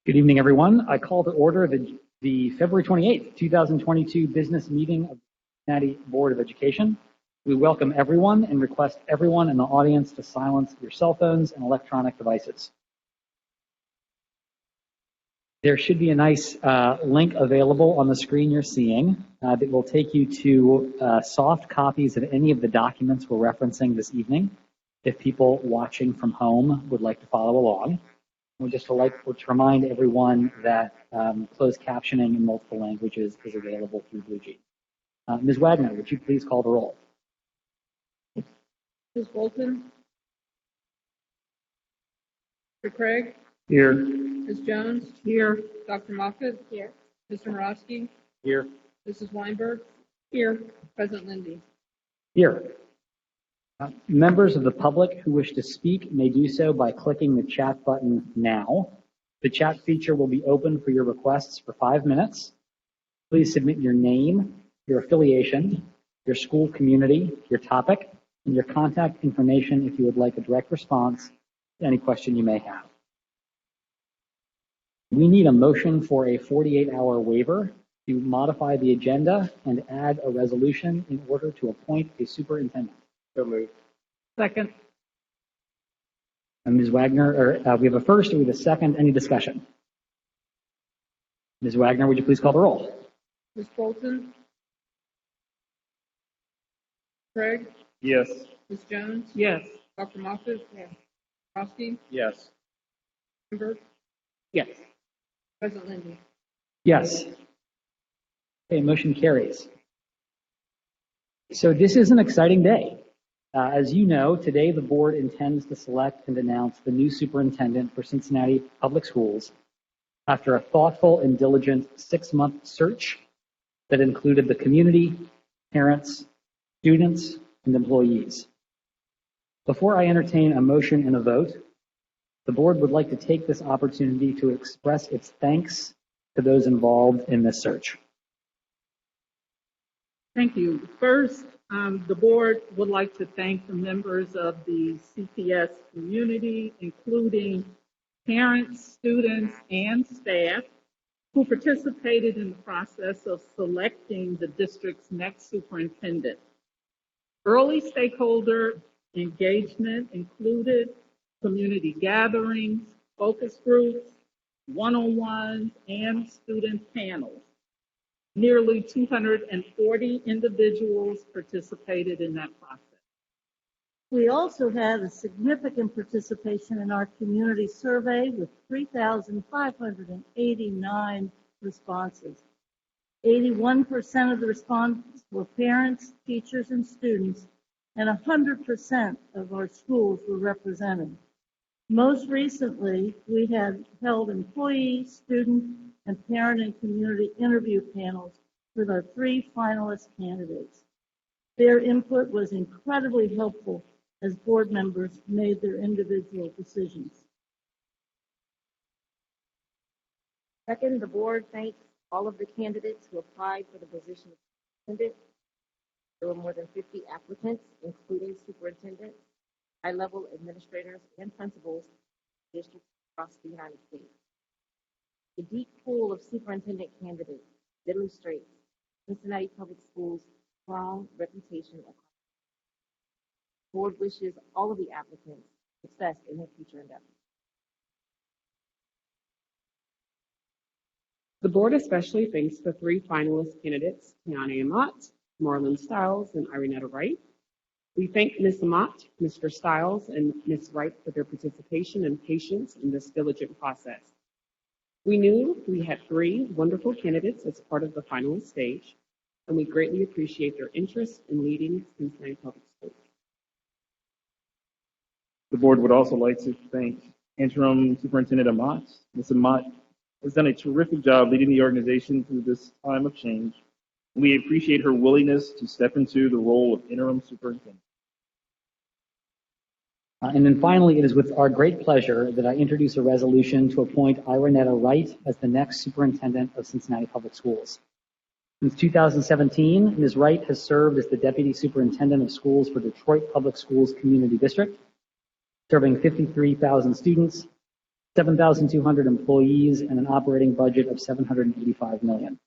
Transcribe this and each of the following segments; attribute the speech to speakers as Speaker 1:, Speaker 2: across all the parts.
Speaker 1: Good evening, everyone. I call to order the February 28th, 2022 business meeting of the Cincinnati Board of Education. We welcome everyone and request everyone in the audience to silence your cell phones and electronic devices. There should be a nice link available on the screen you're seeing that will take you to soft copies of any of the documents we're referencing this evening if people watching from home would like to follow along. We'd just like to remind everyone that closed captioning in multiple languages is available through BlueJeans. Ms. Wagner, would you please call the roll?
Speaker 2: Ms. Bolton? Mr. Craig?
Speaker 1: Here.
Speaker 2: Ms. Jones? Here. Dr. Moffitt?
Speaker 3: Here.
Speaker 2: Mr. Morosky?
Speaker 1: Here.
Speaker 2: Mrs. Weinberg?
Speaker 3: Here.
Speaker 2: President Lindy?
Speaker 1: Here. Members of the public who wish to speak may do so by clicking the chat button now. The chat feature will be open for your requests for 5 minutes. Please submit your name, your affiliation, your school community, your topic, and your contact information if you would like a direct response to any question you may have. We need a motion for a 48-hour waiver to modify the agenda and add a resolution in order to appoint a superintendent.
Speaker 4: So moved.
Speaker 2: Second.
Speaker 1: Ms. Wagner, we have a first and we have a second. Any discussion? Ms. Wagner, would you please call the roll?
Speaker 2: Ms. Bolton? Craig?
Speaker 4: Yes.
Speaker 2: Ms. Jones?
Speaker 3: Yes.
Speaker 2: Dr. Moffitt?
Speaker 3: Yes.
Speaker 2: Morosky?
Speaker 4: Yes.
Speaker 2: Weinberg?
Speaker 3: Yes.
Speaker 2: President Lindy?
Speaker 1: Yes. Okay, motion carries. So this is an exciting day. As you know, today the board intends to select and announce the new superintendent for Cincinnati Public Schools after a thoughtful and diligent 6-month search that included the community, parents, students, and employees. Before I entertain a motion and a vote, the board would like to take this opportunity to express its thanks to those involved in this search.
Speaker 3: Thank you. First, the board would like to thank the members of the CPS community, including parents, students, and staff who participated in the process of selecting the district's next superintendent. Early stakeholder engagement included community gatherings, focus groups, one-on-ones, and student panels. Nearly 240 individuals participated in that process.
Speaker 5: We also had a significant participation in our community survey with 3,589 responses. 81% of the respondents were parents, teachers, and students, and 100% of our schools were represented. Most recently, we had held employee, student, and parent and community interview panels with our 3 finalist candidates. Their input was incredibly helpful as board members made their individual decisions.
Speaker 3: Second, the board thanks all of the candidates who applied for the position of superintendent. There were more than 50 applicants, including superintendents, high-level administrators, and principals in districts across the United States. The deep pool of superintendent candidates demonstrates Cincinnati Public Schools' strong reputation. The board wishes all of the applicants success in their future endeavors.
Speaker 6: The board especially thanks the 3 finalist candidates, Tiana Amat, Marlon Stiles, and Iraneta Wright. We thank Ms. Amat, Mr. Stiles, and Ms. Wright for their participation and patience in this diligent process. We knew we had 3 wonderful candidates as part of the finalist stage, and we greatly appreciate their interest in leading Cincinnati Public Schools.
Speaker 4: The board would also like to thank Interim Superintendent Amat. Ms. Amat has done a terrific job leading the organization through this time of change. We appreciate her willingness to step into the role of interim superintendent.
Speaker 1: And then finally, it is with our great pleasure that I introduce a resolution to appoint Iraneta Wright as the next superintendent of Cincinnati Public Schools. Since 2017, Ms. Wright has served as the Deputy Superintendent of Schools for Detroit Public Schools Community District, serving 53,000 students 7,200 employees, and an operating budget of $785 million.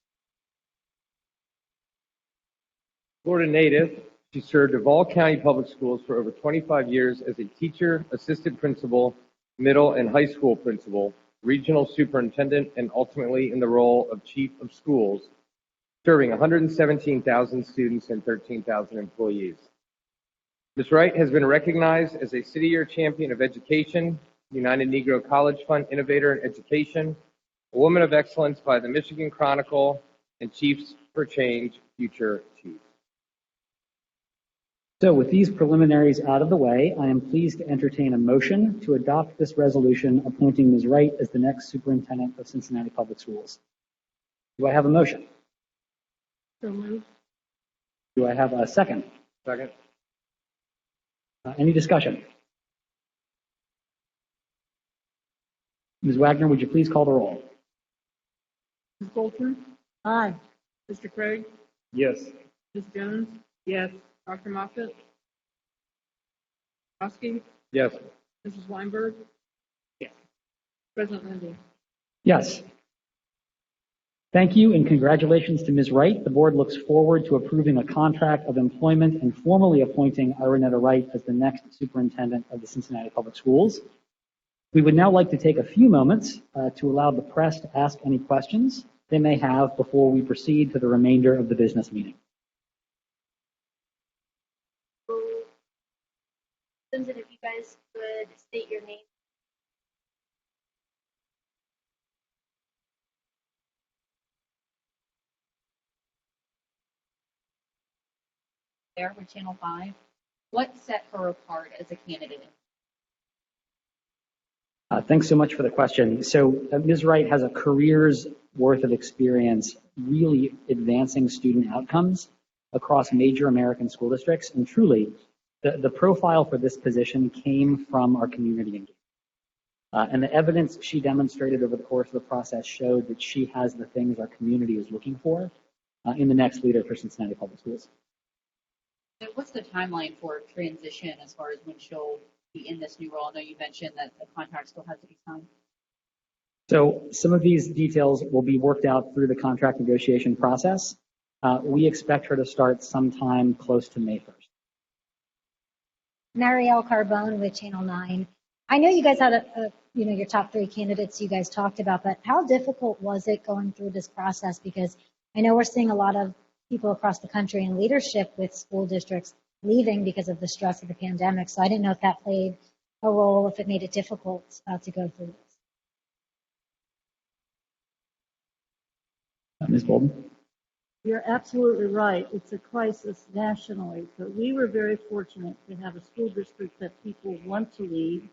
Speaker 7: Florida native, she served Duval County Public Schools for over 25 years as a teacher, assistant principal, middle and high school principal, regional superintendent, and ultimately in the role of chief of schools, serving 117,000 students and 13,000 employees. Ms. Wright has been recognized as a City Year Champion of Education, United Negro College Fund Innovator in Education, a Woman of Excellence by the Michigan Chronicle, and Chiefs for Change Future Chief.
Speaker 1: So with these preliminaries out of the way, I am pleased to entertain a motion to adopt this resolution appointing Ms. Wright as the next superintendent of Cincinnati Public Schools. Do I have a motion?
Speaker 2: So moved.
Speaker 1: Do I have a second?
Speaker 7: Second.
Speaker 1: Any discussion? Ms. Wagner, would you please call the roll?
Speaker 2: Ms. Bolton?
Speaker 5: Aye.
Speaker 2: Mr. Craig?
Speaker 4: Yes.
Speaker 2: Ms. Jones?
Speaker 3: Yes.
Speaker 2: Dr. Moffitt? Ostrowski?
Speaker 7: Yes.
Speaker 2: Mrs. Weinberg?
Speaker 3: Yes.
Speaker 2: President Lindy?
Speaker 1: Yes. Thank you and congratulations to Ms. Wright. The board looks forward to approving a contract of employment and formally appointing Iraneta Wright as the next superintendent of the Cincinnati Public Schools. We would now like to take a few moments to allow the press to ask any questions they may have before we proceed to the remainder of the business meeting.
Speaker 8: If you guys could state your name. There for Channel 5. What set her apart as a candidate?
Speaker 1: Thanks so much for the question. So Ms. Wright has a career's worth of experience really advancing student outcomes across major American school districts. And truly, the profile for this position came from our community engagement. And the evidence she demonstrated over the course of the process showed that she has the things our community is looking for in the next leader for Cincinnati Public Schools.
Speaker 8: And what's the timeline for transition as far as when she'll be in this new role? I know you mentioned that the contract still has to be signed.
Speaker 1: So some of these details will be worked out through the contract negotiation process. We expect her to start sometime close to May 1st.
Speaker 9: Marielle Carbone with Channel 9. I know you guys had your top 3 candidates you guys talked about, but how difficult was it going through this process? Because I know we're seeing a lot of people across the country in leadership with school districts leaving because of the stress of the pandemic. So I didn't know if that played a role, if it made it difficult to go through this.
Speaker 1: Ms. Bolden?
Speaker 5: You're absolutely right. It's a crisis nationally, but we were very fortunate to have a school district that people want to leave.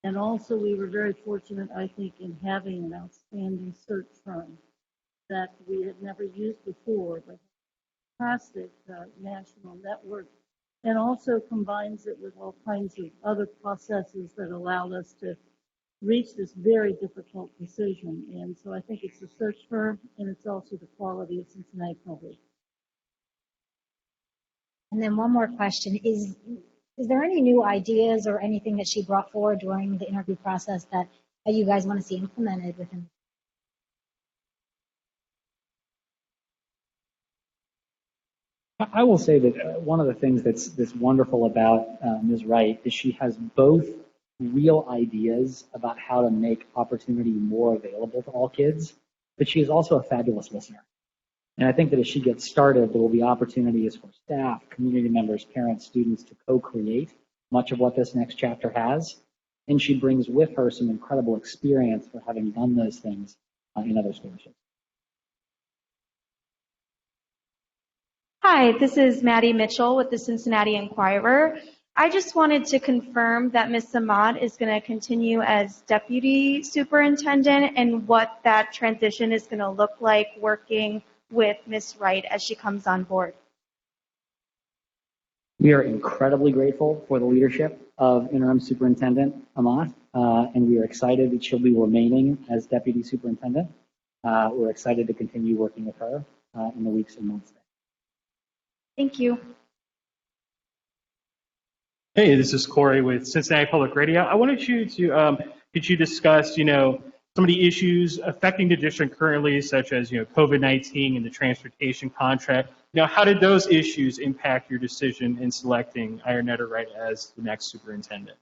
Speaker 5: And also we were very fortunate, I think, in having an outstanding search firm that we had never used before, but fantastic national network, and also combines it with all kinds of other processes that allowed us to reach this very difficult decision. And so I think it's the search firm, and it's also the quality of Cincinnati Public.
Speaker 9: And then one more question. Is there any new ideas or anything that she brought forward during the interview process that you guys want to see implemented within?
Speaker 1: I will say that one of the things that's wonderful about Ms. Wright is she has both real ideas about how to make opportunity more available to all kids, but she is also a fabulous listener. And I think that as she gets started, there will be opportunities for staff, community members, parents, students to co-create much of what this next chapter has. And she brings with her some incredible experience for having done those things in other school districts.
Speaker 10: Hi, this is Maddie Mitchell with the Cincinnati Enquirer. I just wanted to confirm that Ms. Samad is going to continue as Deputy Superintendent and what that transition is going to look like working with Ms. Wright as she comes on board.
Speaker 1: We are incredibly grateful for the leadership of Interim Superintendent Amat, and we are excited that she'll be remaining as Deputy Superintendent. We're excited to continue working with her in the weeks and months.
Speaker 10: Thank you.
Speaker 11: Hey, this is Corey with Cincinnati Public Radio. I wanted you to Could you discuss, some of the issues affecting the district currently, such as, COVID-19 and the transportation contract? How did those issues impact your decision in selecting Iraneta Wright as the next superintendent?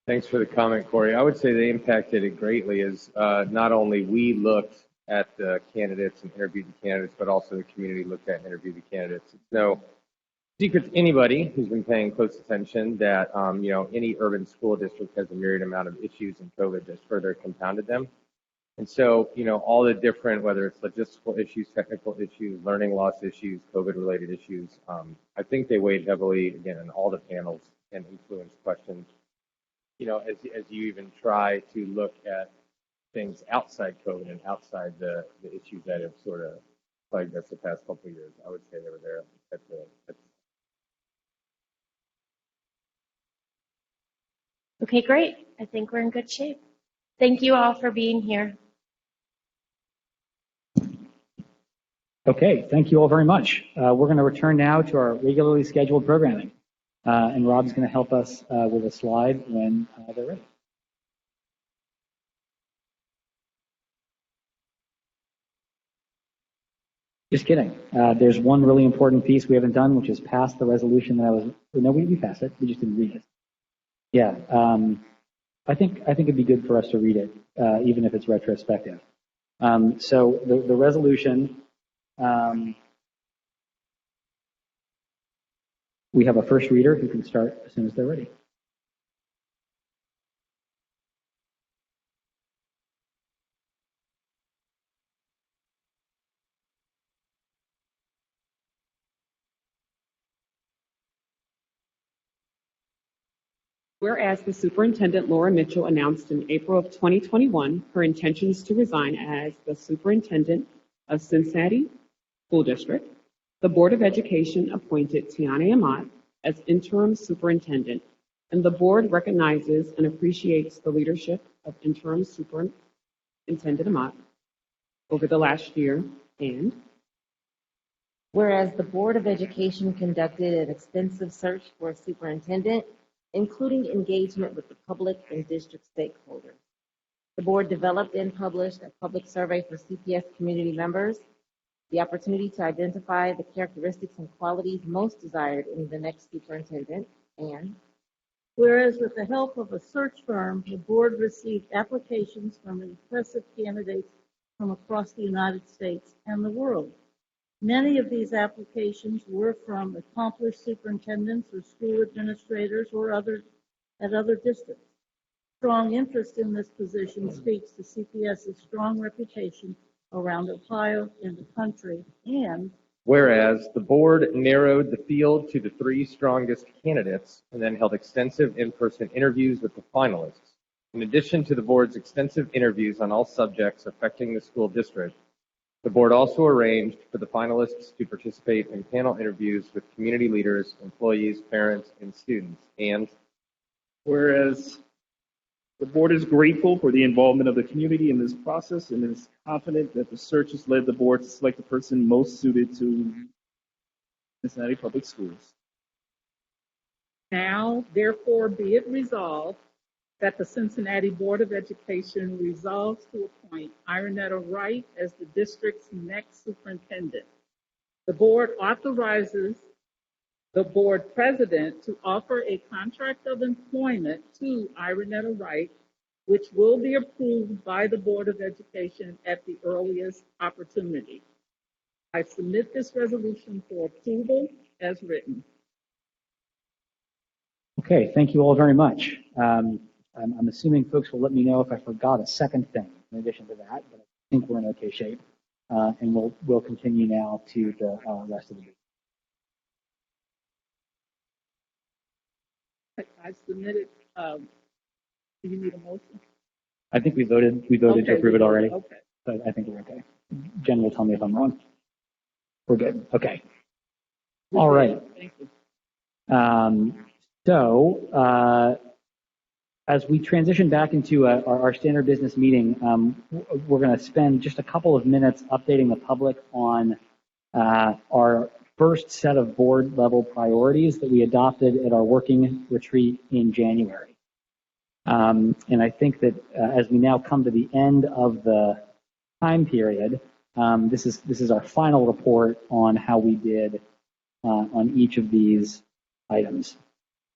Speaker 7: Thanks for the comment, Corey. I would say they impacted it greatly as not only we looked at the candidates and interviewed the candidates, but also the community looked at and interviewed the candidates. It's no secret to anybody who's been paying close attention that, any urban school district has a myriad amount of issues, and COVID just further compounded them. And so, all the different, whether it's logistical issues, technical issues, learning loss issues, COVID-related issues, I think they weighed heavily, again, in all the panels and influenced questions. As you even try to look at things outside COVID and outside the issues that have sort of plagued us the past couple of years, I would say they were there at the
Speaker 10: Okay, great. I think we're in good shape. Thank you all for being here.
Speaker 1: Okay, thank you all very much. We're going to return now to our regularly scheduled programming. And Rob's going to help us with a slide when they're ready. Just kidding. There's one really important piece we haven't done, which is pass the resolution that we passed it. We just didn't read it. Yeah, I think it'd be good for us to read it, even if it's retrospective. So the resolution, we have a first reader who can start as soon as they're ready.
Speaker 6: Whereas the Superintendent Laura Mitchell announced in April of 2021 her intentions to resign as the Superintendent of Cincinnati School District, the Board of Education appointed Tiana Amat as interim superintendent, and the board recognizes and appreciates the leadership of interim Superintendent Amat over the last year. And
Speaker 12: whereas the Board of Education conducted an extensive search for a superintendent, including engagement with the public and district stakeholders. The board developed and published a public survey for CPS community members, the opportunity to identify the characteristics and qualities most desired in the next superintendent, and
Speaker 5: whereas with the help of a search firm, the board received applications from impressive candidates from across the United States and the world. Many of these applications were from accomplished superintendents or school administrators or at other districts. Strong interest in this position speaks to CPS's strong reputation around Ohio and the country. And
Speaker 7: whereas the board narrowed the field to the 3 strongest candidates and then held extensive in-person interviews with the finalists. In addition to the board's extensive interviews on all subjects affecting the school district, the board also arranged for the finalists to participate in panel interviews with community leaders, employees, parents, and students. And
Speaker 4: whereas the board is grateful for the involvement of the community in this process and is confident that the search has led the board to select the person most suited to Cincinnati Public Schools.
Speaker 3: Now, therefore, be it resolved that the Cincinnati Board of Education resolves to appoint Iraneta Wright as the district's next superintendent. The board authorizes the board president to offer a contract of employment to Iraneta Wright, which will be approved by the Board of Education at the earliest opportunity. I submit this resolution for approval as written.
Speaker 1: Okay, thank you all very much. I'm assuming folks will let me know if I forgot a second thing in addition to that, but I think we're in okay shape. And we'll continue now to the rest of the meeting.
Speaker 3: I submitted, do you need a motion?
Speaker 1: I think we voted to approve it already.
Speaker 3: Okay.
Speaker 1: So I think we're okay. Jen will tell me if I'm wrong. We're good. Okay. All right.
Speaker 3: Thank you.
Speaker 1: So as we transition back into our standard business meeting, we're going to spend just a couple of minutes updating the public on our first set of board level priorities that we adopted at our working retreat in January. And I think that as we now come to the end of the time period, this is our final report on how we did on each of these items.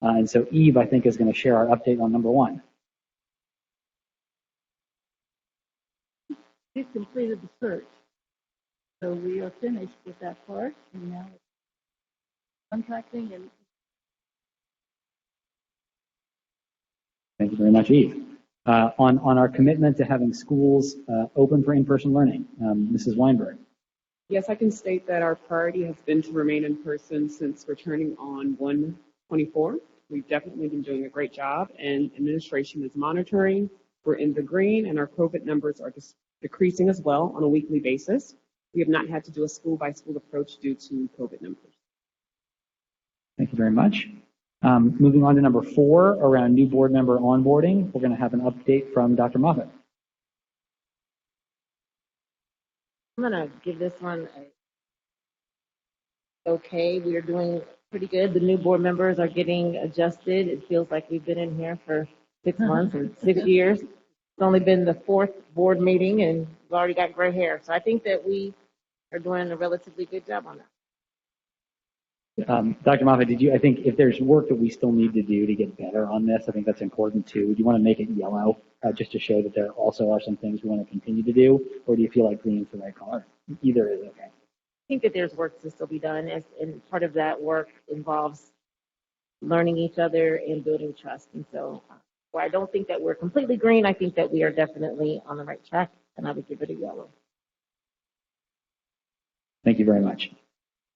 Speaker 1: And so Eve, I think, is going to share our update on number 1.
Speaker 5: We've completed the search. So we are finished with that part, and now it's contracting and
Speaker 1: Thank you very much, Eve. On our commitment to having schools open for in-person learning, Mrs. Weinberg.
Speaker 6: Yes, I can state that our priority has been to remain in person since returning on 1/24. We've definitely been doing a great job, and administration is monitoring. We're in the green, and our COVID numbers are decreasing as well on a weekly basis. We have not had to do a school-by-school approach due to COVID numbers.
Speaker 1: Thank you very much. Moving on to number 4, around new board member onboarding, we're going to have an update from Dr. Moffitt.
Speaker 12: I'm going to give this one okay. We are doing pretty good. The new board members are getting adjusted. It feels like we've been in here for 6 months or 6 years. It's only been the 4th board meeting, and we've already got gray hair. So I think that we are doing a relatively good job on that.
Speaker 1: Dr. Moffitt, I think if there's work that we still need to do to get better on this, I think that's important too. Do you want to make it yellow just to show that there also are some things we want to continue to do, or do you feel like green's the right color? Either is okay.
Speaker 12: I think that there's work to still be done, and part of that work involves learning each other and building trust. And so where I don't think that we're completely green, I think that we are definitely on the right track, and I would give it a yellow.
Speaker 1: Thank you very much.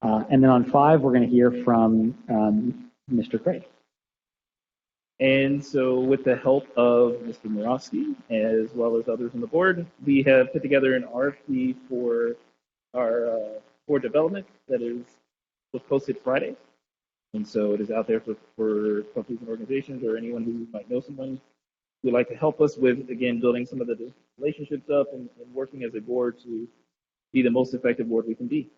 Speaker 1: And then on 5, we're going to hear from Mr. Craig.
Speaker 4: And so with the help of Mr. Morosky, as well as others on the board, we have put together an RFP for our board development that was posted Friday. And so it is out there for companies and organizations or anyone who might know someone who would like to help us with, again, building some of the relationships up and working as a board to be the most effective board we can be.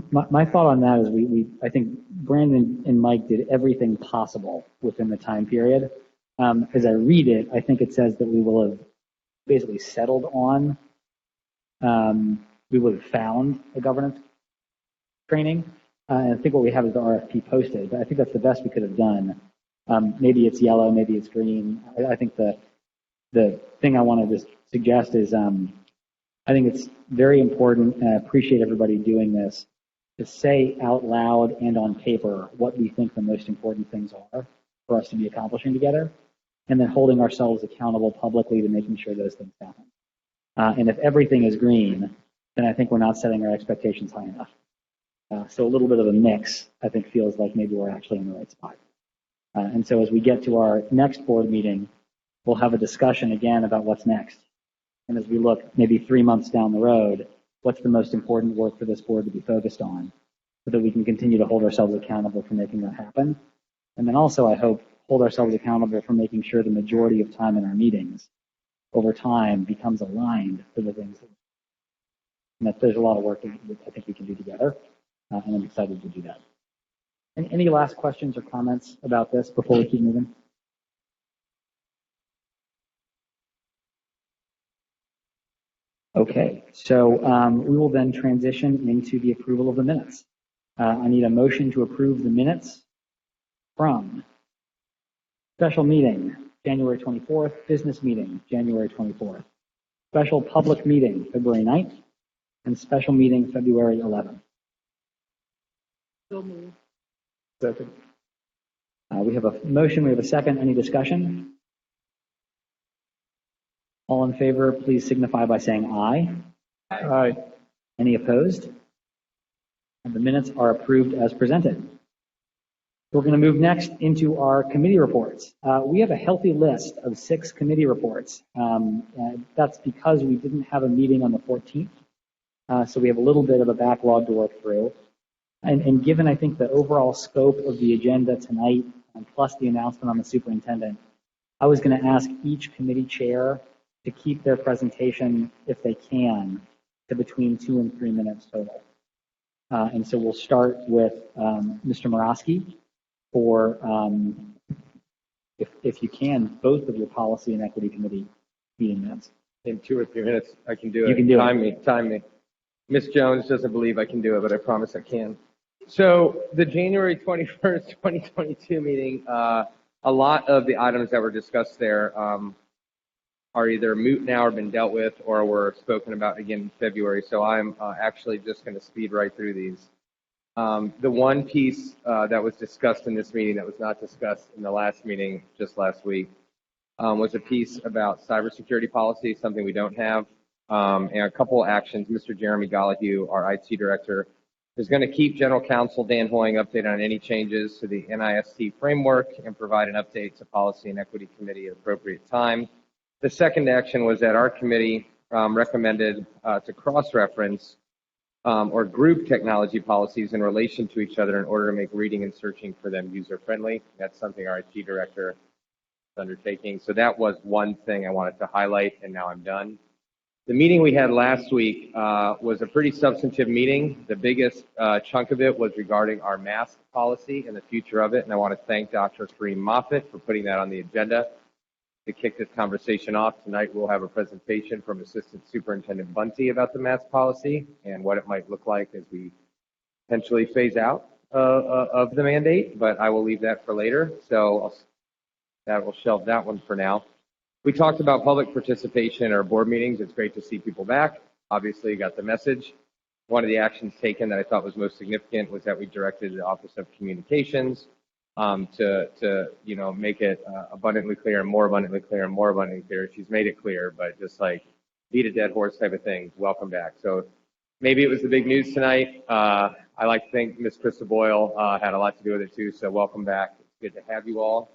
Speaker 1: My thought on that is I think Brandon and Mike did everything possible within the time period. As I read it, I think it says that we will have basically settled on, we would have found a governance training. And I think what we have is the RFP posted, but I think that's the best we could have done. Maybe it's yellow, maybe it's green. I think the thing I want to just suggest is I think it's very important, and I appreciate everybody doing this, to say out loud and on paper what we think the most important things are for us to be accomplishing together, and then holding ourselves accountable publicly to making sure those things happen. And if everything is green, then I think we're not setting our expectations high enough. So a little bit of a mix, I think, feels like maybe we're actually in the right spot. And so as we get to our next board meeting, we'll have a discussion again about what's next. And as we look maybe 3 months down the road, what's the most important work for this board to be focused on so that we can continue to hold ourselves accountable for making that happen. And then also, I hope, hold ourselves accountable for making sure the majority of time in our meetings over time becomes aligned to the things and that there's a lot of work that I think we can do together. And I'm excited to do that. Any last questions or comments about this before we keep moving? Okay, so we will then transition into the approval of the minutes. I need a motion to approve the minutes from special meeting, January 24th, business meeting, January 24th, special public meeting, February 9th, and special meeting, February 11th.
Speaker 3: So moved.
Speaker 4: Second.
Speaker 1: We have a motion, we have a second. Any discussion? All in favor, please signify by saying aye.
Speaker 4: Aye.
Speaker 1: Any opposed? And the minutes are approved as presented. We're going to move next into our committee reports. We have a healthy list of 6 committee reports. That's because we didn't have a meeting on the 14th. So we have a little bit of a backlog to work through. And given, I think, the overall scope of the agenda tonight, plus the announcement on the superintendent, I was going to ask each committee chair to keep their presentation, if they can, to between 2 and 3 minutes total. And so we'll start with Mr. Morosky for, if you can, both of your Policy and Equity Committee meeting minutes.
Speaker 7: In 2 or 3 minutes, I can do it.
Speaker 1: You can do
Speaker 7: it. Time me. Miss Jones doesn't believe I can do it, but I promise I can. So the January 21st, 2022 meeting, a lot of the items that were discussed there are either moot now or been dealt with or were spoken about again in February. So I'm actually just going to speed right through these. The one piece that was discussed in this meeting that was not discussed in the last meeting just last week was a piece about cybersecurity policy, something we don't have, and a couple actions. Mr. Jeremy Gollahue, our IT director, is going to keep General Counsel Dan Hoying updated on any changes to the NIST framework and provide an update to Policy and Equity Committee at appropriate time. The second action was that our committee recommended to cross-reference or group technology policies in relation to each other in order to make reading and searching for them user-friendly. That's something our IT director is undertaking. So that was one thing I wanted to highlight, and now I'm done. The meeting we had last week was a pretty substantive meeting. The biggest chunk of it was regarding our mask policy and the future of it, and I want to thank Dr. Kareem Moffitt for putting that on the agenda. To kick this conversation off, tonight we'll have a presentation from Assistant Superintendent Bunty about the mask policy and what it might look like as we potentially phase out of the mandate, but I will leave that for later. So that will shelve that one for now. We talked about public participation in our board meetings. It's great to see people back. Obviously, you got the message. One of the actions taken that I thought was most significant was that we directed the Office of Communications to make it abundantly clear and more abundantly clear and more abundantly clear. She's made it clear, but just like beat a dead horse type of thing. Welcome back. So maybe it was the big news tonight. I like to think Ms. Krista Boyle had a lot to do with it too. So welcome back. It's good to have you all.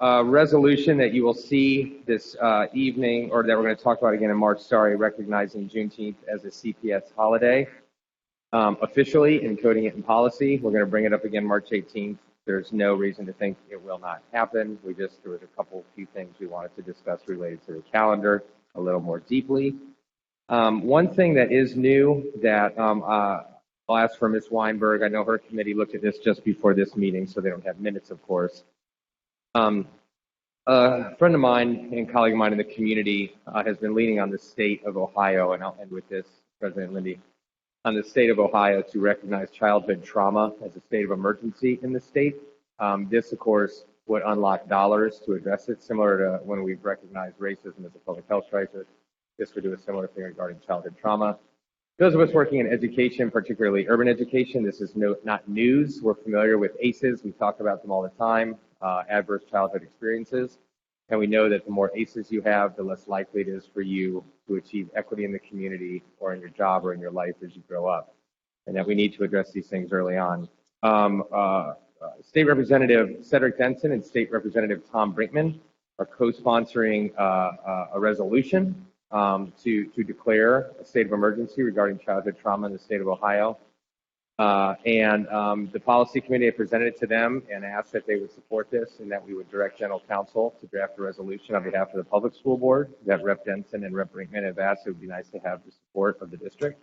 Speaker 7: Resolution that you will see this evening, or that we're going to talk about again in March, recognizing Juneteenth as a CPS holiday. Officially encoding it in policy. We're going to bring it up again March 18th. There's no reason to think it will not happen. There was a few things we wanted to discuss related to the calendar a little more deeply. One thing that is new that I'll ask for Ms. Weinberg. I know her committee looked at this just before this meeting, so they don't have minutes, of course. A friend of mine and colleague of mine in the community has been leaning on the state of Ohio, and I'll end with this, President Lindy, on the state of Ohio to recognize childhood trauma as a state of emergency in the state. This, of course, would unlock dollars to address it, similar to when we've recognized racism as a public health crisis. This would do a similar thing regarding childhood trauma. Those of us working in education, particularly urban education, this is not news. We're familiar with ACEs. We talk about them all the time, adverse childhood experiences. And we know that the more ACEs you have, the less likely it is for you to achieve equity in the community or in your job or in your life as you grow up. And that we need to address these things early on. State Representative Cedric Denson and State Representative Tom Brinkman are co-sponsoring a resolution to declare a state of emergency regarding childhood trauma in the state of Ohio. The policy committee had presented it to them and asked that they would support this and that we would direct general counsel to draft a resolution on behalf of the public school board that Rep. Denson and Rep. Brinkman have asked. It would be nice to have the support of the district.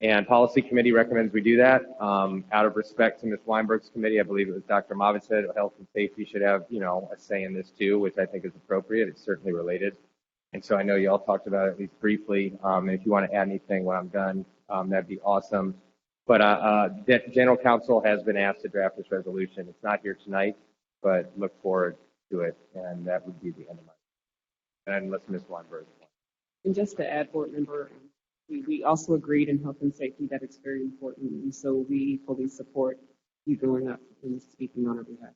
Speaker 7: And policy committee recommends we do that. Out of respect to Ms. Weinberg's committee, I believe it was Dr. Moffitt said health and safety should have, a say in this too, which I think is appropriate. It's certainly related. And so I know you all talked about it at least briefly. If you want to add anything when I'm done, that'd be awesome. But general counsel has been asked to draft this resolution. It's not here tonight, but look forward to it. And that would be the end of my, unless Ms. Weinberg.
Speaker 6: And just to add, board member, we also agreed in health and safety that it's very important. And so we fully support you doing that and speaking on our behalf.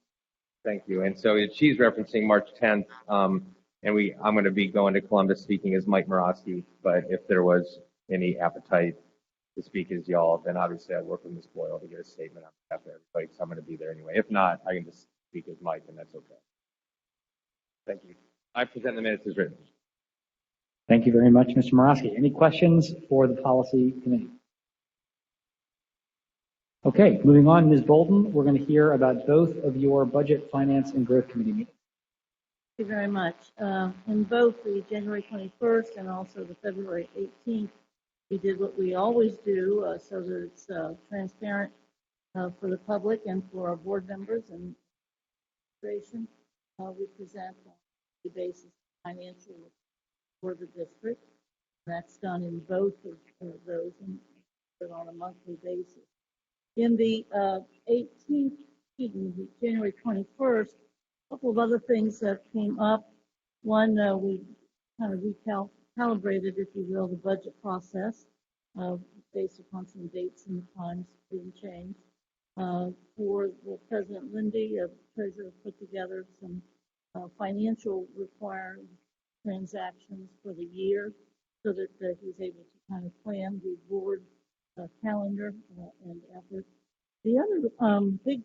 Speaker 7: Thank you. And so she's referencing March 10th. I'm going to be going to Columbus speaking as Mike Morosky. But if there was any appetite to speak as y'all, then obviously I'd work with Ms. Boyle to get a statement on behalf of everybody, so I'm going to be there anyway. If not, I can just speak as Mike, and that's okay. Thank you. I present the minutes as written.
Speaker 1: Thank you very much, Mr. Morosky. Any questions for the policy committee? Okay, moving on, Ms. Bolton, we're going to hear about both of your budget, finance, and growth committee meetings.
Speaker 5: Thank you very much. In both the January 21st and also the February 18th We did what we always do so that it's transparent for the public and for our board members and administration. We present on the basis financial for the district. That's done in both of those and on a monthly basis. In the 18th, January 21st, a couple of other things that came up. One, we kind of recalibrated, if you will, the budget process based upon some dates and times being changed. For President Lindy, treasurer, put together some financial required transactions for the year so that he's able to kind of plan the board calendar and effort. The other big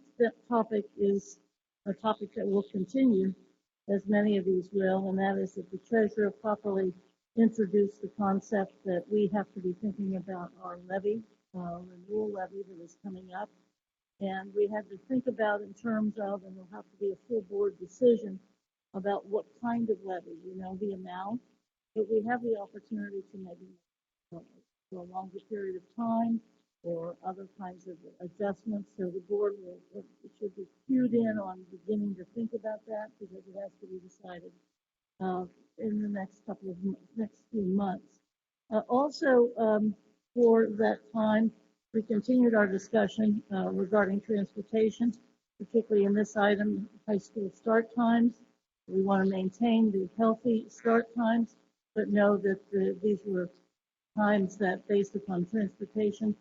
Speaker 5: topic is a topic that will continue, as many of these will, and that is that the treasurer properly introduced the concept that we have to be thinking about our levy, renewal levy that is coming up. And we had to think about in terms of, and it'll have to be a full board decision about what kind of levy, the amount, but we have the opportunity to maybe for a longer period of time or other kinds of adjustments. So the board should be cued in on beginning to think about that because it has to be decided in the next few months. Also, for that time, we continued our discussion regarding transportation, particularly in this item, high school start times. We want to maintain the healthy start times, but know that these were times that, based upon transportation,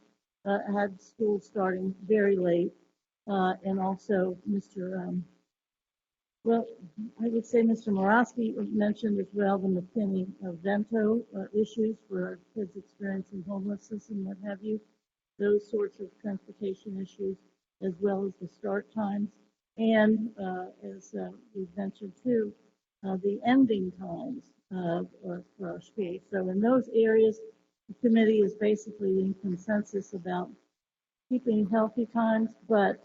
Speaker 5: had school starting very late. And also, I would say Mr. Morosky mentioned as well the McKinney-Vento issues for our kids experiencing homelessness and what have you. Those sorts of transportation issues, as well as the start times. And as we've mentioned too, the ending times for our speed. So in those areas, the committee is basically in consensus about keeping healthy times, but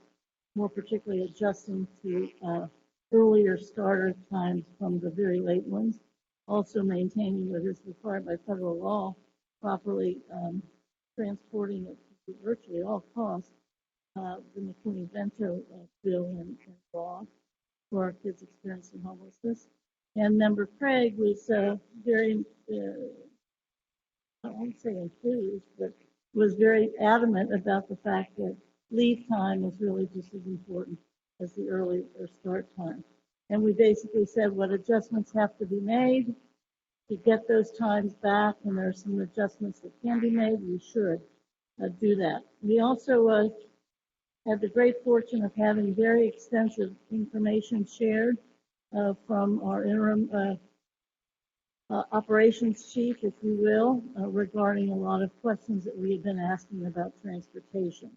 Speaker 5: more particularly adjusting to earlier starter times from the very late ones. Also maintaining what is required by federal law, properly transporting it to virtually all costs, the McKinney-Vento bill and law for our kids experiencing homelessness. And Member Craig was very, I won't say enthused, but was very adamant about the fact that leave time is really just as important as the early or start time. And we basically said what adjustments have to be made to get those times back, and there are some adjustments that can be made. We should do that. We also had the great fortune of having very extensive information shared from our interim operations chief, if you will, regarding a lot of questions that we had been asking about transportation.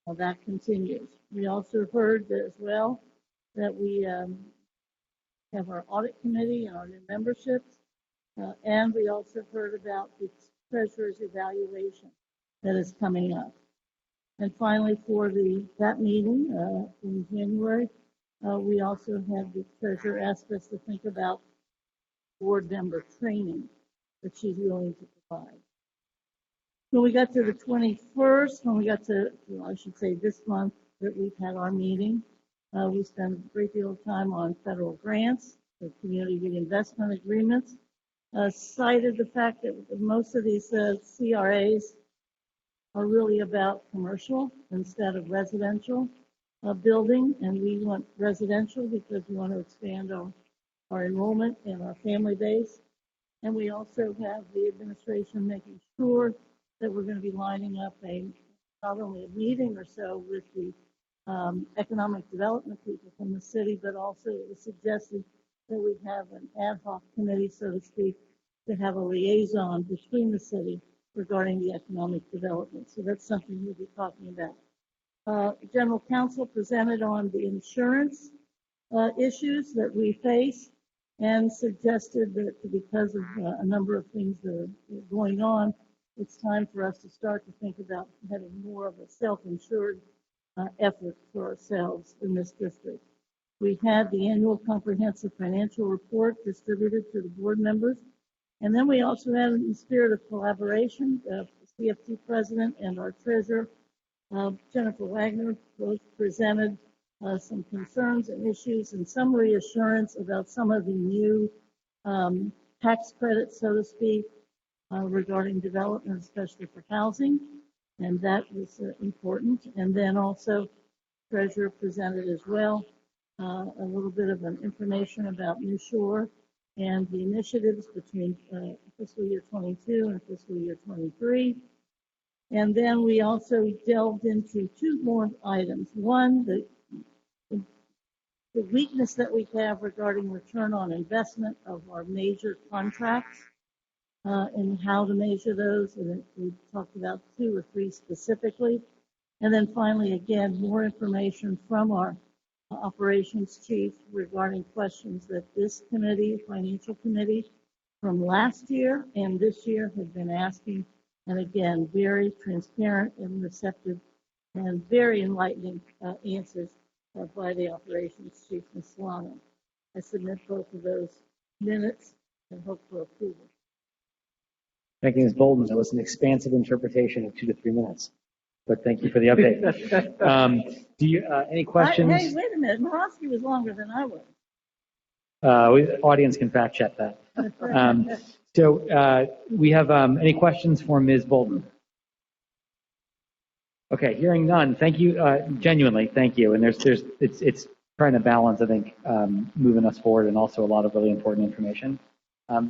Speaker 5: Well, that continues. We also heard as well that we have our audit committee and our new memberships, and we also heard about the treasurer's evaluation that is coming up. And finally, for that meeting in January, we also had the treasurer ask us to think about board member training that she's willing to provide. When we got to the 21st, when we got to, I should say this month that we've had our meeting, we spent a great deal of time on federal grants, the community reinvestment agreements, cited the fact that most of these CRAs are really about commercial instead of residential building, and we want residential because we want to expand our enrollment and our family base. And we also have the administration making sure that we're going to be lining up not only a meeting or so with the economic development people from the city, but also it was suggested that we have an ad hoc committee, so to speak, to have a liaison between the city regarding the economic development. So that's something we'll be talking about. General Counsel presented on the insurance issues that we face and suggested that because of a number of things that are going on, it's time for us to start to think about having more of a self-insured effort for ourselves in this district. We had the annual comprehensive financial report distributed to the board members, And then we also had, in the spirit of collaboration, the CFT president and our treasurer, Jennifer Wagner, both presented some concerns and issues and some reassurance about some of the new tax credits, so to speak, regarding development, especially for housing. And that was important. And then also, treasurer presented as well a little bit of an information about New Shore and the initiatives between fiscal year 22 and fiscal year 23. And then we also delved into two more items. One, the weakness that we have regarding return on investment of our major contracts and how to measure those. And we talked about 2 or 3 specifically. And then finally, again, more information from our operations chief regarding questions that this committee, financial committee, from last year and this year have been asking. And again, very transparent and receptive and very enlightening answers by the operations chief, Ms. Solano. I submit both of those minutes and hope for approval.
Speaker 1: Thank you, Ms. Bolden. That was an expansive interpretation of 2 to 3 minutes. But thank you for the update. Do you any questions?
Speaker 5: Hey, wait a minute. Morosky was longer than I was.
Speaker 1: Audience can fact check that. So we have any questions for Ms. Bolden? Okay, hearing none. Thank you, genuinely, thank you. And it's trying to balance, I think, moving us forward and also a lot of really important information.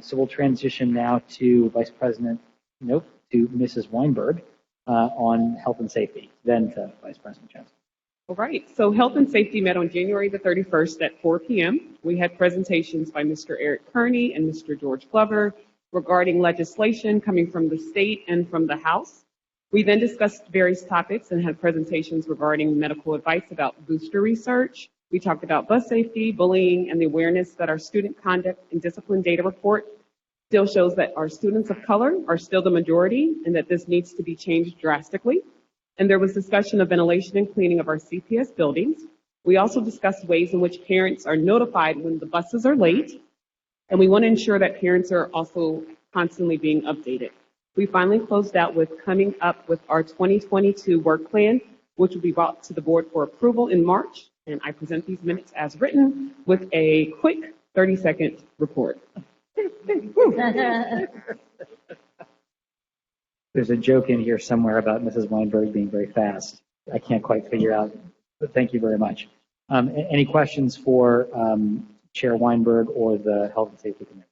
Speaker 1: So we'll transition now to to Mrs. Weinberg on health and safety, then to Vice President Jones.
Speaker 6: All right, so health and safety met on January the 31st at 4 p.m. We had presentations by Mr. Eric Kearney and Mr. George Glover regarding legislation coming from the state and from the House. We then discussed various topics and had presentations regarding medical advice about booster research. We talked about bus safety, bullying, and the awareness that our student conduct and discipline data report still shows that our students of color are still the majority and that this needs to be changed drastically. And there was discussion of ventilation and cleaning of our CPS buildings. We also discussed ways in which parents are notified when the buses are late. And we want to ensure that parents are also constantly being updated. We finally closed out with coming up with our 2022 work plan, which will be brought to the board for approval in March. And I present these minutes as written with a quick 30-second report.
Speaker 1: There's a joke in here somewhere about Mrs. Weinberg being very fast. I can't quite figure out, but thank you very much. Any questions for Chair Weinberg or the Health and Safety Committee?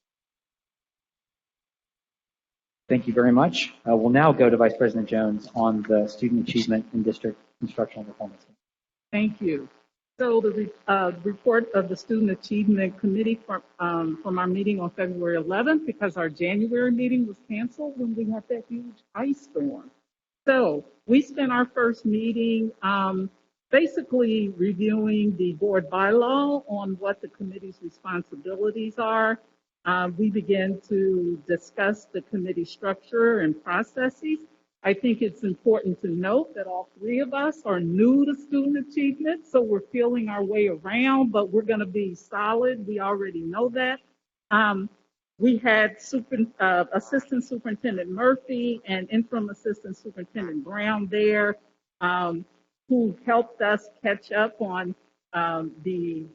Speaker 1: Thank you very much. We'll now go to Vice President Jones on the Student Achievement and District Instructional Performance.
Speaker 3: Thank you. So the report of the Student Achievement Committee from our meeting on February 11th, because our January meeting was canceled when we had that huge ice storm. So we spent our first meeting basically reviewing the board bylaw on what the committee's responsibilities are. We began to discuss the committee structure and processes. I think it's important to note that all 3 of us are new to student achievement, so we're feeling our way around, but we're going to be solid. We already know that. We had Assistant Superintendent Murphy and Interim Assistant Superintendent Brown there, who helped us catch up on the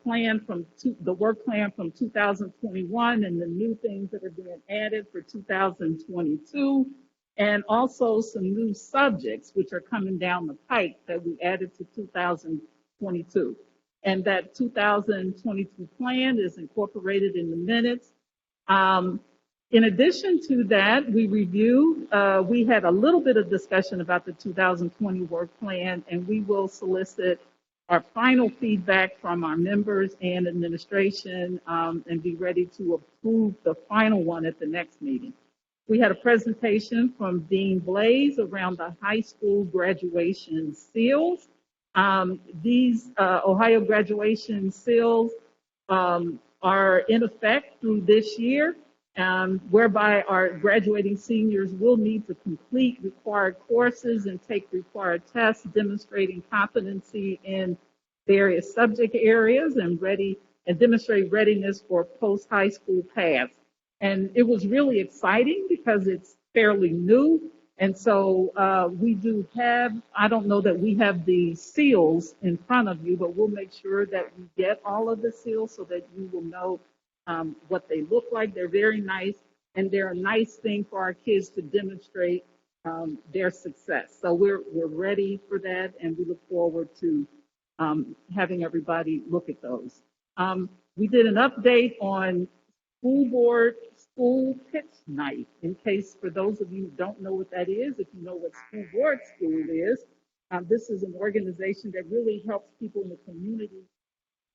Speaker 3: plan from the work plan from 2021 and the new things that are being added for 2022. And also some new subjects which are coming down the pike that we added to 2022. And that 2022 plan is incorporated in the minutes. In addition to that, we reviewed, we had a little bit of discussion about the 2020 work plan, and we will solicit our final feedback from our members and administration and be ready to approve the final one at the next meeting. We had a presentation from Dean Blaze around the high school graduation seals. These Ohio graduation seals are in effect through this year, whereby our graduating seniors will need to complete required courses and take required tests demonstrating competency in various subject areas and demonstrate readiness for post-high school paths. And it was really exciting because it's fairly new. And so we do have, I don't know that we have the seals in front of you, but we'll make sure that we get all of the seals so that you will know what they look like. They're very nice, and they're a nice thing for our kids to demonstrate their success. So we're ready for that, and we look forward to having everybody look at those. We did an update on school board school pitch night. In case for those of you who don't know what that is, if you know what school board school is, this is an organization that really helps people in the community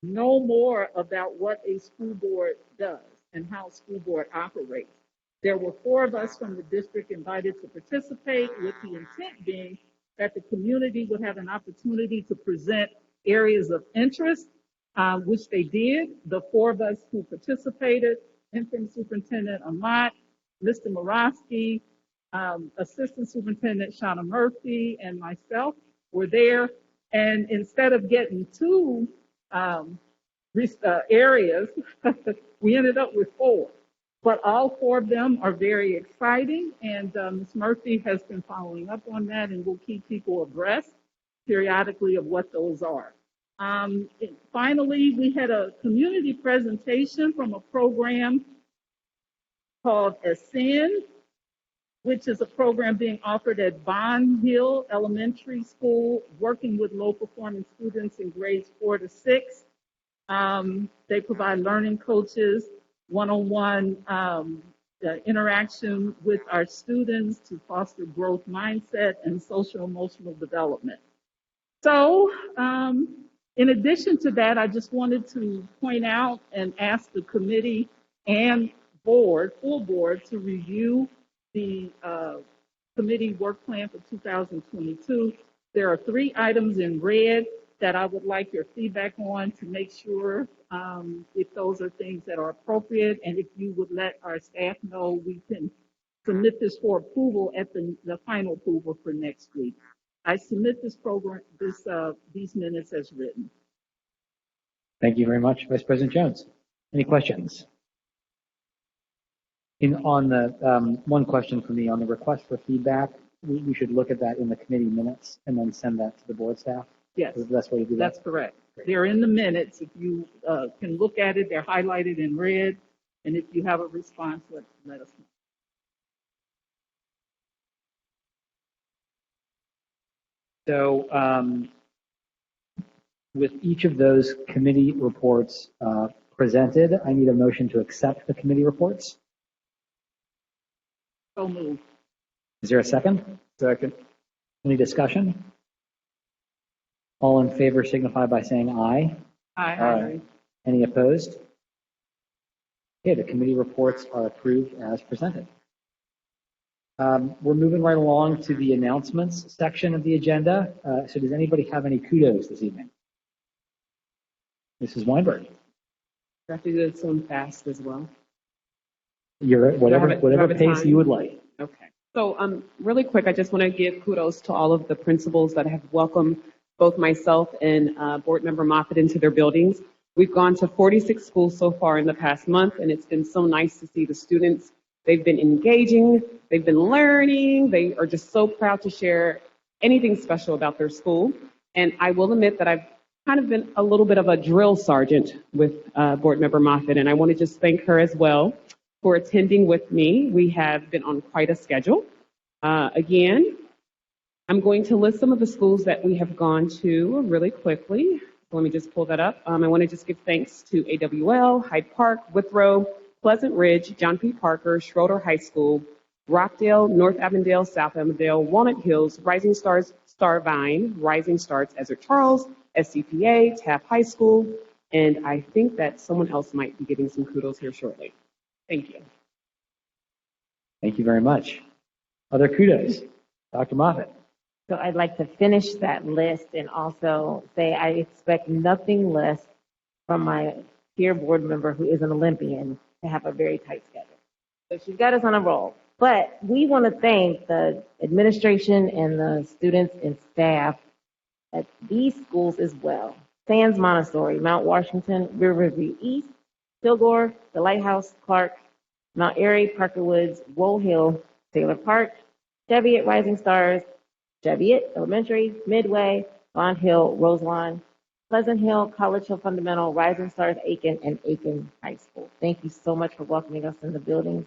Speaker 3: know more about what a school board does and how a school board operates. There were 4 of us from the district invited to participate, with the intent being that the community would have an opportunity to present areas of interest, which they did. The 4 of us who participated, Interim Superintendent Amat, Mr. Morosky, Assistant Superintendent Shauna Murphy, and myself were there. And instead of getting 2 areas, we ended up with 4. But all 4 of them are very exciting, and Ms. Murphy has been following up on that, and we'll keep people abreast periodically of what those are. Finally, we had a community presentation from a program called Ascend, which is a program being offered at Bond Hill Elementary School, working with low-performing students in grades 4 to 6. They provide learning coaches, one-on-one interaction with our students to foster growth mindset and social-emotional development. So, in addition to that, I just wanted to point out and ask the committee and board, full board, to review the committee work plan for 2022. There are 3 items in red that I would like your feedback on to make sure if those are things that are appropriate, and if you would let our staff know, we can submit this for approval at the final approval for next week. I submit this program, these minutes as written.
Speaker 1: Thank you very much, Vice President Jones. Any questions? On the one question for me on the request for feedback, we should look at that in the committee minutes and then send that to the board staff.
Speaker 3: Yes,
Speaker 1: Is the best way to do that?
Speaker 3: that's correct. They're in the minutes. If you can look at it, they're highlighted in red. And if you have a response, let us know.
Speaker 1: So with each of those committee reports presented, I need a motion to accept the committee reports.
Speaker 3: So moved.
Speaker 1: Is there a second?
Speaker 4: Second.
Speaker 1: Any discussion? All in favor signify by saying aye.
Speaker 3: Aye.
Speaker 1: Any opposed? Okay, the committee reports are approved as presented. We're moving right along to the announcements section of the agenda. So does anybody have any kudos this evening? Mrs. Weinberg.
Speaker 6: I have to do this one fast as well.
Speaker 1: You're whatever pace
Speaker 6: time?
Speaker 1: you would like.
Speaker 6: Okay. So really quick, I just want to give kudos to all of the principals that have welcomed both myself and Board Member Moffitt into their buildings. We've gone to 46 schools so far in the past month, and it's been so nice to see the students. They've been engaging, they've been learning, they are just so proud to share anything special about their school. And I will admit that I've kind of been a little bit of a drill sergeant with Board Member Moffitt, and I want to just thank her as well for attending with me. We have been on quite a schedule. Again, I'm going to list some of the schools that we have gone to really quickly. Let me just pull that up. I want to just give thanks to AWL, Hyde Park, Withrow, Pleasant Ridge, John P. Parker, Schroeder High School, Rockdale, North Avondale, South Avondale, Walnut Hills, Rising Stars, Starvine, Rising Stars, Ezra Charles, SCPA, Taft High School, and I think that someone else might be getting some kudos here shortly. Thank you.
Speaker 1: Thank you very much. Other kudos? Dr. Moffitt.
Speaker 12: So I'd like to finish that list and also say I expect nothing less from my peer board member who is an Olympian to have a very tight schedule. So she's got us on a roll. But we want to thank the administration and the students and staff at these schools as well. Sands Montessori, Mount Washington, Riverview East, Kilgore, the Lighthouse, Clark, Mount Airy, Parker Woods, Wool Hill, Taylor Park, Cheviot Rising Stars, Cheviot Elementary, Midway, Bond Hill, Roselawn, Pleasant Hill, College Hill Fundamental, Rising Stars Aiken, and Aiken High School. Thank you so much for welcoming us in the buildings.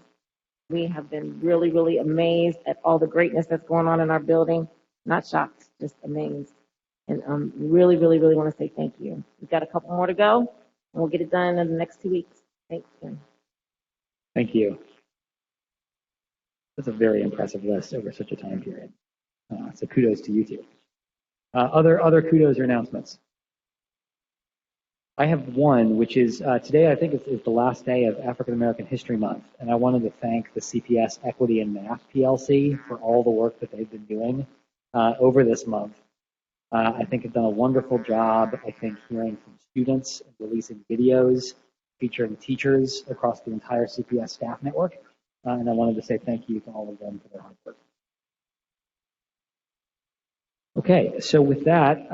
Speaker 12: We have been really, really amazed at all the greatness that's going on in our building. Not shocked, just amazed. And really, really, really want to say thank you. We've got a couple more to go, and we'll get it done in the next 2 weeks. Thanks, Jim.
Speaker 1: Thank you. That's a very impressive list over such a time period. So kudos to you two. Other kudos or announcements? I have one, which is today I think is the last day of African American History Month, and I wanted to thank the CPS Equity and Math PLC for all the work that they've been doing over this month. I think they've done a wonderful job, I think, hearing from students and releasing videos featuring teachers across the entire CPS staff network, and I wanted to say thank you to all of them for their hard work. Okay, so with that,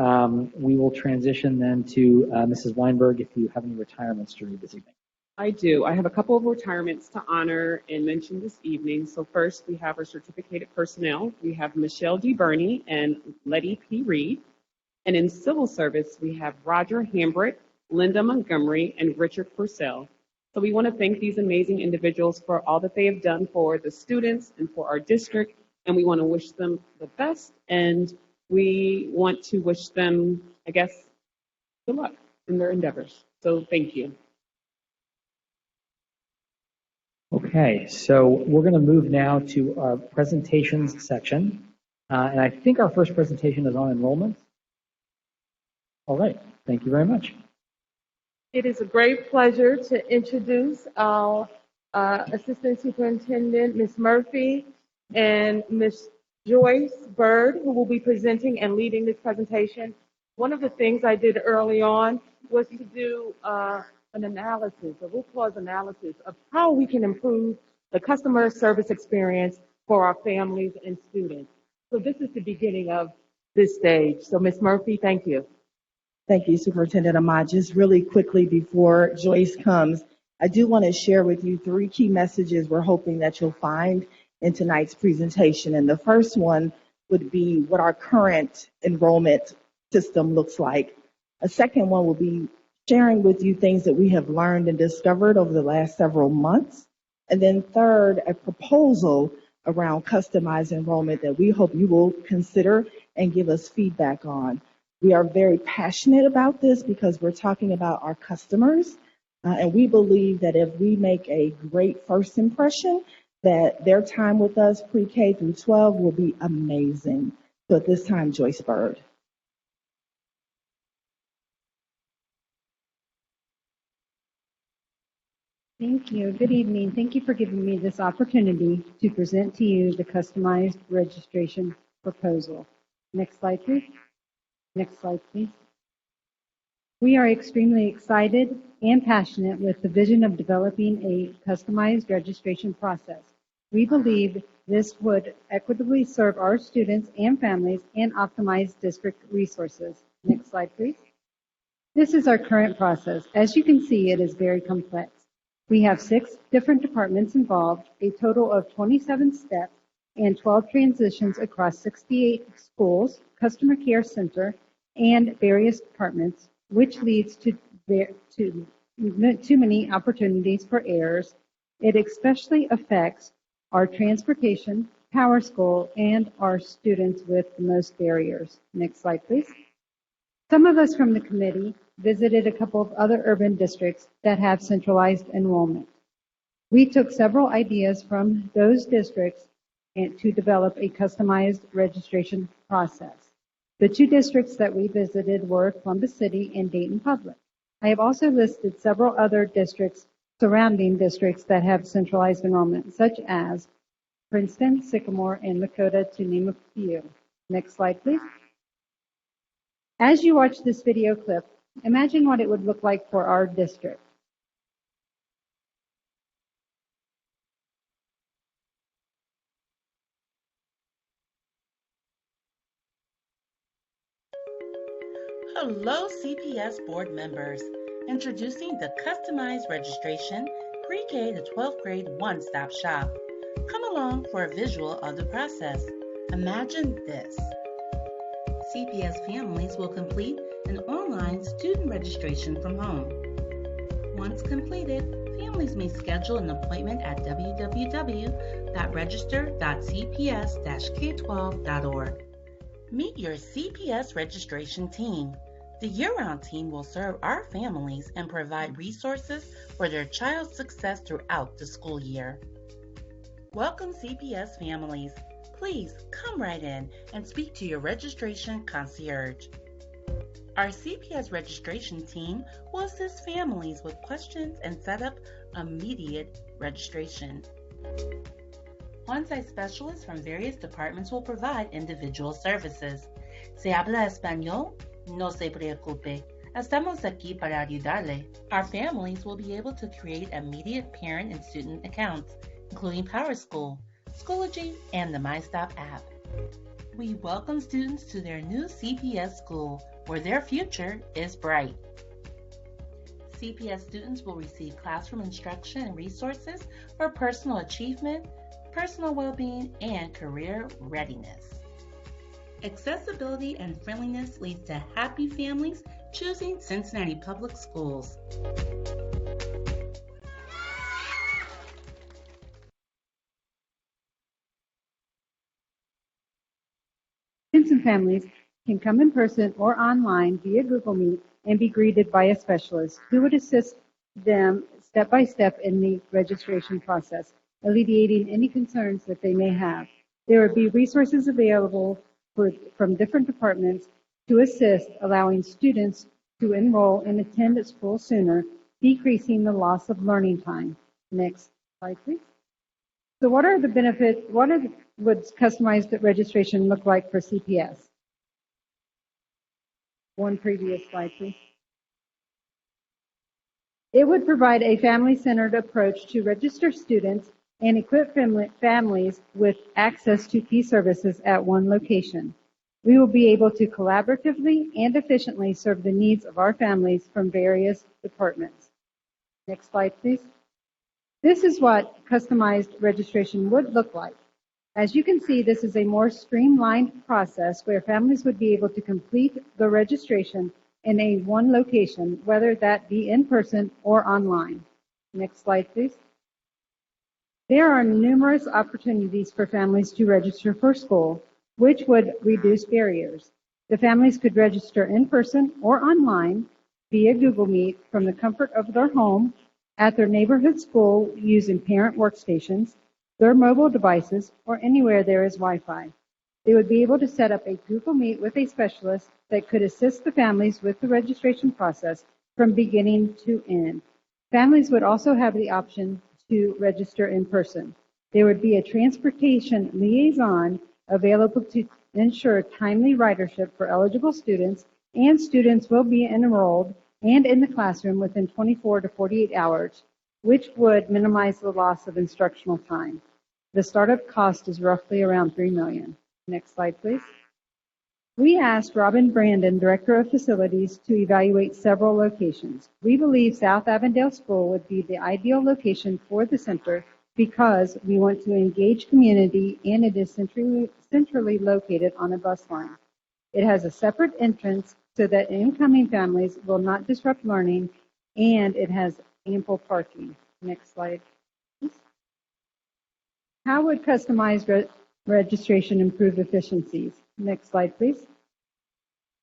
Speaker 1: we will transition then to Mrs. Weinberg, if you have any retirements to read this evening.
Speaker 6: I do. I have a couple of retirements to honor and mention this evening. So first, we have our certificated personnel. We have Michelle D. Burney and Letty P. Reed. And in civil service, we have Roger Hambrick, Linda Montgomery, and Richard Purcell. So we want to thank these amazing individuals for all that they have done for the students and for our district. And we want to wish them the best. And we want to wish them, I guess, good luck in their endeavors. So thank you.
Speaker 1: Okay, so we're going to move now to our presentations section. And I think our first presentation is on enrollment. All right, thank you very much.
Speaker 13: It is a great pleasure to introduce our Assistant Superintendent, Ms. Murphy, and Ms. Joyce Bird, who will be presenting and leading this presentation. One of the things I did early on was to do an analysis, a root cause analysis of how we can improve the customer service experience for our families and students. So this is the beginning of this stage. So Ms. Murphy, thank you.
Speaker 14: Thank you, Superintendent Ahmad. Just really quickly before Joyce comes, I do want to share with you 3 key messages we're hoping that you'll find in tonight's presentation. And the first one would be what our current enrollment system looks like. A second one will be sharing with you things that we have learned and discovered over the last several months. And then third, a proposal around customized enrollment that we hope you will consider and give us feedback on. We are very passionate about this because we're talking about our customers, and we believe that if we make a great first impression, that their time with us pre-K through 12 will be amazing. So at this time, Joyce Bird.
Speaker 15: Thank you. Good evening. Thank you for giving me this opportunity to present to you the customized registration proposal. Next slide, please. Next slide, please. We are extremely excited and passionate with the vision of developing a customized registration process. We believe this would equitably serve our students and families and optimize district resources. Next slide, please. This is our current process. As you can see, it is very complex. We have 6 different departments involved, a total of 27 steps, and 12 transitions across 68 schools, customer care center, and various departments, which leads to too many opportunities for errors. It especially affects our transportation, power school, and our students with the most barriers. Next slide, please. Some of us from the committee visited a couple of other urban districts that have centralized enrollment. We took several ideas from those districts and to develop a customized registration process. The 2 districts that we visited were Columbus City and Dayton Public. I have also listed several other districts, surrounding districts that have centralized enrollment, such as Princeton, Sycamore, and Lakota, to name a few. Next slide, please. As you watch this video clip, imagine what it would look like for our district.
Speaker 16: Hello, CPS board members. Introducing the Customized Registration pre-K to 12th grade one-stop shop. Come along for a visual of the process. Imagine this. CPS families will complete an online student registration from home. Once completed, families may schedule an appointment at www.register.cps-k12.org. Meet your CPS registration team. The year-round team will serve our families and provide resources for their child's success throughout the school year. Welcome, CPS families. Please come right in and speak to your registration concierge. Our CPS registration team will assist families with questions and set up immediate registration. On-site specialists from various departments will provide individual services. ¿Se habla español? No se preocupe. Estamos aquí para ayudarle. Our families will be able to create immediate parent and student accounts, including PowerSchool, Schoology, and the MyStop app. We welcome students to their new CPS school, where their future is bright. CPS students will receive classroom instruction and resources for personal achievement, personal well-being, and career readiness. Accessibility and friendliness leads to happy families choosing Cincinnati Public Schools.
Speaker 15: Students and families can come in person or online via Google Meet and be greeted by a specialist who would assist them step by step in the registration process, alleviating any concerns that they may have. There would be resources available from different departments to assist, allowing students to enroll and attend at school sooner, decreasing the loss of learning time. Next slide, please. So what are the benefits? Would customized registration look like for CPS? One previous slide, please. It would provide a family-centered approach to register students and equip families with access to key services at one location. We will be able to collaboratively and efficiently serve the needs of our families from various departments. Next slide, please. This is what customized registration would look like. As you can see, this is a more streamlined process where families would be able to complete the registration in a one location, whether that be in person or online. Next slide, please. There are numerous opportunities for families to register for school, which would reduce barriers. The families could register in person or online via Google Meet from the comfort of their home, at their neighborhood school using parent workstations, their mobile devices, or anywhere there is Wi-Fi. They would be able to set up a Google Meet with a specialist that could assist the families with the registration process from beginning to end. Families would also have the option to register in person. There would be a transportation liaison available to ensure timely ridership for eligible students, and students will be enrolled and in the classroom within 24 to 48 hours, which would minimize the loss of instructional time. The startup cost is roughly around $3 million. Next slide, please. We asked Robin Brandon, Director of Facilities, to evaluate several locations. We believe South Avondale School would be the ideal location for the center because we want to engage community and it is centrally located on a bus line. It has a separate entrance so that incoming families will not disrupt learning, and it has ample parking. Next slide, please. How would customized registration improve efficiencies? Next slide, please.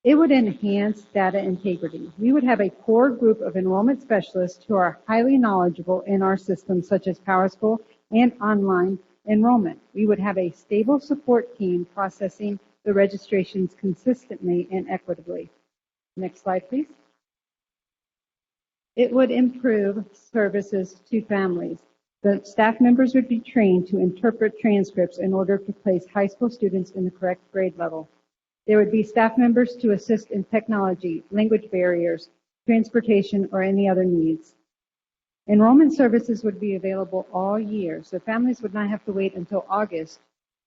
Speaker 15: It would enhance data integrity. We would have a core group of enrollment specialists who are highly knowledgeable in our systems such as PowerSchool and online enrollment. We would have a stable support team processing the registrations consistently and equitably. Next slide, please. It would improve services to families. The staff members would be trained to interpret transcripts in order to place high school students in the correct grade level. There would be staff members to assist in technology, language barriers, transportation, or any other needs. Enrollment services would be available all year, so families would not have to wait until August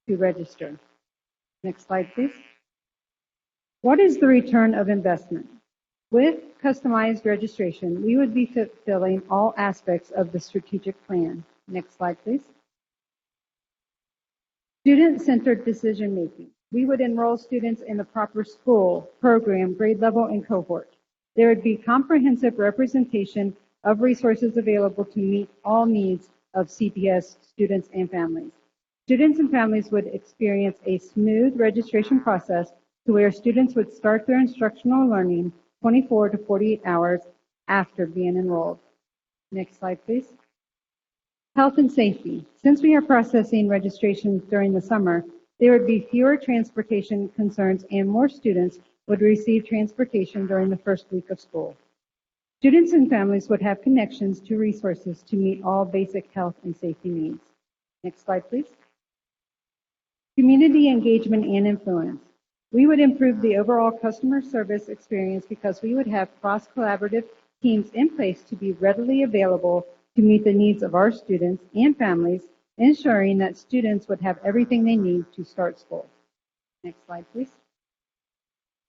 Speaker 15: to register. Next slide, please. What is the return of investment? With customized registration, we would be fulfilling all aspects of the strategic plan. Next slide, please. Student-centered decision-making. We would enroll students in the proper school, program, grade level, and cohort. There would be comprehensive representation of resources available to meet all needs of CPS students and families. Students and families would experience a smooth registration process to where students would start their instructional learning 24 to 48 hours after being enrolled. Next slide, please. Health and safety. Since we are processing registrations during the summer, there would be fewer transportation concerns and more students would receive transportation during the first week of school. Students and families would have connections to resources to meet all basic health and safety needs. Next slide, please. Community engagement and influence. We would improve the overall customer service experience because we would have cross-collaborative teams in place to be readily available to meet the needs of our students and families, ensuring that students would have everything they need to start school. Next slide, please.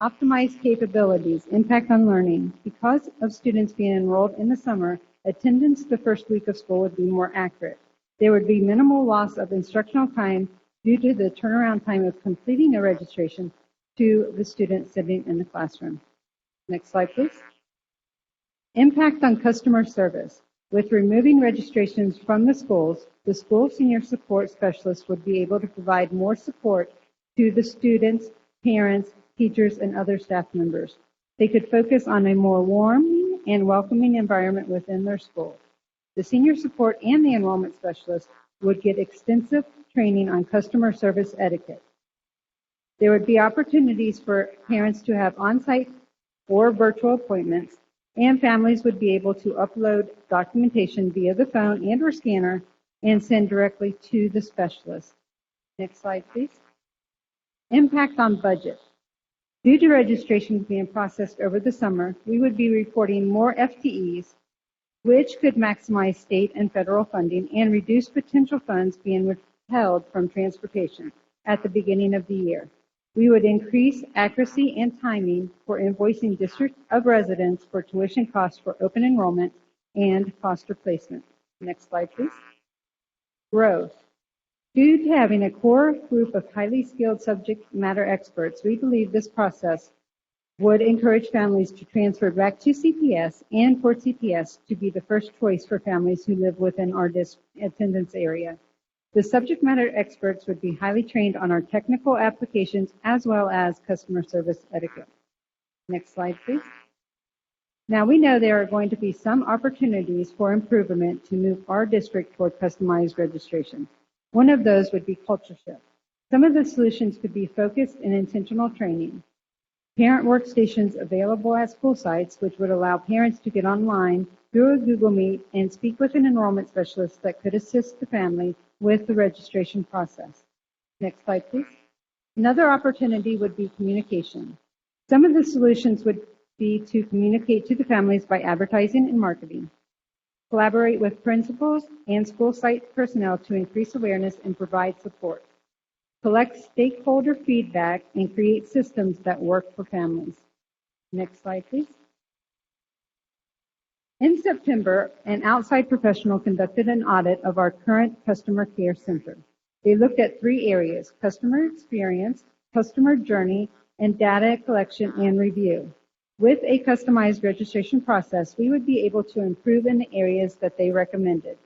Speaker 15: Optimized capabilities, impact on learning. Because of students being enrolled in the summer, attendance the first week of school would be more accurate. There would be minimal loss of instructional time due to the turnaround time of completing a registration to the student sitting in the classroom. Next slide, please. Impact on customer service. With removing registrations from the schools, the school senior support specialist would be able to provide more support to the students, parents, teachers, and other staff members. They could focus on a more warm and welcoming environment within their school. The senior support and the enrollment specialist would get extensive training on customer service etiquette. There would be opportunities for parents to have on-site or virtual appointments, and families would be able to upload documentation via the phone and or scanner and send directly to the specialist. Next slide, please. Impact on budget. Due to registrations being processed over the summer, we would be reporting more FTEs, which could maximize state and federal funding and reduce potential funds being withheld from transportation at the beginning of the year. We would increase accuracy and timing for invoicing district of residents for tuition costs for open enrollment and foster placement. Next slide, please. Growth. Due to having a core group of highly skilled subject matter experts, we believe this process would encourage families to transfer back to CPS and for CPS to be the first choice for families who live within our attendance area. The subject matter experts would be highly trained on our technical applications as well as customer service etiquette. Next slide, please. Now we know there are going to be some opportunities for improvement to move our district toward customized registration. One of those would be culture shift. Some of the solutions could be focused and intentional training. Parent workstations available at school sites, which would allow parents to get online through a Google Meet and speak with an enrollment specialist that could assist the family with the registration process. Next slide, please. Another opportunity would be communication. Some of the solutions would be to communicate to the families by advertising and marketing, collaborate with principals and school site personnel to increase awareness and provide support, collect stakeholder feedback, and create systems that work for families. Next slide, please. In September, an outside professional conducted an audit of our current customer care center. They looked at 3 areas: customer experience, customer journey, and data collection and review. With a customized registration process, we would be able to improve in the areas that they recommended.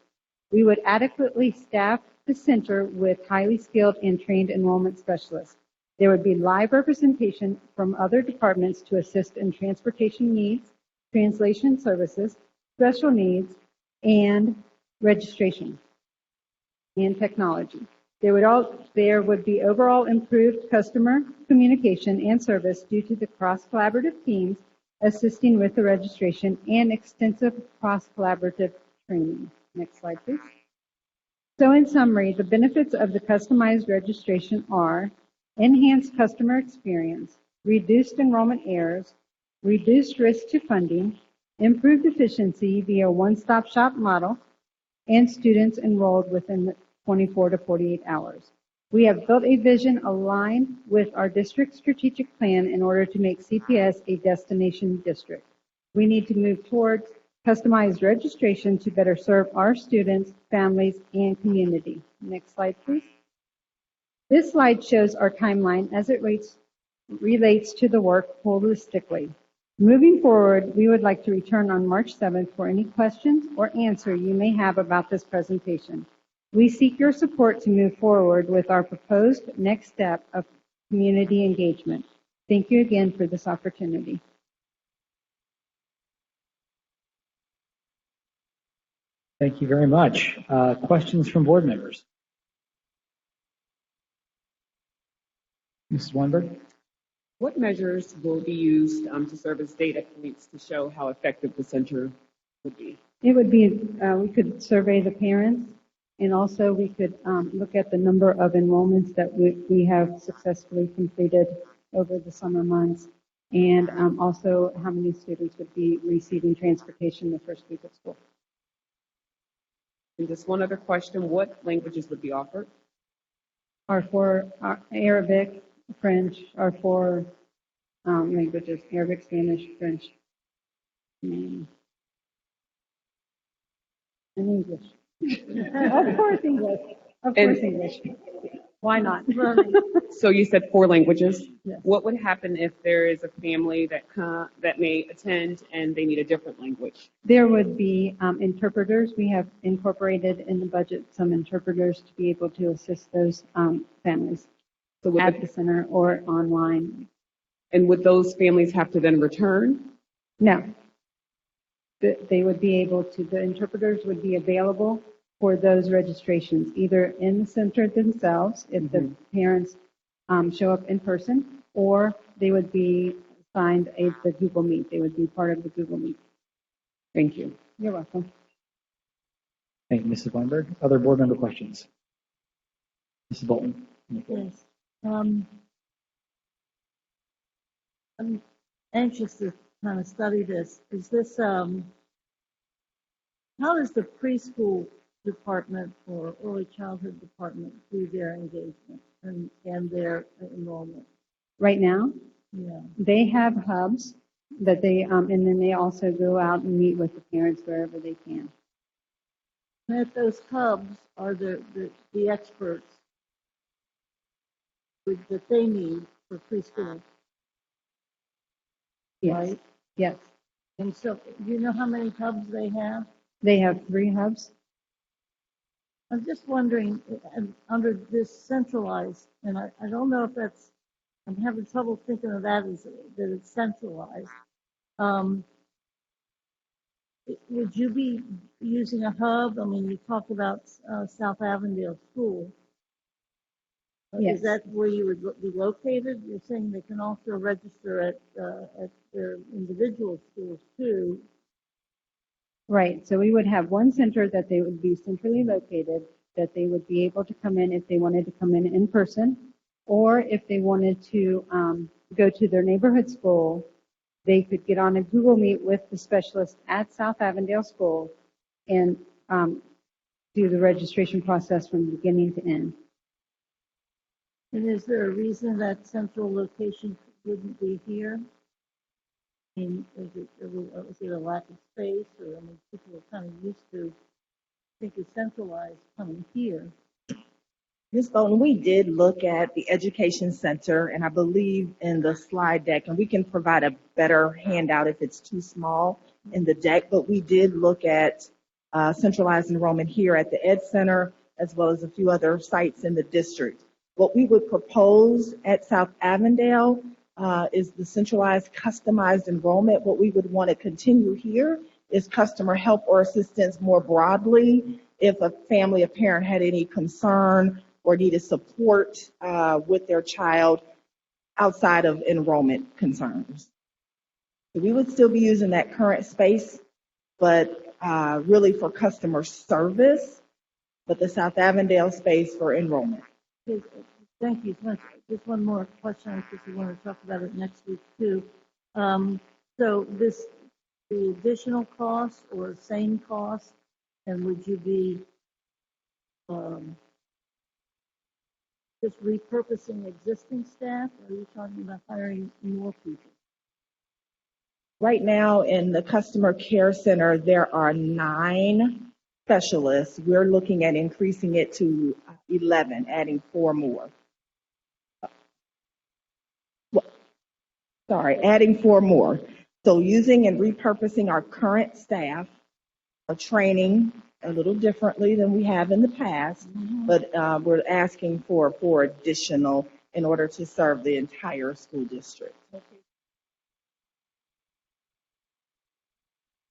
Speaker 15: We would adequately staff the center with highly skilled and trained enrollment specialists. There would be live representation from other departments to assist in transportation needs, translation services, special needs, and registration and technology. There would be overall improved customer communication and service due to the cross-collaborative teams assisting with the registration and extensive cross-collaborative training. Next slide, please. So in summary, the benefits of the customized registration are enhanced customer experience, reduced enrollment errors, reduced risk to funding, improved efficiency via one-stop shop model, and students enrolled within 24 to 48 hours. We have built a vision aligned with our district strategic plan in order to make CPS a destination district. We need to move towards customized registration to better serve our students, families, and community. Next slide, please. This slide shows our timeline as it relates to the work holistically. Moving forward, we would like to return on March 7th for any questions or answer you may have about this presentation. We seek your support to move forward with our proposed next step of community engagement. Thank you again for this opportunity.
Speaker 1: Thank you very much. Questions from board members? Mrs. Weinberg?
Speaker 6: What measures will be used to serve as data points to show how effective the center would be?
Speaker 15: It would be, we could survey the parents, and also we could look at the number of enrollments that we have successfully completed over the summer months, and also how many students would be receiving transportation the first week of school.
Speaker 6: And just one other question, what languages would be offered?
Speaker 15: Our four Arabic, French, our four languages, Arabic, Spanish, French, and English. Of course English. Of course English. Why not?
Speaker 6: So you said 4 languages.
Speaker 15: Yes.
Speaker 6: What would happen if there is a family that may attend and they need a different language?
Speaker 15: There would be interpreters. We have incorporated in the budget some interpreters to be able to assist those families at the center or online.
Speaker 6: And would those families have to then return?
Speaker 15: No. They would be able to, the interpreters would be available for those registrations, either in the center themselves, if the parents show up in person, or they would be assigned the Google Meet. They would be part of the Google Meet.
Speaker 6: Thank you.
Speaker 15: You're welcome.
Speaker 1: Thank you, Mrs. Weinberg. Other board member questions? Mrs. Bolton?
Speaker 5: Yes. I'm anxious to kind of study this. Is this, how does the preschool department or early childhood department do their engagement and their enrollment?
Speaker 15: Right now,
Speaker 5: Yeah.
Speaker 15: they have hubs that they, and then they also go out and meet with the parents wherever they can.
Speaker 5: And at those hubs are the experts that they need for preschool.
Speaker 15: Yes.
Speaker 5: Right?
Speaker 15: Yes.
Speaker 5: And so, do you know how many hubs they have?
Speaker 15: They have 3 hubs.
Speaker 5: I'm just wondering, under this centralized, and I don't know if that's, I'm having trouble thinking of that as that it's centralized. Would you be using a hub? I mean, you talked about South Avondale School.
Speaker 15: Yes.
Speaker 5: Is that where you would be located? You're saying they can also register at their individual schools too.
Speaker 15: Right. So we would have one center that they would be centrally located, that they would be able to come in if they wanted to come in person, or if they wanted to go to their neighborhood school, they could get on a Google Meet with the specialist at South Avondale School and do the registration process from beginning to end.
Speaker 5: And is there a reason that central location wouldn't be here? I mean, is it a lack of space, or I mean, people are kind of used to think it's centralized coming here.
Speaker 14: Ms. Bolton, we did look at the Education Center, and I believe in the slide deck, and we can provide a better handout if it's too small in the deck, but we did look at centralized enrollment here at the Ed Center, as well as a few other sites in the district. What we would propose at South Avondale is the centralized customized enrollment. What we would want to continue here is customer help or assistance more broadly if a family, a parent had any concern or needed support with their child outside of enrollment concerns. So we would still be using that current space, but really for customer service, but the South Avondale space for enrollment.
Speaker 5: Thank you so much. Just one more question, because we want to talk about it next week too. So the additional cost or same cost, and would you be just repurposing existing staff, or are you talking about hiring more people?
Speaker 14: Right now in the customer care center, there are 9 specialists. We're looking at increasing it to 11, adding 4 more. Adding 4 more. So using and repurposing our current staff, training a little differently than we have in the past, but we're asking for 4 additional in order to serve the entire school district.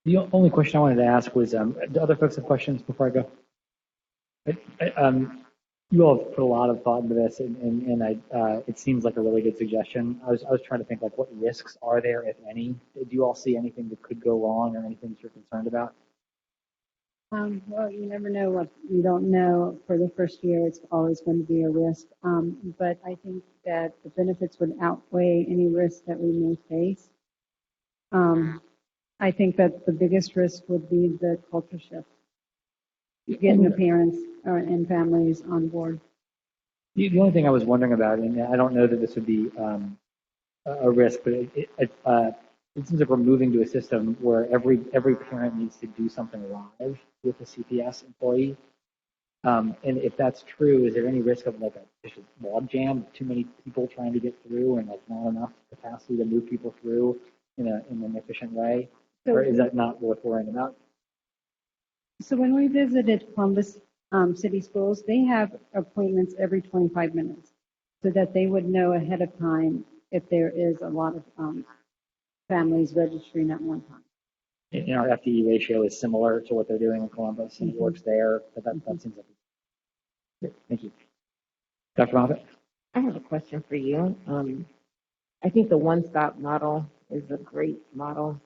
Speaker 1: The only question I wanted to ask was, do other folks have questions before I go? You all have put a lot of thought into this, and it seems like a really good suggestion. I was trying to think, like, what risks are there, if any? Do you all see anything that could go wrong or anything that you're concerned about?
Speaker 15: Well, you never know what you don't know. For the first year, it's always going to be a risk. But I think that the benefits would outweigh any risks that we may face. I think that the biggest risk would be the culture shift, getting the parents and families on board.
Speaker 1: The only thing I was wondering about, and I don't know that this would be a risk, but it seems like we're moving to a system where every parent needs to do something live with a CPS employee. And if that's true, is there any risk of like just a log jam, too many people trying to get through, and like not enough capacity to move people through in an efficient way? Or is that not worth worrying about?
Speaker 15: So when we visited Columbus City Schools, they have appointments every 25 minutes so that they would know ahead of time if there is a lot of families registering at one time.
Speaker 1: And our FTE ratio is similar to what they're doing in Columbus, and it works there. But that seems like good. Thank you. Dr. Moffitt?
Speaker 12: I have a question for you. I think the one-stop model is a great model.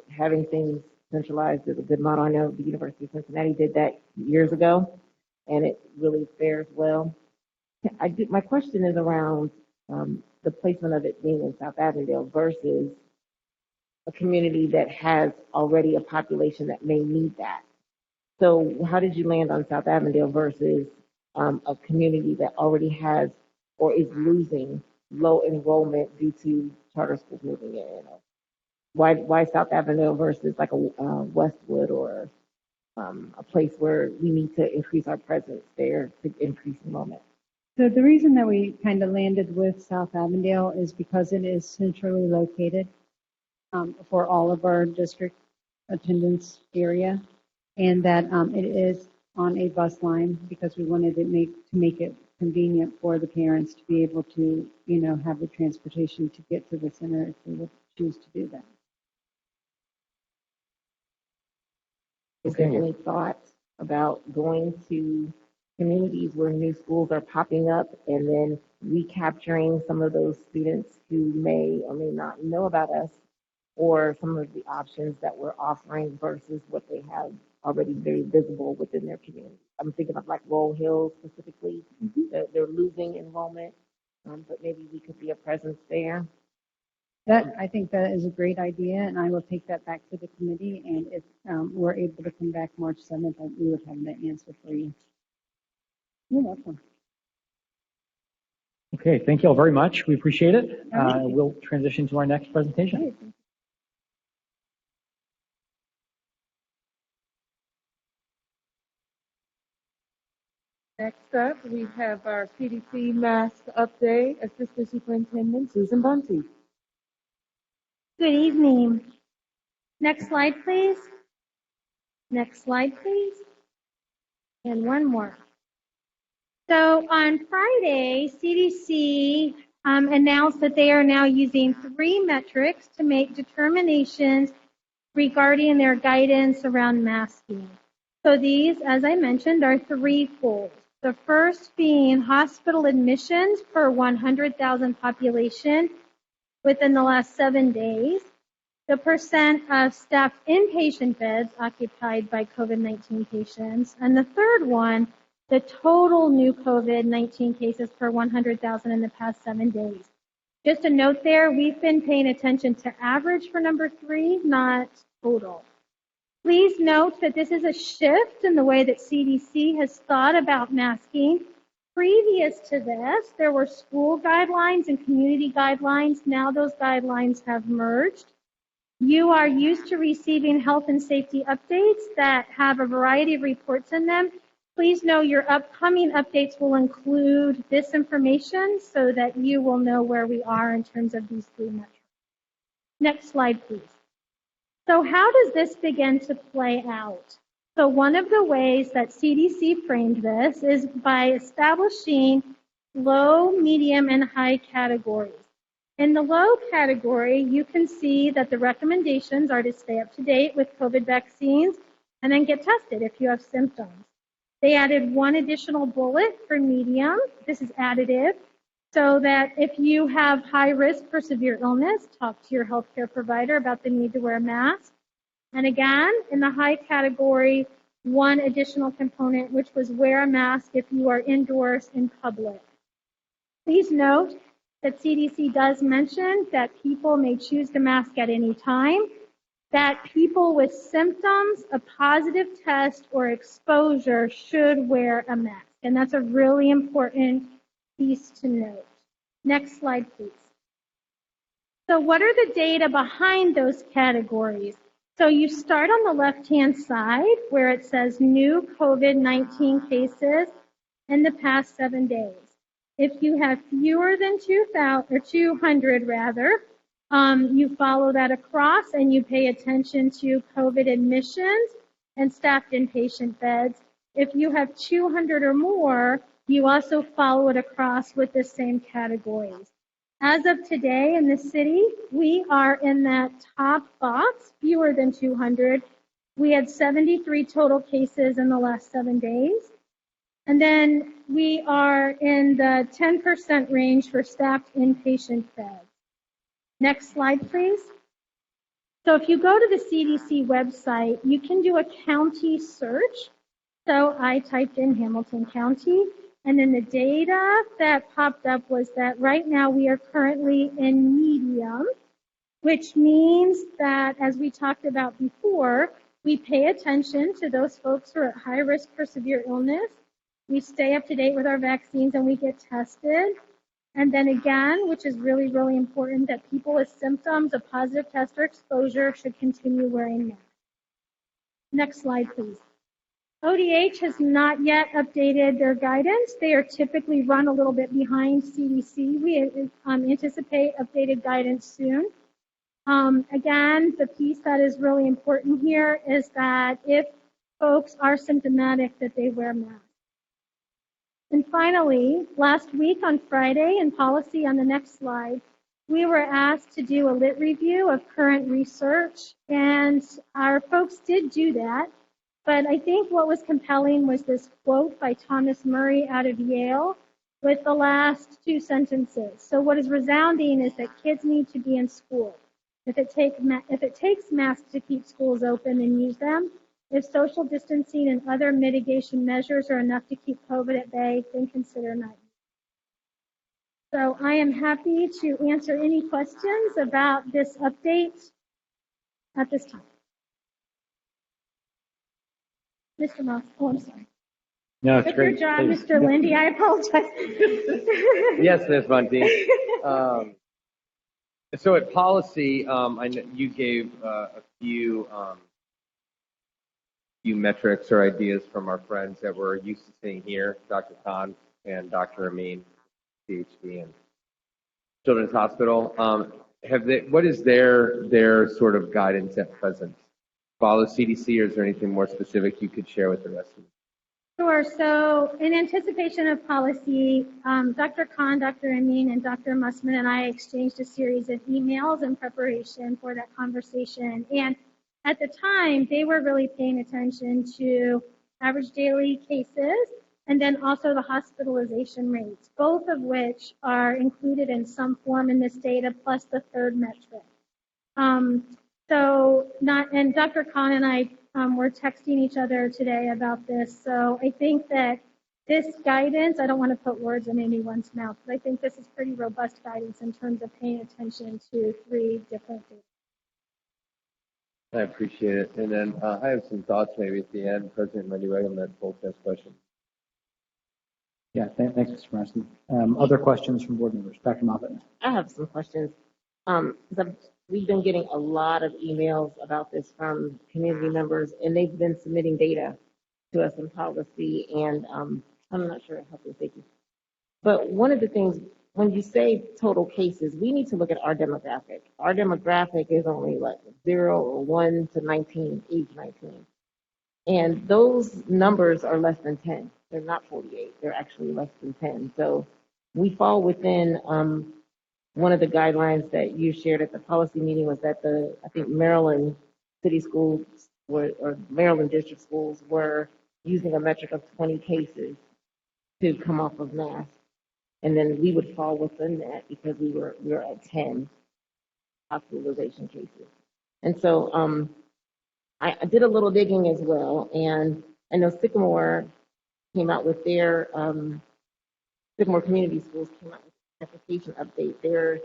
Speaker 12: Having things centralized is a good model. I know the University of Cincinnati did that years ago, and it really fares well. My question is around the placement of it being in South Avondale versus a community that has already a population that may need that. So how did you land on South Avondale versus a community that already has or is losing low enrollment due to charter schools moving in? Why South Avondale versus like a Westwood or a place where we need to increase our presence there to increase enrollment?
Speaker 15: So the reason that we kind of landed with South Avondale is because it is centrally located for all of our district attendance area, and that it is on a bus line because we wanted to make it convenient for the parents to be able to, have the transportation to get to the center if they would choose to do that.
Speaker 12: Is there any thoughts about going to communities where new schools are popping up and then recapturing some of those students who may or may not know about us, or some of the options that we're offering versus what they have already very visible within their community? I'm thinking of like Roll Hill specifically. They're losing enrollment, but maybe we could be a presence there.
Speaker 15: I think that is a great idea, and I will take that back to the committee, and if we're able to come back March 7th, we would have that answer for you. You're welcome.
Speaker 1: Okay, thank you all very much. We appreciate it. We'll transition to our next presentation.
Speaker 13: Next up, we have our CDC mask update, Assistant Superintendent Susan Bunty.
Speaker 17: Good evening. Next slide, please. Next slide, please. And one more. So on Friday, CDC announced that they are now using 3 metrics to make determinations regarding their guidance around masking. So these, as I mentioned, are threefold. The first being hospital admissions per 100,000 population within the last 7 days, the percent of staff inpatient beds occupied by COVID-19 patients, and the third one, the total new COVID-19 cases per 100,000 in the past 7 days. Just a note there, we've been paying attention to average for number 3, not total. Please note that this is a shift in the way that CDC has thought about masking. Previous to this, there were school guidelines and community guidelines. Now those guidelines have merged. You are used to receiving health and safety updates that have a variety of reports in them. Please know your upcoming updates will include this information so that you will know where we are in terms of these three metrics. Next slide, please. So how does this begin to play out? So one of the ways that CDC framed this is by establishing low, medium, and high categories. In the low category, you can see that the recommendations are to stay up to date with COVID vaccines and then get tested if you have symptoms. They added one additional bullet for medium. This is additive, so that if you have high risk for severe illness, talk to your healthcare provider about the need to wear a mask. And again, in the high category, one additional component, which was wear a mask if you are indoors in public. Please note that CDC does mention that people may choose to mask at any time, that people with symptoms, a positive test, or exposure should wear a mask. And that's a really important piece to note. Next slide, please. So what are the data behind those categories? So you start on the left-hand side where it says new COVID-19 cases in the past 7 days. If you have fewer than 200 rather, you follow that across and you pay attention to COVID admissions and staffed inpatient beds. If you have 200 or more, you also follow it across with the same categories. As of today in the city, we are in that top box, fewer than 200. We had 73 total cases in the last 7 days. And then we are in the 10% range for staffed inpatient beds. Next slide, please. So if you go to the CDC website, you can do a county search. So I typed in Hamilton County, and then the data that popped up was that right now we are currently in medium, which means that, as we talked about before, we pay attention to those folks who are at high risk for severe illness. We stay up to date with our vaccines and we get tested. And then again, which is really, really important, that people with symptoms of positive test or exposure should continue wearing masks. Next slide, please. ODH has not yet updated their guidance. They are typically run a little bit behind CDC. We anticipate updated guidance soon. Again, the piece that is really important here is that if folks are symptomatic, that they wear masks. And finally, last week on Friday, in policy on the next slide, we were asked to do a lit review of current research, and our folks did do that. But I think what was compelling was this quote by Thomas Murray out of Yale with the last two sentences. So what is resounding is that kids need to be in school. If it takes masks to keep schools open, and use them. If social distancing and other mitigation measures are enough to keep COVID at bay, then consider not. So I am happy to answer any questions about this update at this time. Mr. Moss, oh, I'm sorry.
Speaker 7: No, it's
Speaker 17: Took
Speaker 7: great.
Speaker 17: your job, Mr. Lindy. I apologize.
Speaker 7: Yes, Ms. Bunting. So at policy, I know you gave a few metrics or ideas from our friends that we're used to seeing here, Dr. Khan and Dr. Amin, PhD in Children's Hospital. What is their sort of guidance at present? Follow CDC, or is there anything more specific you could share with the rest of us?
Speaker 17: Sure. So in anticipation of policy, Dr. Khan, Dr. Amin, and Dr. Mussman and I exchanged a series of emails in preparation for that conversation. And at the time, they were really paying attention to average daily cases and then also the hospitalization rates, both of which are included in some form in this data, plus the third metric. And Dr. Khan and I were texting each other today about this. So I think that this guidance, I don't want to put words in anyone's mouth, but I think this is pretty robust guidance in terms of paying attention to three different data.
Speaker 7: I appreciate it. And then I have some thoughts maybe at the end. President Wendy Reagan, that full test question.
Speaker 1: Yeah, thanks, Mr. Marcy. Other questions from board members? Dr. Moffitt.
Speaker 12: I have some questions. 'Cause we've been getting a lot of emails about this from community members, and they've been submitting data to us in policy, and I'm not sure health and safety. But one of the things, when you say total cases, we need to look at our demographic. Our demographic is only like 0 or 1 to 19, age 19. And those numbers are less than 10. They're not 48. They're actually less than 10. So we fall within one of the guidelines that you shared at the policy meeting was that I think Maryland city schools or Maryland district schools were using a metric of 20 cases to come off of mass. And then we would fall within that because we were at 10 hospitalization cases. And so I did a little digging as well, and I know Sycamore came out with their Sycamore Community Schools came out with an application update.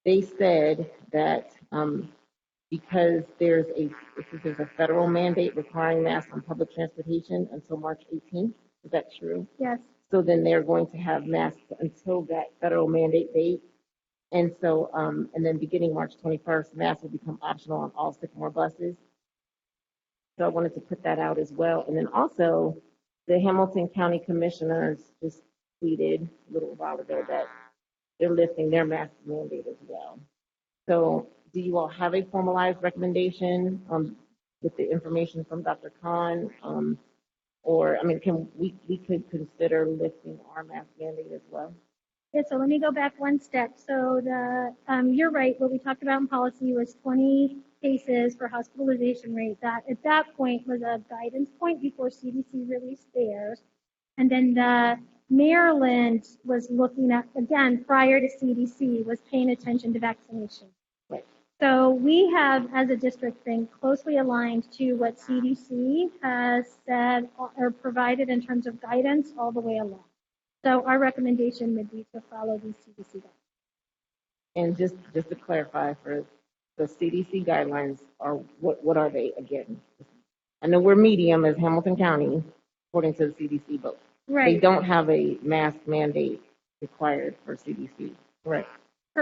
Speaker 12: They said that because there's a federal mandate requiring masks on public transportation until March 18th. Is that true?
Speaker 17: Yes.
Speaker 12: So then they're going to have masks until that federal mandate date. And so, and then beginning March 21st, masks will become optional on all Sycamore buses. So I wanted to put that out as well. And then also, the Hamilton County Commissioners just tweeted a little while ago that they're lifting their mask mandate as well. So do you all have a formalized recommendation with the information from Dr. Khan? Or, I mean, we could consider lifting our mask mandate as well?
Speaker 17: Yeah, so let me go back one step. So you're right, what we talked about in policy was 20 cases for hospitalization rate. That at that point was a guidance point before CDC released theirs. And then Maryland was looking at, again, prior to CDC, was paying attention to vaccination.
Speaker 12: Right.
Speaker 17: So we have, as a district, been closely aligned to what CDC has said or provided in terms of guidance all the way along. So our recommendation would be to follow these CDC guidelines.
Speaker 12: And just to clarify, for the CDC guidelines, what are they again? I know we're medium as Hamilton County, according to the CDC, but they don't have a mask mandate required for CDC. Correct.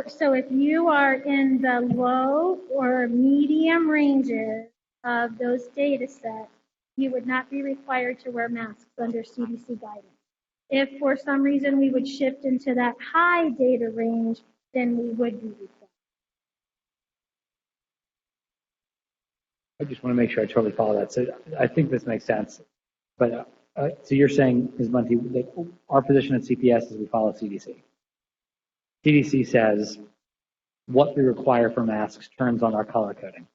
Speaker 17: So if you are in the low or medium ranges of those data sets, you would not be required to wear masks under CDC guidance. If for some reason we would shift into that high data range, then we would be required.
Speaker 1: I just want to make sure I totally follow that. So I think this makes sense. But so you're saying, Ms. Monty, that our position at CPS is we follow CDC. CDC says what we require for masks turns on our color coding.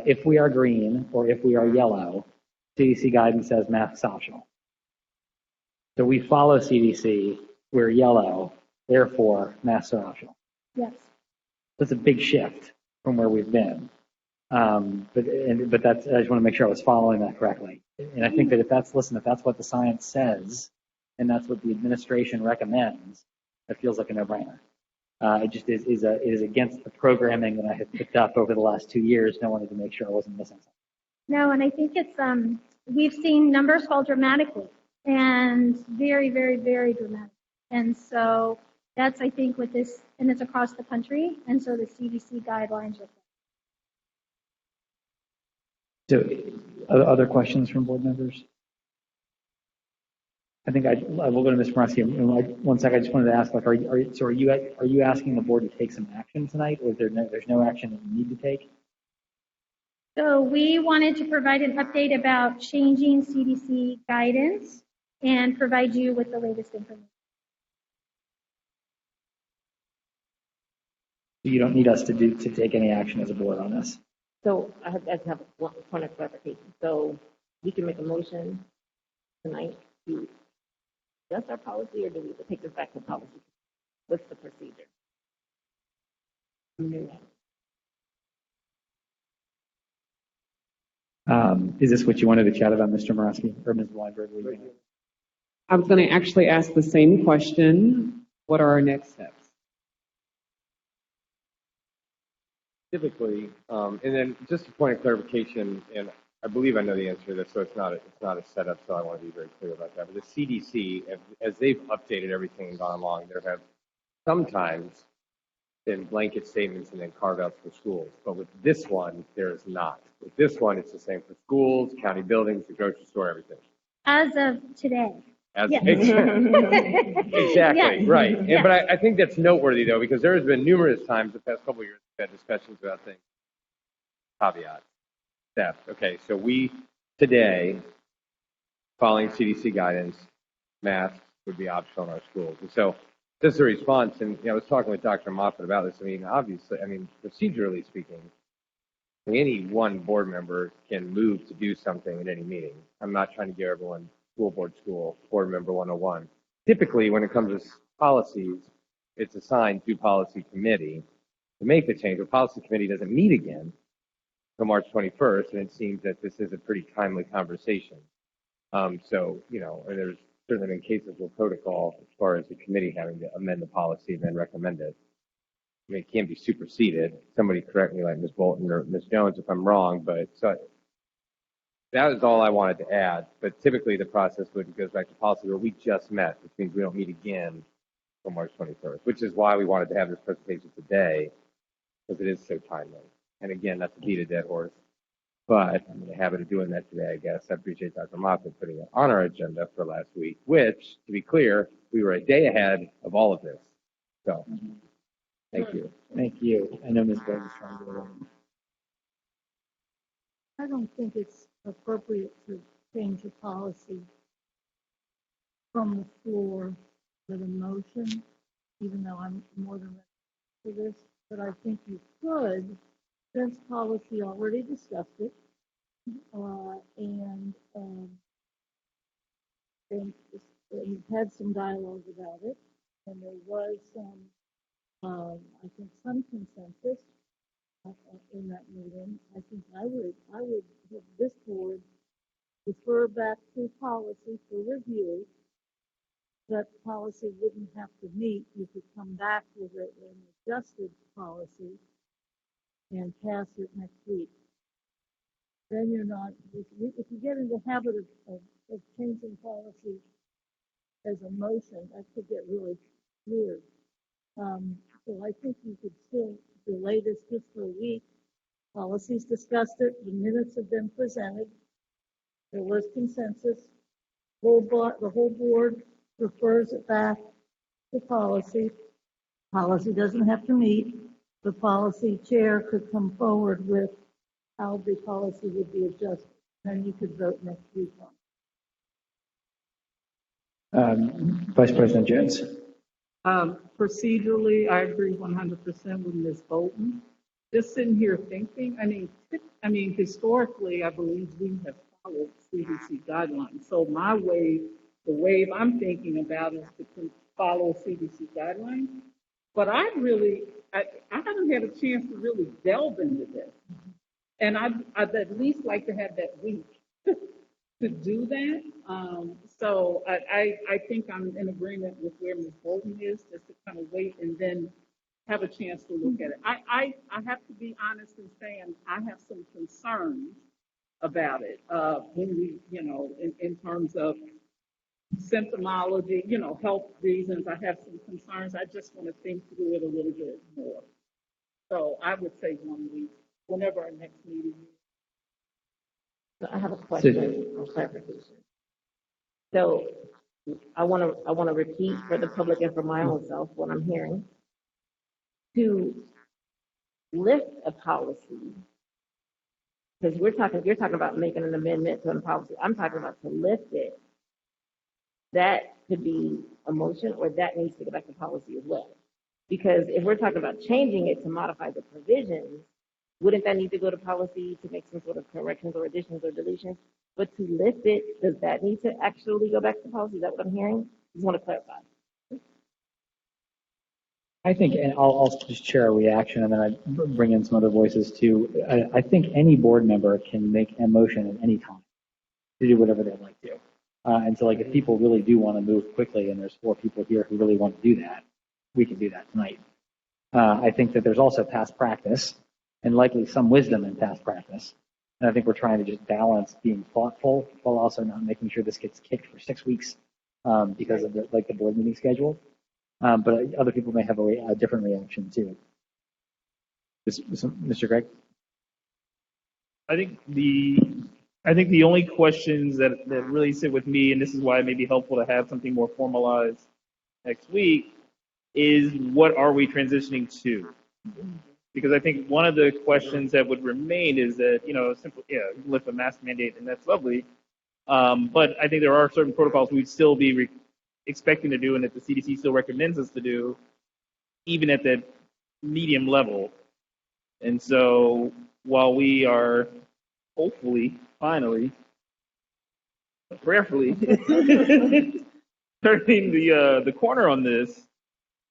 Speaker 1: If we are green or if we are yellow, CDC guidance says masks optional. So we follow CDC, we're yellow, therefore masks are optional.
Speaker 17: Yes.
Speaker 1: That's a big shift from where we've been. But that's, I just want to make sure I was following that correctly. And I think that if that's what the science says, and that's what the administration recommends, that feels like a no-brainer. It just is against the programming that I have picked up over the last 2 years, and I wanted to make sure I wasn't missing something.
Speaker 17: No, and I think it's, we've seen numbers fall dramatically and very, very, very dramatic. And so that's, I think, with this, and it's across the country, and so the CDC guidelines are.
Speaker 1: So, other questions from board members? I think I will go to Ms. Morosky in 1 second. I just wanted to ask, like, are you asking the board to take some action tonight, or there's no action that you need to take?
Speaker 17: So we wanted to provide an update about changing CDC guidance and provide you with the latest information.
Speaker 1: You don't need us to take any action as a board on this.
Speaker 12: So I have one point of clarification. So we can make a motion tonight to adjust our policy, or do we take this back to policy? What's the procedure?
Speaker 1: Is this what you wanted to chat about, Mr. Morosky or Ms. Weinberg?
Speaker 6: I was going to actually ask the same question. What are our next steps?
Speaker 7: Typically, and then just a point of clarification, and I believe I know the answer to this, so it's not a setup, so I want to be very clear about that. But the CDC, as they've updated everything and gone along, there have sometimes been blanket statements and then carve-outs for schools. But with this one, there is not. With this one, it's the same for schools, county buildings, the grocery store, everything.
Speaker 17: As of today. Yes.
Speaker 7: Exactly,
Speaker 17: Yes.
Speaker 7: right.
Speaker 17: Yes.
Speaker 7: But I think that's noteworthy, though, because there has been numerous times the past couple of years we've had discussions about things. Caveat. Theft. Okay, so we, today, following CDC guidance, masks would be optional in our schools. And so just a response, and I was talking with Dr. Moffitt about this. I mean, obviously, procedurally speaking, any one board member can move to do something at any meeting. I'm not trying to give everyone board member 101. Typically, when it comes to policies, it's assigned to policy committee to make the change. The policy committee doesn't meet again until March 21st, and it seems that this is a pretty timely conversation. So, there's certainly been cases with protocol as far as the committee having to amend the policy and then recommend it. I mean, it can't be superseded. Somebody correct me, like Ms. Bolton or Ms. Jones, if I'm wrong, but so that is all I wanted to add. But typically the process goes back to policy where we just met, which means we don't meet again until March 21st, which is why we wanted to have this presentation today, because it is so timely. And again, not to beat a dead horse, but I'm in the habit of doing that today, I guess. I appreciate Dr. Moffitt putting it on our agenda for last week, which, to be clear, we were a day ahead of all of this. So, thank you.
Speaker 1: Thank you. I know Ms. Berg is trying to go on.
Speaker 5: I don't think it's appropriate to change a policy from the floor with a motion, even though I'm more than ready for this. But I think you could, since policy already discussed it, and you've had some dialogue about it, and there was some, I think, some consensus in that meeting. I think I would have this board refer back to policy for review. That policy wouldn't have to meet. You could come back with an adjusted policy and pass it next week. Then you're not, if you get in the habit of changing policy as a motion, that could get really weird. So I think you could still delay this just for a week. Policies discussed it, the minutes have been presented. There was consensus. The whole board refers it back to policy. Policy doesn't have to meet. The policy chair could come forward with how the policy would be adjusted. Then you could vote next week on.
Speaker 1: Vice President Jones.
Speaker 3: Procedurally, I agree 100% with Ms. Bolton. Just sitting here thinking, I mean, historically, I believe we have followed CDC guidelines. So the wave I'm thinking about is to follow CDC guidelines. But I haven't had a chance to really delve into this. And I'd at least like to have that week to do that. So I think I'm in agreement with where Ms. Bolton is, just to kind of wait and then have a chance to look at it. I have to be honest in saying I have some concerns about it when we, in terms of symptomology, health reasons. I have some concerns. I just want to think through it a little bit more. So I would say 1 week, whenever our next meeting is.
Speaker 12: So I have a question for clarification. So I want to repeat for the public and for my own self what I'm hearing. To lift a policy, because you're talking about making an amendment to a policy. I'm talking about to lift it. That could be a motion, or that needs to go back to policy as well. Because if we're talking about changing it to modify the provisions, wouldn't that need to go to policy to make some sort of corrections or additions or deletions? But to lift it, does that need to actually go back to policy? Is that what I'm hearing? Just want to clarify.
Speaker 1: I think, and I'll just share a reaction and then I bring in some other voices too. I think any board member can make a motion at any time to do whatever they'd like to. And so like if people really do want to move quickly and there's 4 people here who really want to do that, we can do that tonight. I think that there's also past practice and likely some wisdom in past practice And I think we're trying to just balance being thoughtful while also not making sure this gets kicked for 6 weeks because of the board meeting schedule. But other people may have a different reaction to it. Mr. Gregg?
Speaker 4: I think the only questions that really sit with me, and this is why it may be helpful to have something more formalized next week, is what are we transitioning to? Because I think one of the questions that would remain is that, lift a mask mandate, and that's lovely. But I think there are certain protocols we'd still be expecting to do, and that the CDC still recommends us to do, even at that medium level. And so while we are hopefully, finally, prayerfully turning the corner on this,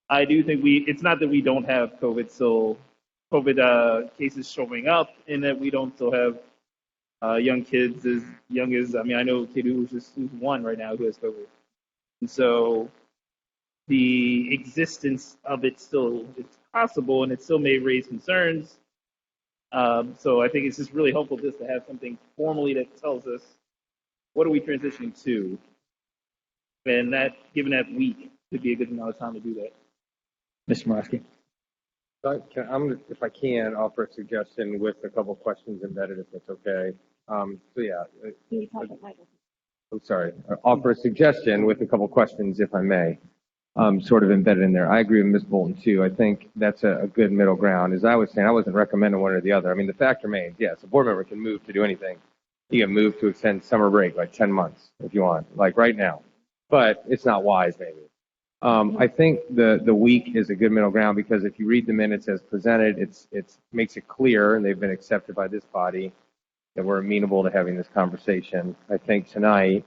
Speaker 4: I do think it's not that we don't have COVID cases showing up, and that we don't still have young kids as young as, I know a kid who's 1 right now who has COVID. And so the existence of it still is possible, and it still may raise concerns. So I think it's just really helpful just to have something formally that tells us what are we transitioning to, and that, given that week, could be a good amount of time to do that.
Speaker 1: Mr. Morawski?
Speaker 7: If I can, offer a suggestion with a couple of questions embedded, if that's okay. Offer a suggestion with a couple of questions, if I may, sort of embedded in there. I agree with Ms. Bolton, too. I think that's a good middle ground. As I was saying, I wasn't recommending one or the other. The fact remains, yes, a board member can move to do anything. You can move to extend summer break by 10 months if you want, like right now. But it's not wise, maybe. I think the week is a good middle ground, because if you read the minutes as presented, it makes it clear, and they've been accepted by this body, that we're amenable to having this conversation. I think tonight,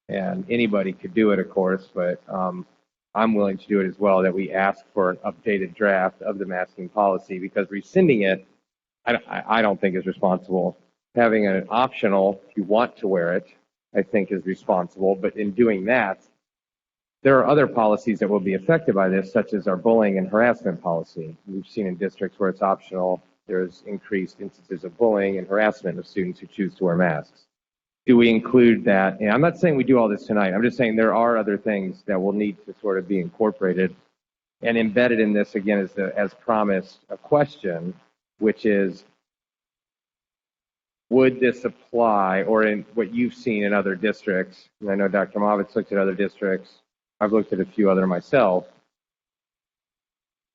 Speaker 7: and anybody could do it, of course, but I'm willing to do it as well, that we ask for an updated draft of the masking policy, because rescinding it, I don't think is responsible. Having an optional, if you want to wear it, I think is responsible. But in doing that, there are other policies that will be affected by this, such as our bullying and harassment policy. We've seen in districts where it's optional, there's increased instances of bullying and harassment of students who choose to wear masks. Do we include that? And I'm not saying we do all this tonight. I'm just saying there are other things that will need to sort of be incorporated. And embedded in this, again, is, as promised, a question, which is, would this apply, or in what you've seen in other districts, and I know Dr. Movitt's looked at other districts, I've looked at a few other myself,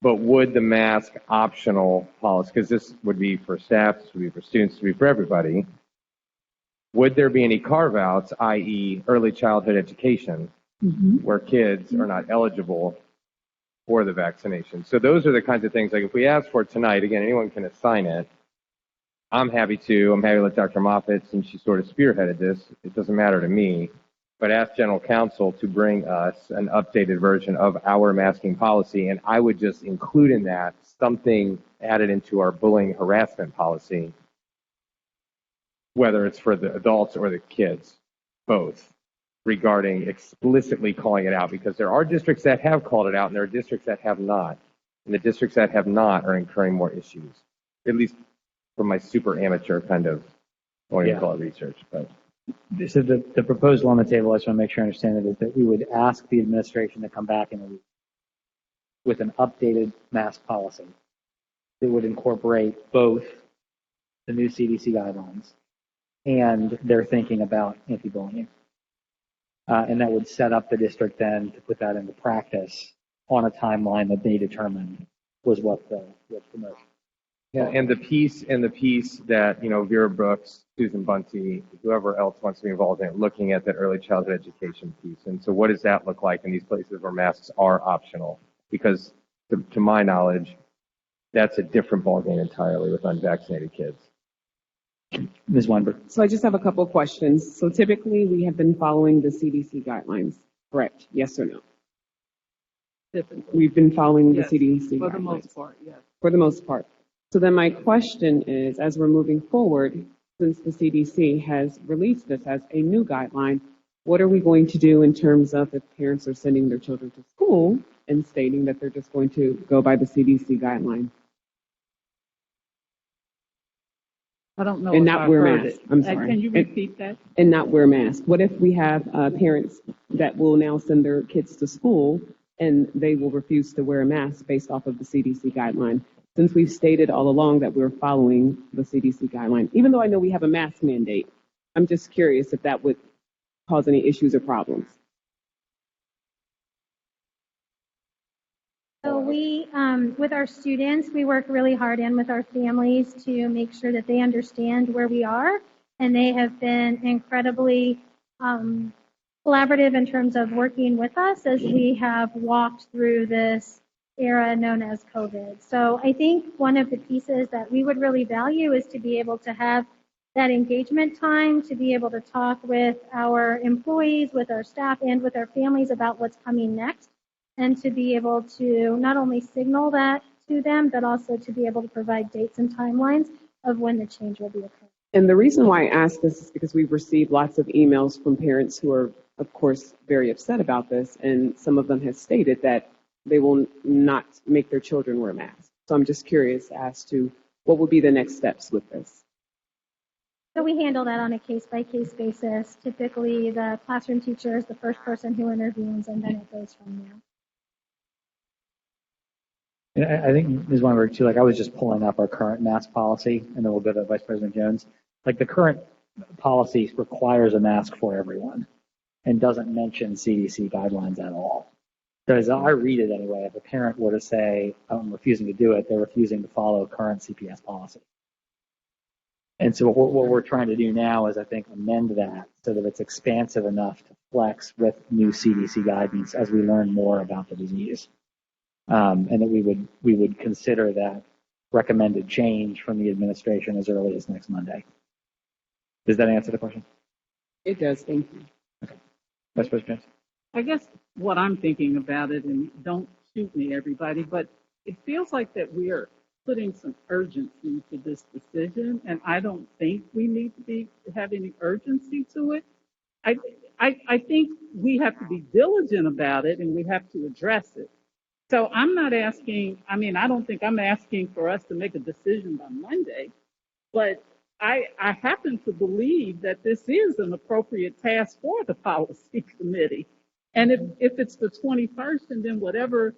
Speaker 7: but would the mask optional policy, because this would be for staff, this would be for students, this would be for everybody, would there be any carve-outs, i.e. early childhood education, where kids are not eligible for the vaccination? So those are the kinds of things, like if we ask for it tonight, again, anyone can assign it. I'm happy to let Dr. Moffitt, since she sort of spearheaded this, it doesn't matter to me, but ask General Counsel to bring us an updated version of our masking policy, and I would just include in that something added into our bullying harassment policy, whether it's for the adults or the kids, both, regarding explicitly calling it out, because there are districts that have called it out and there are districts that have not, and the districts that have not are incurring more issues, at least from my super amateur kind of, I won't even call it research, but.
Speaker 1: So the proposal on the table, I just want to make sure I understand it, is that we would ask the administration to come back in a week with an updated mask policy that would incorporate both the new CDC guidelines and their thinking about anti-bullying. And that would set up the district then to put that into practice on a timeline that they determined was what the most.
Speaker 7: Yeah, and the piece that, Vera Brooks, Susan Bunty, whoever else wants to be involved in it, looking at that early childhood education piece. And so what does that look like in these places where masks are optional? Because to my knowledge, that's a different ballgame entirely with unvaccinated kids.
Speaker 1: Ms. Weinberg.
Speaker 6: So I just have a couple of questions. So typically we have been following the CDC guidelines, correct? Yes or no? We've been following the CDC
Speaker 3: for
Speaker 6: guidelines.
Speaker 3: the most part, yes.
Speaker 6: For the most part. So then my question is, as we're moving forward, since the CDC has released this as a new guideline, what are we going to do in terms of if parents are sending their children to school and stating that they're just going to go by the CDC guideline?
Speaker 3: I don't know.
Speaker 6: And
Speaker 3: if
Speaker 6: not
Speaker 3: I
Speaker 6: wear
Speaker 3: heard
Speaker 6: masks.
Speaker 3: it.
Speaker 6: I'm sorry.
Speaker 3: Can you repeat that?
Speaker 6: And not wear masks. What if we have parents that will now send their kids to school and they will refuse to wear a mask based off of the CDC guideline? Since we've stated all along that we're following the CDC guideline, even though I know we have a mask mandate, I'm just curious if that would cause any issues or problems.
Speaker 17: So we, with our students, we work really hard and with our families to make sure that they understand where we are. And they have been incredibly collaborative in terms of working with us as we have walked through this era known as COVID. So I think one of the pieces that we would really value is to be able to have that engagement time, to be able to talk with our employees, with our staff, and with our families about what's coming next, and to be able to not only signal that to them, but also to be able to provide dates and timelines of when the change will be occurring.
Speaker 6: And the reason why I ask this is because we've received lots of emails from parents who are, of course, very upset about this, and some of them have stated that they will not make their children wear masks. So I'm just curious as to what would be the next steps with this.
Speaker 17: So we handle that on a case-by-case basis. Typically, the classroom teacher is the first person who intervenes, and then it goes from there.
Speaker 1: And I think Ms. Weinberg too, like I was just pulling up our current mask policy, and then we'll go to Vice President Jones. Like the current policy requires a mask for everyone and doesn't mention CDC guidelines at all. So as I read it anyway, if a parent were to say, I'm refusing to do it, they're refusing to follow current CPS policy. And so what we're trying to do now is, I think, amend that so that it's expansive enough to flex with new CDC guidance as we learn more about the disease. And that we would consider that recommended change from the administration as early as next Monday. Does that answer the question?
Speaker 6: It does. Thank you.
Speaker 1: Okay. Vice President Jones.
Speaker 3: I guess what I'm thinking about it, and don't shoot me, everybody, but it feels like that we are putting some urgency to this decision, and I don't think we need to have any urgency to it. I think we have to be diligent about it, and we have to address it. So I'm not asking, I don't think I'm asking for us to make a decision by Monday, but I happen to believe that this is an appropriate task for the policy committee. And if it's the 21st and then whatever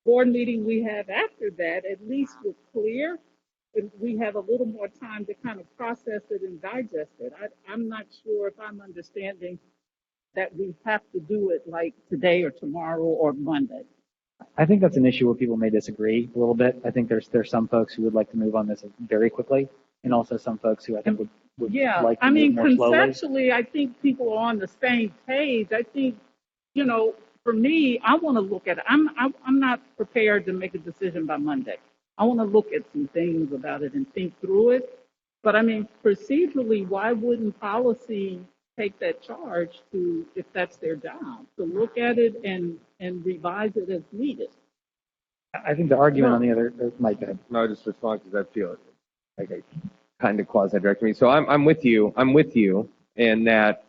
Speaker 3: board meeting we have after that, at least we're clear and we have a little more time to kind of process it and digest it. I'm not sure if I'm understanding that we have to do it like today or tomorrow or Monday.
Speaker 1: I think that's an issue where people may disagree a little bit. I think there's some folks who would like to move on this very quickly, and also some folks who I think would like to move more slowly.
Speaker 3: Conceptually, I think people are on the same page. I think, for me, I want to look at it. I'm not prepared to make a decision by Monday. I want to look at some things about it and think through it. But procedurally, why wouldn't policy take that charge to, if that's their job, to look at it and revise it as needed?
Speaker 1: I think the argument on the other, Mike, go ahead.
Speaker 7: No, I just respond because I feel it. Like I kind of quasi-direct me. So I'm with you. I'm with you in that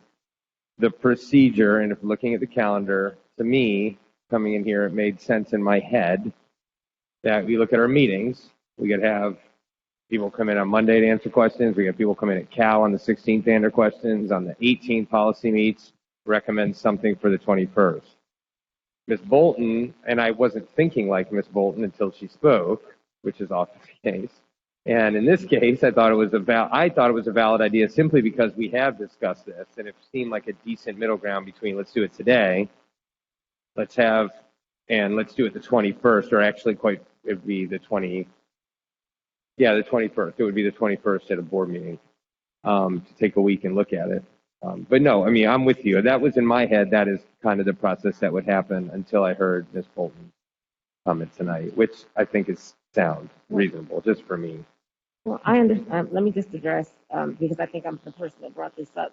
Speaker 7: the procedure, and if looking at the calendar, to me, coming in here, it made sense in my head that we look at our meetings. We could have people come in on Monday to answer questions. We have people come in at Cal on the 16th to answer questions. On the 18th, policy meets, recommend something for the 21st. Ms. Bolton, and I wasn't thinking like Ms. Bolton until she spoke, which is often the case. And in this case, I thought it was a valid idea simply because we have discussed this, and it seemed like a decent middle ground between let's do it today, let's do it the 21st, or actually it would be the 21st. It would be the 21st at a board meeting to take a week and look at it. But no, I'm with you. That was in my head. That is kind of the process that would happen until I heard Ms. Bolton's comment tonight, which I think is sound, reasonable, just for me.
Speaker 12: Well, I understand. Let me just address, because I think I'm the person that brought this up.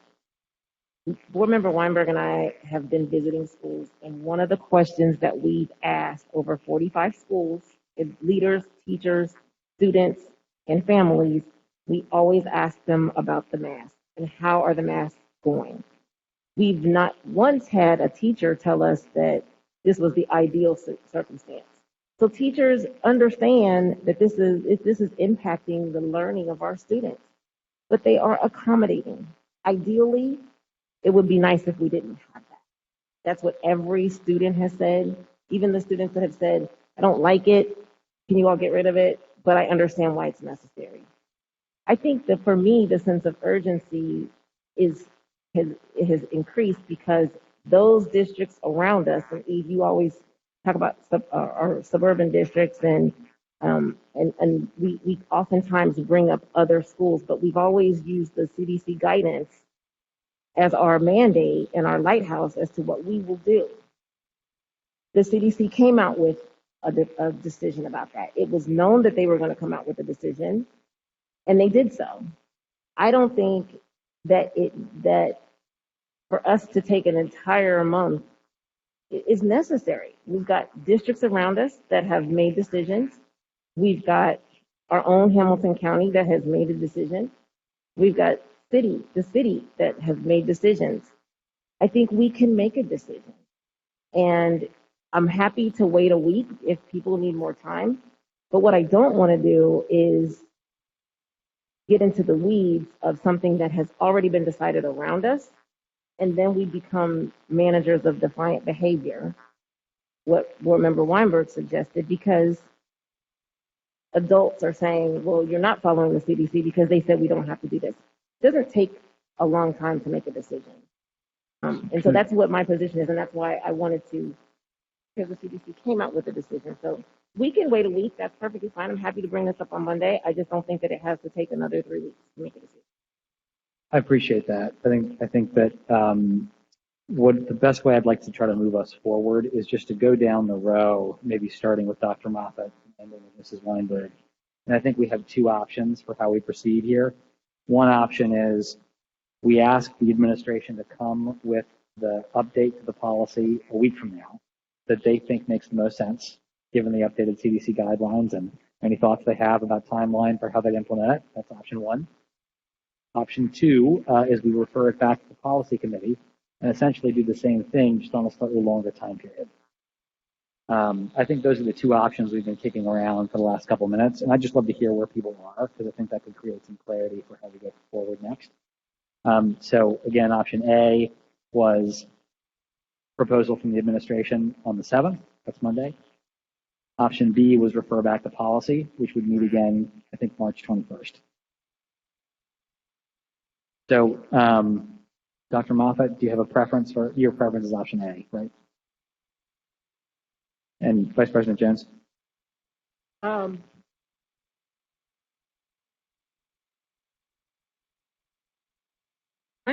Speaker 12: Board Member Weinberg and I have been visiting schools, and one of the questions that we've asked over 45 schools, leaders, teachers, students, and families, we always ask them about the masks and how are the masks going. We've not once had a teacher tell us that this was the ideal circumstance. So teachers understand that this is impacting the learning of our students. but they are accommodating. Ideally, it would be nice if we didn't have that. That's what every student has said, even the students that have said, I don't like it, can you all get rid of it? But I understand why it's necessary. I think that for me, the sense of urgency has increased because those districts around us, and Eve, you always talk about our suburban districts, and we oftentimes bring up other schools, but we've always used the CDC guidance as our mandate and our lighthouse as to what we will do. The CDC came out with a decision about that. It was known that they were going to come out with a decision, and they did so. I don't think that for us to take an entire month is necessary. We've got districts around us that have made decisions. We've got our own Hamilton County that has made a decision. We've got the city that has made decisions. I think we can make a decision. And I'm happy to wait a week if people need more time. But what I don't want to do is get into the weeds of something that has already been decided around us, and then we become managers of defiant behavior, what Board Member Weinberg suggested, because adults are saying, well, you're not following the CDC because they said we don't have to do this. It doesn't take a long time to make a decision. And so that's what my position is, and that's why I wanted to, because the CDC came out with a decision. So we can wait a week. That's perfectly fine. I'm happy to bring this up on Monday. I just don't think that it has to take another 3 weeks to make a decision.
Speaker 1: I appreciate that. I think that what the best way I'd like to try to move us forward is just to go down the row, maybe starting with Dr. Moffat and then with Mrs. Weinberg. And I think we have two options for how we proceed here. One option is we ask the administration to come with the update to the policy a week from now that they think makes the most sense, given the updated CDC guidelines and any thoughts they have about timeline for how they implement it. That's option one. Option two is we refer it back to the policy committee and essentially do the same thing, just on a slightly longer time period. I think those are the two options we've been kicking around for the last couple of minutes, and I'd just love to hear where people are, because I think that could create some clarity for how we go forward next. So again, option A was proposal from the administration on the 7th, that's Monday. Option B was refer back to policy, which would meet again, I think, March 21st. So, Dr. Moffat, do you have a preference for, your preference is option A, right? And Vice President Jones?
Speaker 3: I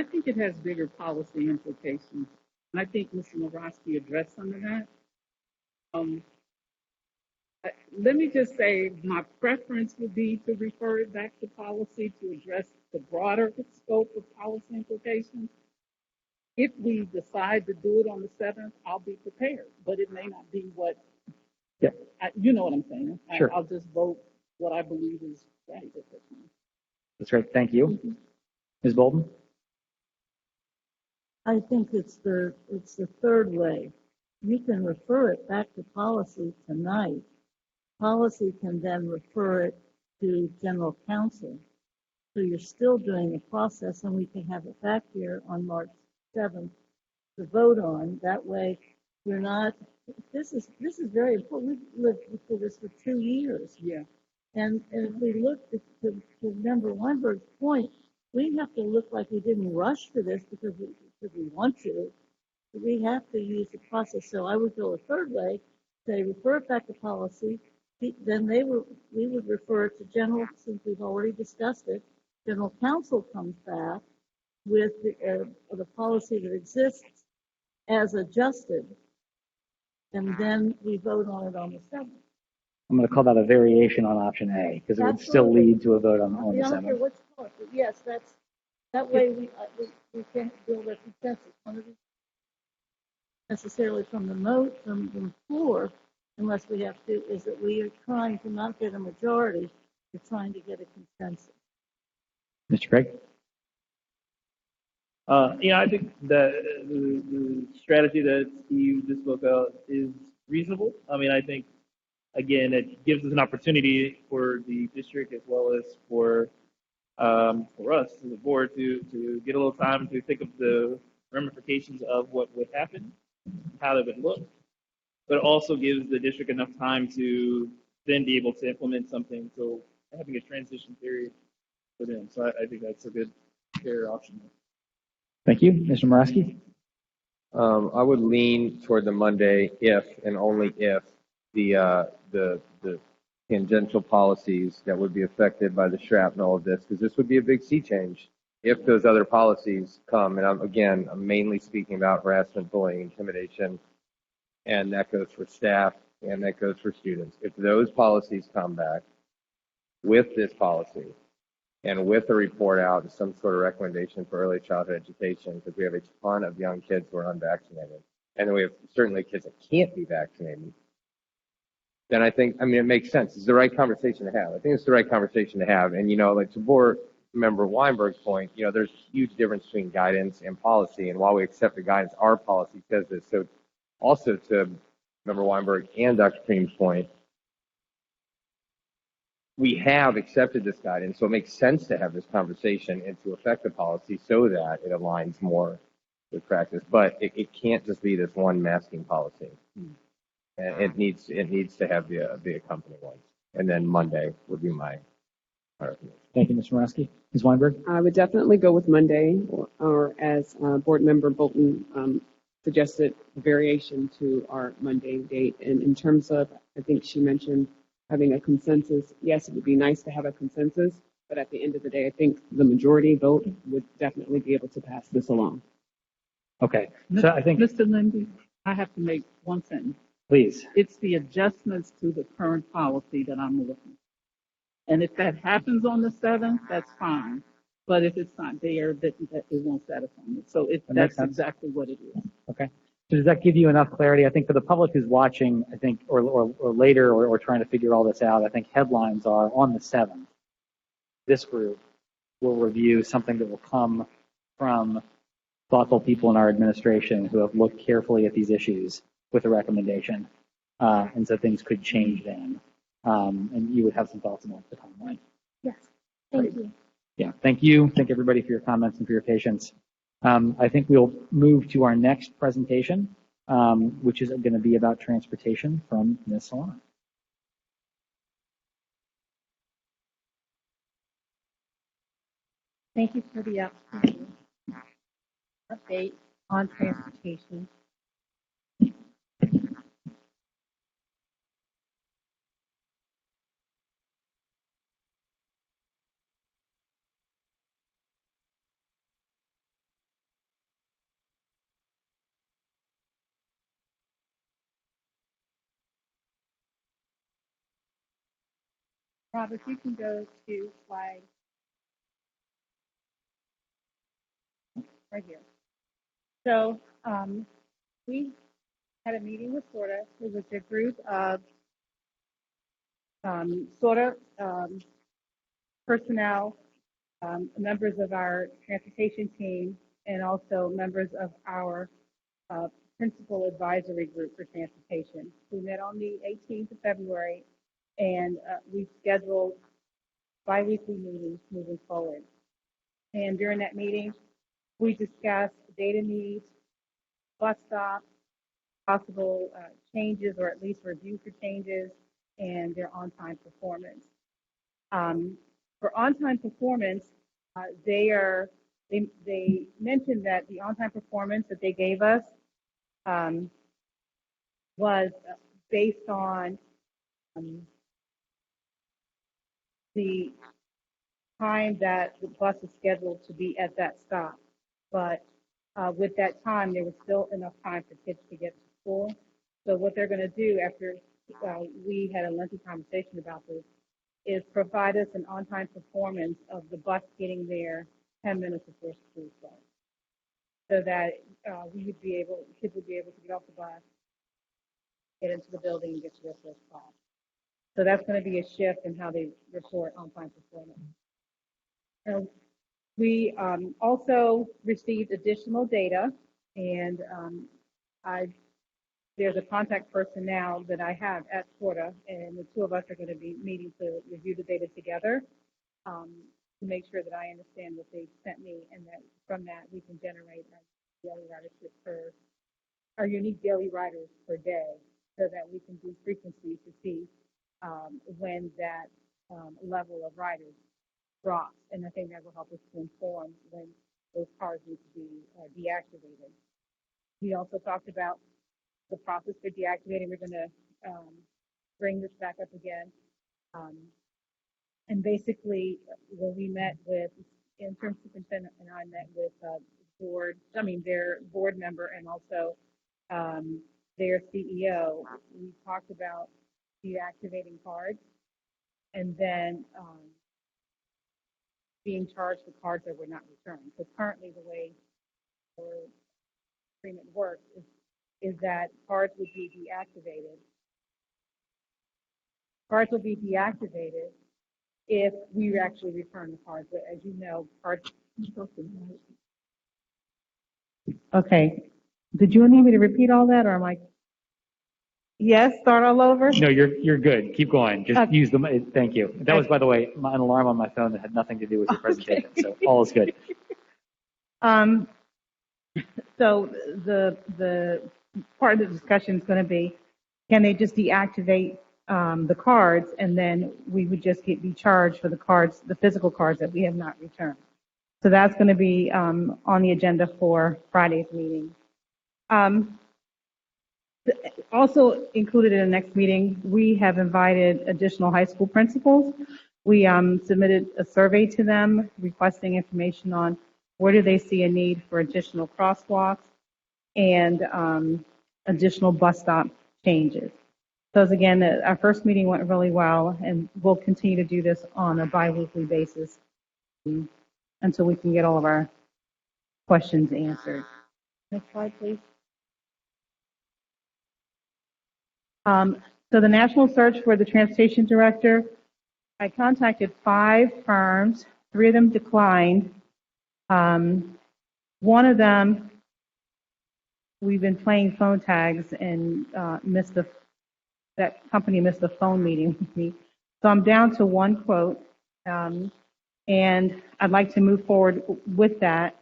Speaker 3: think it has bigger policy implications. And I think Mr. Morosky addressed some of that. Let me just say my preference would be to refer it back to policy to address the broader scope of policy implications. If we decide to do it on the 7th, I'll be prepared, but it may not be what, you know what I'm saying.
Speaker 1: Sure.
Speaker 3: I'll just vote what I believe is right at this point.
Speaker 1: That's right. Thank you. Ms. Bolden?
Speaker 5: I think it's the third way. You can refer it back to policy tonight. Policy can then refer it to general counsel. So you're still doing the process, and we can have it back here on March 7th to vote on. That way, we're not. This is very important. We've lived through this for 2 years.
Speaker 3: Yeah.
Speaker 5: And if we look to Member Weinberg's point, we have to look like we didn't rush to this because we want to. We have to use the process. So I would go a third way, say refer it back to policy. Then we would refer it to general, since we've already discussed it. General counsel comes back with the policy that exists as adjusted, and then we vote on it on the 7th.
Speaker 1: I'm going to call that a variation on option A, because it would still lead to a vote on the
Speaker 5: I don't care
Speaker 1: 7th.
Speaker 5: what you call it, but yes, that way we can't build a consensus. One of these necessarily from the floor, unless we have to, is that we are trying to not get a majority, we're trying to get a consensus.
Speaker 1: Mr. Craig?
Speaker 4: I think that the strategy that Steve just spoke out is reasonable. I mean, I think, again, it gives us an opportunity for the district as well as for for us as a board to get a little time to think of the ramifications of what would happen, how it would look, but it also gives the district enough time to then be able to implement something. So having a transition period for them. So I think that's a good fair option.
Speaker 1: Thank you. Mr. Moraski?
Speaker 7: I would lean toward the Monday if and only if the tangential policies that would be affected by the shrapnel of this, because this would be a big sea change if those other policies come. And I'm mainly speaking about harassment, bullying, intimidation, and that goes for staff and that goes for students. If those policies come back with this policy and with a report out and some sort of recommendation for early childhood education, because we have a ton of young kids who are unvaccinated, and then we have certainly kids that can't be vaccinated, then I think, it makes sense. It's the right conversation to have. I think it's the right conversation to have. And, like to Board Member Weinberg's point, there's a huge difference between guidance and policy. And while we accept the guidance, our policy says this. So also to Member Weinberg and Dr. Cream's point, we have accepted this guidance, so it makes sense to have this conversation and to affect the policy so that it aligns more with practice. But it can't just be this one masking policy. And it needs to have the accompanying ones. And then Monday would be my recommendation.
Speaker 1: Thank you, Mr. Moraski. Ms. Weinberg?
Speaker 6: I would definitely go with Monday, or as Board Member Bolton suggested, a variation to our Monday date. And in terms of, I think she mentioned having a consensus. Yes, it would be nice to have a consensus, but at the end of the day, I think the majority vote would definitely be able to pass this along.
Speaker 1: Okay. So I think,
Speaker 3: Mr. Lindy, I have to make one sentence.
Speaker 1: please.
Speaker 3: It's the adjustments to the current policy that I'm looking. And if that happens on the 7th, that's fine. But if it's not there, that it won't satisfy me. So that's exactly what it is.
Speaker 1: Okay. So does that give you enough clarity? I think for the public who's watching, I think, or later, or trying to figure all this out, I think headlines are on the 7th. This group will review something that will come from thoughtful people in our administration who have looked carefully at these issues with a recommendation. And so things could change then. And you would have some thoughts about the timeline.
Speaker 17: Yes, thank you.
Speaker 1: Yeah, thank you. Thank everybody for your comments and for your patience. I think we'll move to our next presentation, which is going to be about transportation from Ms. Solana.
Speaker 15: Thank you for the opportunity. Update on transportation. Rob, if you can go to slide right here. So we had a meeting with SORTA. It was a group of SORTA personnel, members of our transportation team, and also members of our principal advisory group for transportation. We met on the 18th of February, and we scheduled bi-weekly meetings moving forward. And during that meeting, we discussed data needs, bus stops, possible changes, or at least review for changes, and their on-time performance. For on-time performance, they mentioned that the on-time performance that they gave us was based on the time that the bus is scheduled to be at that stop. But with that time, there was still enough time for kids to get to school. So what they're going to do after we had a lengthy conversation about this is provide us an on-time performance of the bus getting there 10 minutes before school starts, so that kids would be able to get off the bus, get into the building, and get to their first class. So that's going to be a shift in how they report on-time performance. We also received additional data, and there's a contact person now that I have at SORTA, and the two of us are going to be meeting to review the data together.
Speaker 18: to make sure that I understand what they sent me, and that from that we can generate our daily ridership per our unique daily riders per day, so that we can do frequencies to see when that level of riders drops. And I think that will help us to inform when those cars need to be deactivated. We also talked about the process for deactivating. We're going to bring this back up again. And basically, when we met with interim superintendent and I met with their board member and also their CEO, we talked about deactivating cards and then being charged for cards that were not returned. So currently, the way the agreement works is that cards would be deactivated. Cards will be deactivated if we actually return the cards. But as you know, cards. Okay. Did you need me to repeat all that, or am I? Yes, start all over?
Speaker 1: No, you're good. Keep going. Just use the, thank you. That was, by the way, an alarm on my phone that had nothing to do with your presentation, so all is good.
Speaker 18: So the part of the discussion is going to be, can they just deactivate the cards, and then we would just be charged for the cards, the physical cards that we have not returned. So that's going to be on the agenda for Friday's meeting. Also included in the next meeting, we have invited additional high school principals. We submitted a survey to them requesting information on where do they see a need for additional crosswalks and additional bus stop changes. So again, our first meeting went really well, and we'll continue to do this on a bi-weekly basis until we can get all of our questions answered. Next slide, please. So the national search for the transportation director, I contacted 5 firms. 3 of them declined. One of them, we've been playing phone tags and that company missed the phone meeting with me. So I'm down to 1 quote, and I'd like to move forward with that.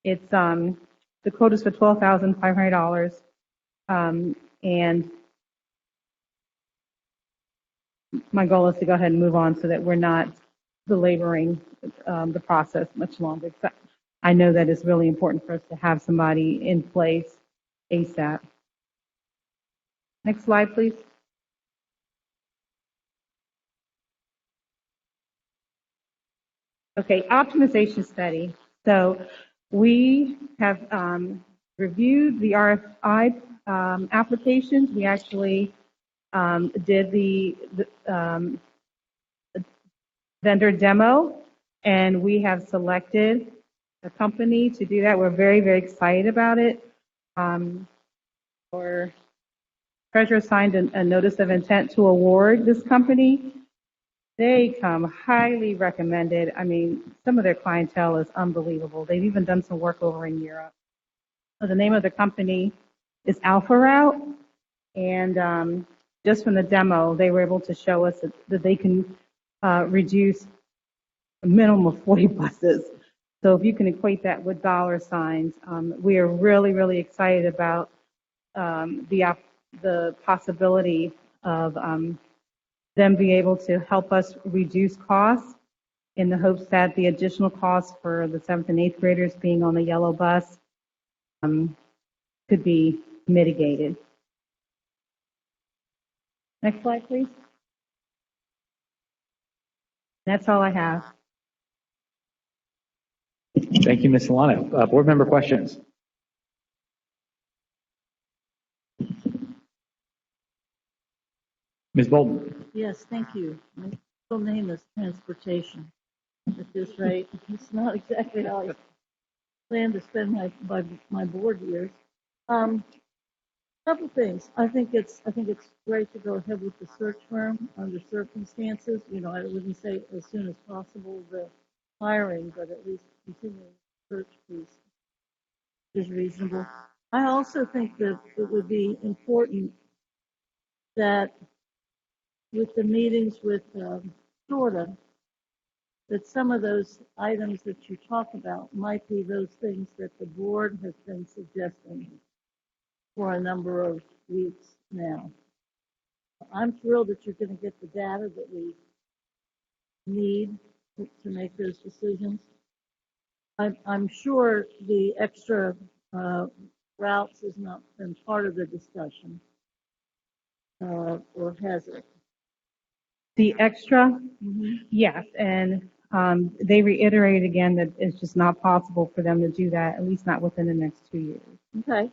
Speaker 18: It's the quote is for $12,500, and my goal is to go ahead and move on so that we're not belaboring the process much longer. I know that it's really important for us to have somebody in place ASAP. Next slide, please. Okay, optimization study. So we have reviewed the RFI applications. We actually did the vendor demo, and we have selected a company to do that. We're very, very excited about it. Our treasurer signed a notice of intent to award this company. They come highly recommended. I mean, some of their clientele is unbelievable. They've even done some work over in Europe. So the name of the company is Alpha Route, and just from the demo, they were able to show us that they can reduce a minimum of 40 buses. So if you can equate that with dollar signs, we are really, really excited about the possibility of them being able to help us reduce costs in the hopes that the additional costs for the 7th and 8th graders being on the yellow bus could be mitigated. Next slide, please. That's all I have.
Speaker 1: Thank you, Ms. Solano. Board member questions? Ms. Bolden?
Speaker 5: Yes, thank you. My full name is Transportation. At this rate, it's not exactly how I plan to spend my board years. Couple things. I think it's great to go ahead with the search firm under circumstances. You know, I wouldn't say as soon as possible the hiring, but at least continuing the search piece is reasonable. I also think that it would be important that with the meetings with SORTA, that some of those items that you talk about might be those things that the board has been suggesting for a number of weeks now. I'm thrilled that you're going to get the data that we need to make those decisions. I'm sure the extra routes has not been part of the discussion, or has it?
Speaker 18: The extra, yes, and they reiterated again that it's just not possible for them to do that, at least not within the next 2 years.
Speaker 5: Okay.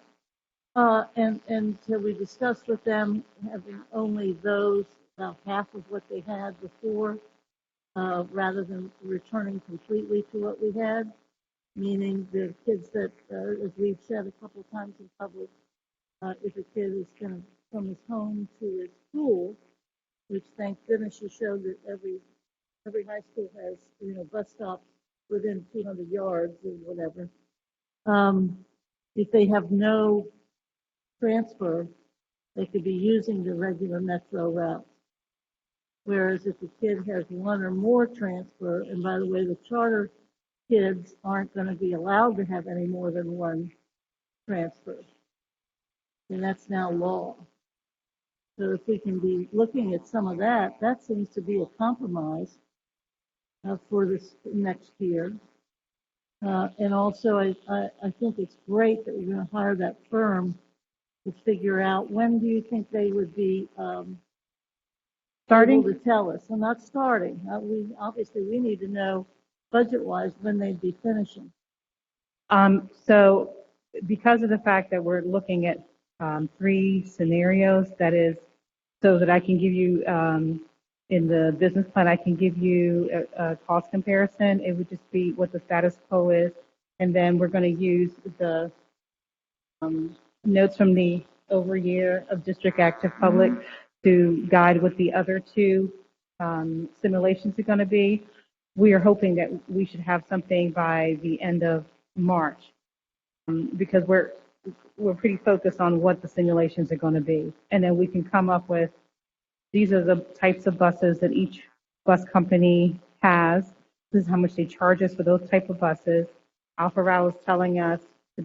Speaker 5: And so we discussed with them having only those, about half of what they had before, rather than returning completely to what we had, meaning the kids that, as we've said a couple of times in public, if a kid is going to from his home to his school, which thank goodness you showed that every high school has, bus stops within 200 yards or whatever. If they have no transfer, they could be using the regular metro routes. Whereas if the kid has one or more transfer, and by the way, the charter kids aren't going to be allowed to have any more than one transfer. And that's now law. So if we can be looking at some of that, that seems to be a compromise for this next year. And also, I think it's great that we're going to hire that firm to figure out when do you think they would be
Speaker 18: starting
Speaker 5: able to tell us. So not starting. We need to know budget-wise when they'd be finishing.
Speaker 18: So because of the fact that we're looking at 3 scenarios, that is, so that I can give you, in the business plan, I can give you a cost comparison. It would just be what the status quo is. And then we're going to use the notes from the overyear of District Active Public to guide what the other 2 simulations are going to be. We are hoping that we should have something by the end of March, because we're pretty focused on what the simulations are going to be. And then we can come up with, these are the types of buses that each bus company has. This is how much they charge us for those type of buses. Alpha Route is telling us to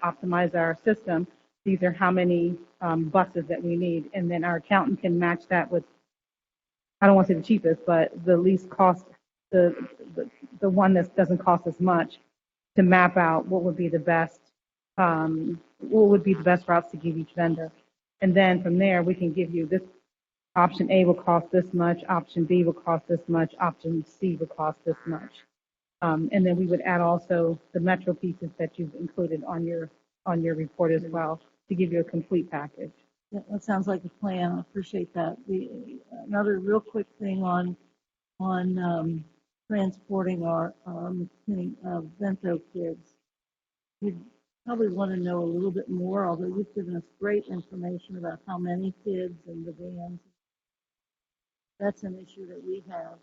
Speaker 18: optimize our system. These are how many buses that we need. And then our accountant can match that with, I don't want to say the cheapest, but the least cost, the one that doesn't cost as much, to map out what would be the best routes to give each vendor. And then from there, we can give you this. Option A will cost this much, option B will cost this much, option C will cost this much. And then we would add also the metro pieces that you've included on your report as well, to give you a complete package.
Speaker 5: Yeah, that sounds like a plan. I appreciate that. Another real quick thing on transporting our Vento kids. We probably want to know a little bit more, although you've given us great information about how many kids and the vans. That's an issue that we have.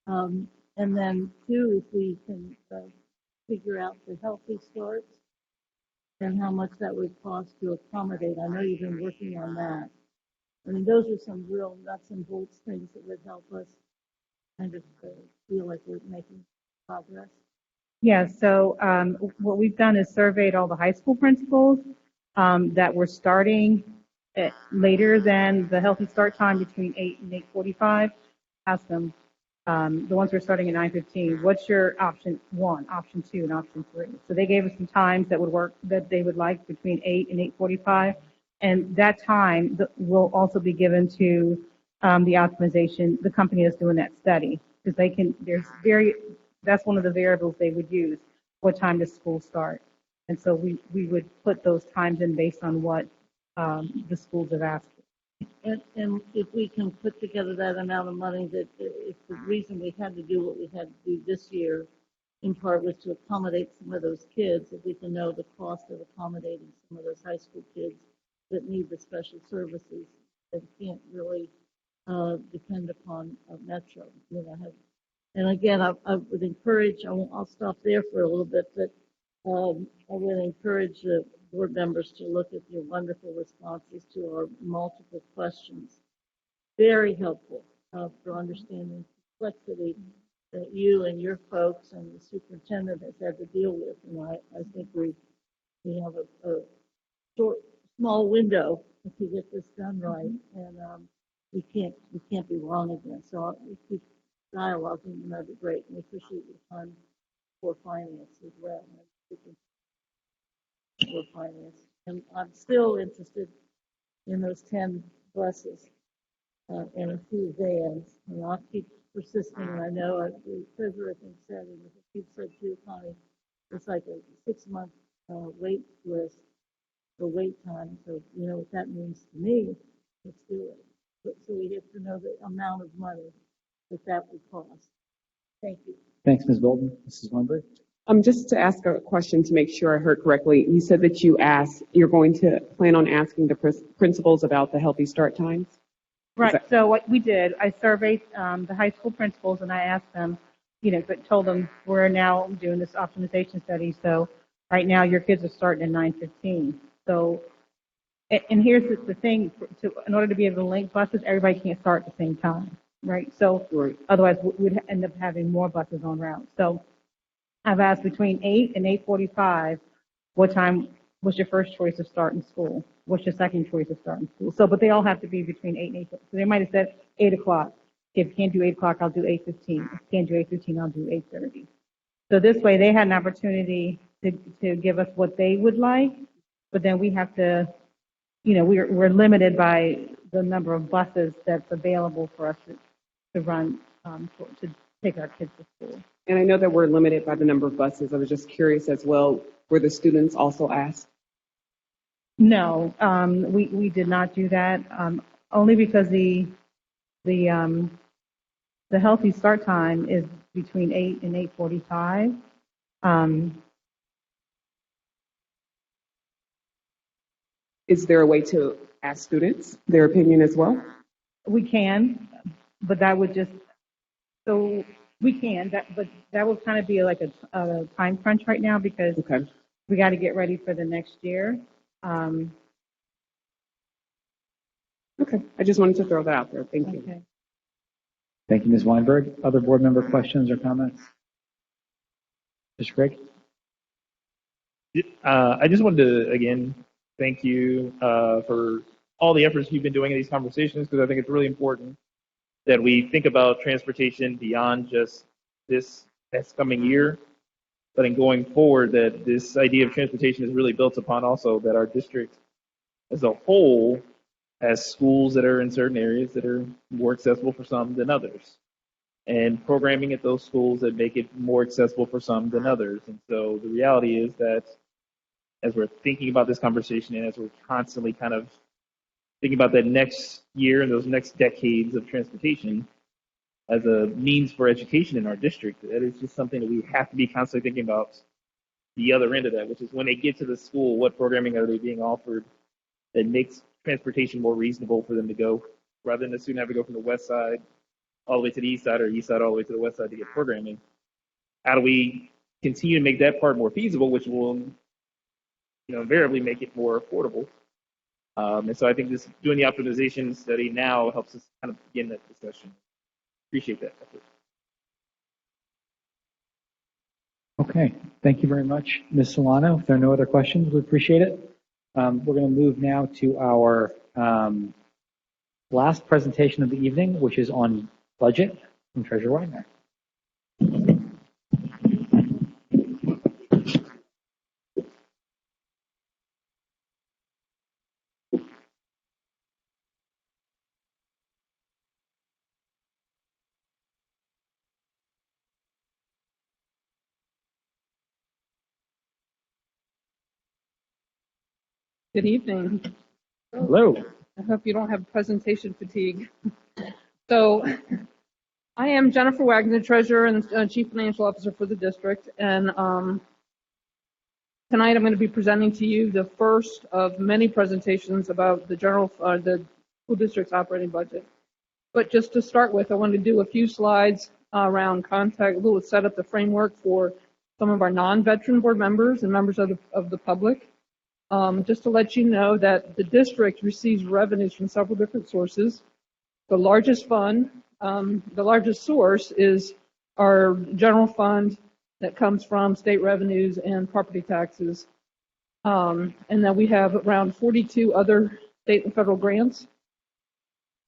Speaker 5: And then 2, if we can figure out the healthy starts and how much that would cost to accommodate. I know you've been working on that. I mean, those are some real nuts and bolts things that would help us kind of feel like we're making progress.
Speaker 18: Yeah, so what we've done is surveyed all the high school principals that were starting later than the healthy start time, between 8 and 8:45. Ask them, the ones who are starting at 9:15, what's your option 1, option 2, and option 3? So they gave us some times that would work, that they would like between 8 and 8:45. And that time will also be given to the optimization, the company that's doing that study, because they can, that's one of the variables they would use, what time does school start? And so we would put those times in based on what the schools have asked.
Speaker 5: And if we can put together that amount of money, that if the reason we had to do what we had to do this year, in part, was to accommodate some of those kids, if we can know the cost of accommodating some of those high school kids that need the special services that can't really depend upon Metro. And again, I would encourage, I'll stop there for a little bit, but I would encourage the board members to look at your wonderful responses to our multiple questions. Very helpful for understanding complexity that you and your folks and the superintendent has had to deal with. And I think we have a short, small window to get this done right, and we can't be wrong again. So we keep dialoguing, and that'd be great. And we appreciate your time for finance as well. For finance, and I'm still interested in those 10 buses and a few vans, and I'll keep persisting. And I know the treasurer, I think, said, and you've said too, Connie, it's like a 6-month wait list for wait time. So you know what that means to me. Let's do it. So we have to know the amount of money that would cost. Thank you.
Speaker 1: Thanks, Ms. Bolton. Mrs. Weinberg?
Speaker 6: Just to ask a question to make sure I heard correctly, you said that you're going to plan on asking the principals about the healthy start times?
Speaker 18: Right. So what we did, I surveyed the high school principals, and I asked them, but told them we're now doing this optimization study. So right now your kids are starting at 9:15. So, and here's the thing: in order to be able to link buses, everybody can't start at the same time, right? So otherwise we'd end up having more buses on route. So I've asked between 8 and 8:45, what time was your first choice of starting school? What's your second choice of starting school? So, but they all have to be between 8 and 8. So they might have said 8 o'clock. If you can't do 8 o'clock, I'll do 8:15. If you can't do 8:15, I'll do 8:30. So this way they had an opportunity to give us what they would like, but then we have to, we're limited by the number of buses that's available for us to run, to take our kids to school.
Speaker 6: And I know that we're limited by the number of buses. I was just curious as well, were the students also asked?
Speaker 18: No, we did not do that, only because the healthy start time is between 8 and 8:45.
Speaker 6: Is there a way to ask students their opinion as well?
Speaker 18: We can, but that would just, so we can, but that would kind of be like a time crunch right now because we got to get ready for the next year.
Speaker 6: Okay, I just wanted to throw that out there. Thank you.
Speaker 18: Okay.
Speaker 1: Thank you, Ms. Weinberg. Other board member questions or comments? Mr. Craig?
Speaker 4: I just wanted to, again, thank you for all the efforts you've been doing in these conversations, because I think it's really important that we think about transportation beyond just this next coming year, but in going forward, that this idea of transportation is really built upon also that our district as a whole has schools that are in certain areas that are more accessible for some than others, and programming at those schools that make it more accessible for some than others. And so the reality is that as we're thinking about this conversation and as we're constantly kind of thinking about that next year and those next decades of transportation as a means for education in our district, that is just something that we have to be constantly thinking about the other end of that, which is when they get to the school, what programming are they being offered that makes transportation more reasonable for them to go, rather than the student have to go from the west side all the way to the east side or east side all the way to the west side to get programming. How do we continue to make that part more feasible, which will invariably make it more affordable? And so I think this doing the optimization study now helps us kind of begin that discussion. Appreciate that effort.
Speaker 1: Okay, thank you very much, Ms. Solano. If there are no other questions, we appreciate it. We're going to move now to our last presentation of the evening, which is on budget from Treasurer Weiner.
Speaker 2: Good evening.
Speaker 1: Hello.
Speaker 2: I hope you don't have presentation fatigue. So I am Jennifer Wagner, Treasurer and Chief Financial Officer for the district. And tonight I'm going to be presenting to you the first of many presentations about the the school district's operating budget. But just to start with, I wanted to do a few slides around contact. We'll set up the framework for some of our non-veteran board members and members of the public. Just to let you know that the district receives revenues from several different sources. The largest fund, the largest source is our general fund that comes from state revenues and property taxes. And then we have around 42 other state and federal grants.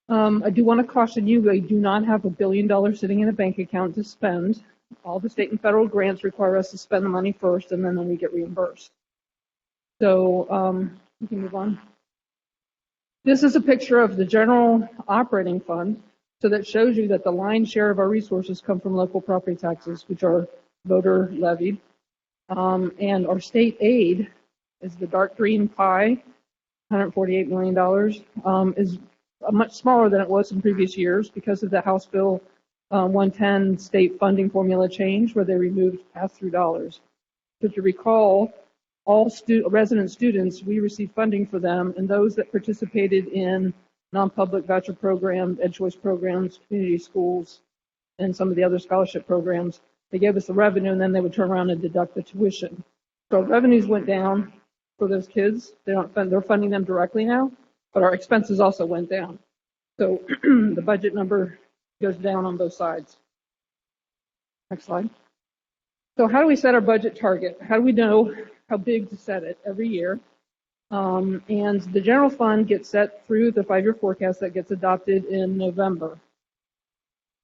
Speaker 2: I do want to caution you, we do not have $1 billion sitting in a bank account to spend. All the state and federal grants require us to spend the money first, and then we get reimbursed. So we can move on. This is a picture of the general operating fund. So that shows you that the lion's share of our resources come from local property taxes, which are voter levied. And our state aid is the dark green pie, $148 million, is much smaller than it was in previous years because of the House Bill 110 state funding formula change where they removed pass-through dollars. So if you recall, all resident students, we receive funding for them, and those that participated in non-public voucher programs, ed choice programs, community schools, and some of the other scholarship programs, they gave us the revenue, and then they would turn around and deduct the tuition. So revenues went down for those kids. They're funding them directly now, but our expenses also went down. So the budget number goes down on both sides. Next slide. So how do we set our budget target? How do we know how big to set it every year? And the general fund gets set through the 5-year forecast that gets adopted in November.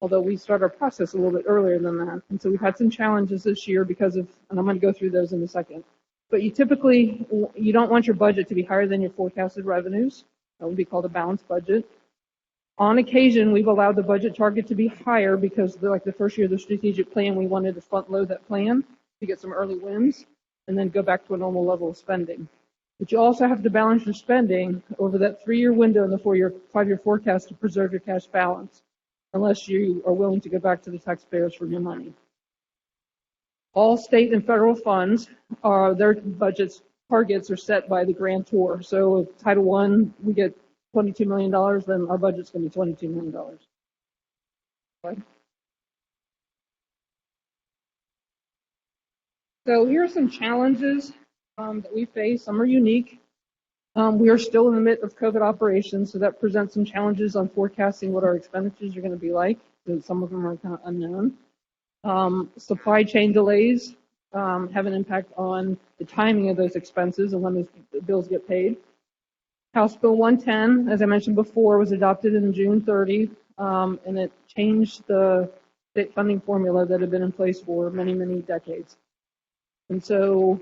Speaker 2: Although we start our process a little bit earlier than that. And so we've had some challenges this year because of, and I'm going to go through those in a second. But you don't want your budget to be higher than your forecasted revenues. That would be called a balanced budget. On occasion, we've allowed the budget target to be higher because like the first year of the strategic plan, we wanted to front load that plan to get some early wins and then go back to a normal level of spending. But you also have to balance your spending over that 3-year window in the 5-year forecast to preserve your cash balance, unless you are willing to go back to the taxpayers for your money. All state and federal funds, their budgets targets are set by the grantor. So if Title I, we get $22 million, then our budget's going to be $22 million. Okay. So here are some challenges that we face. Some are unique. We are still in the midst of COVID operations, so that presents some challenges on forecasting what our expenditures are going to be like. Some of them are kind of unknown. Supply chain delays have an impact on the timing of those expenses and when those bills get paid. House Bill 110, as I mentioned before, was adopted in June 30, and it changed the state funding formula that had been in place for many, many decades. And so,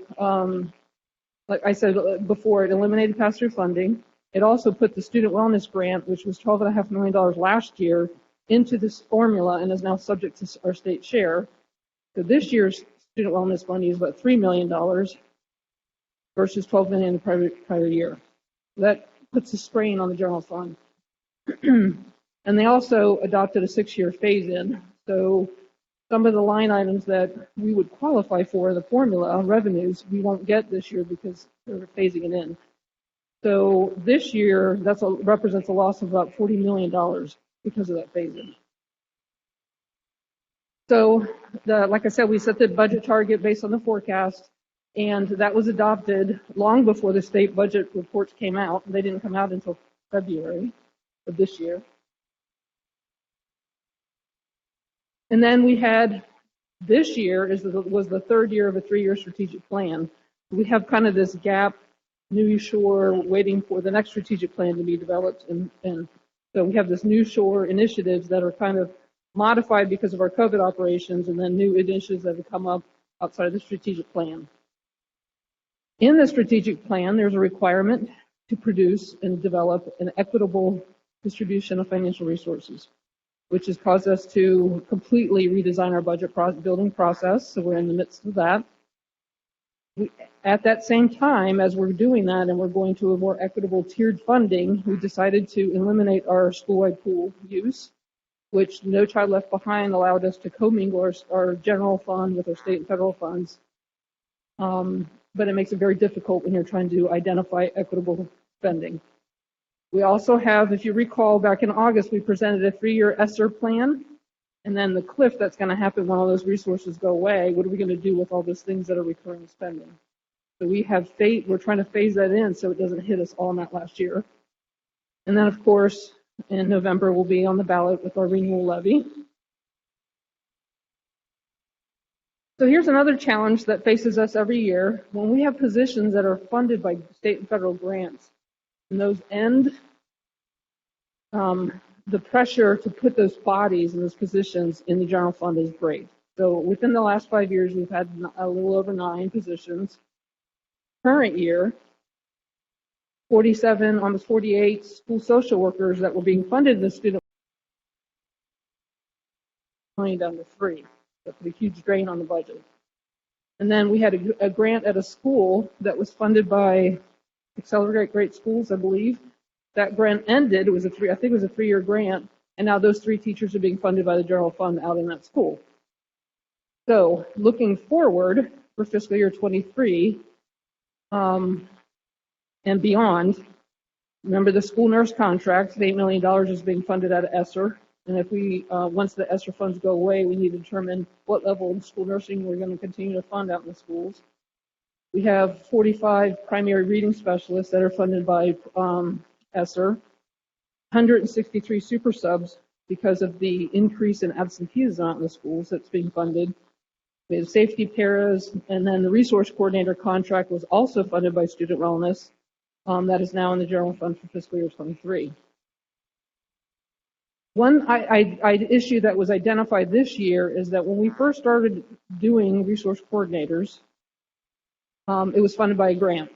Speaker 2: like I said before, it eliminated pass-through funding. It also put the student wellness grant, which was $12.5 million last year, into this formula and is now subject to our state share. So this year's student wellness money is about $3 million versus $12 million in the prior year. That puts a strain on the general fund. And they also adopted a 6-year phase-in. So some of the line items that we would qualify for the formula revenues, we won't get this year because they're phasing it in. So this year, represents a loss of about $40 million because of that phase-in. So, like I said, we set the budget target based on the forecast, and that was adopted long before the state budget reports came out. They didn't come out until February of this year. And then we had this year was the 3rd year of a 3-year strategic plan. We have kind of this gap, new shore, waiting for the next strategic plan to be developed. And so we have this new shore initiatives that are kind of modified because of our COVID operations, and then new initiatives that have come up outside of the strategic plan. In the strategic plan, there's a requirement to produce and develop an equitable distribution of financial resources, which has caused us to completely redesign our budget building process. So we're in the midst of that. At that same time, as we're doing that and we're going to a more equitable tiered funding, we decided to eliminate our school-wide pool use, which No Child Left Behind allowed us to commingle our general fund with our state and federal funds. But it makes it very difficult when you're trying to identify equitable spending. We also have, if you recall, back in August, we presented a 3-year ESSER plan, and then the cliff that's going to happen when all those resources go away. What are we going to do with all those things that are recurring spending? So we're trying to phase that in so it doesn't hit us all in that last year. And then, of course, in November, we'll be on the ballot with our renewal levy. So here's another challenge that faces us every year. When we have positions that are funded by state and federal grants, and those end, the pressure to put those bodies and those positions in the general fund is great. So within the last 5 years, we've had a little over 9 positions. Current year, 47, almost 48 school social workers that were being funded in the student going down to 3. That's a huge drain on the budget. And then we had a grant at a school that was funded by Accelerate Great Schools, I believe. That grant ended. It was I think it was a 3-year grant, and now those 3 teachers are being funded by the general fund out in that school. So looking forward for fiscal year 23 and beyond, remember the school nurse contract, $8 million is being funded out of ESSER. And if we, once the ESSER funds go away, we need to determine what level of school nursing we're going to continue to fund out in the schools. We have 45 primary reading specialists that are funded by ESSER, 163 super subs because of the increase in absenteeism out in the schools that's being funded. We have safety paras, and then the resource coordinator contract was also funded by student wellness. That is now in the general fund for fiscal year 23. One issue that was identified this year is that when we first started doing resource coordinators, it was funded by a grant.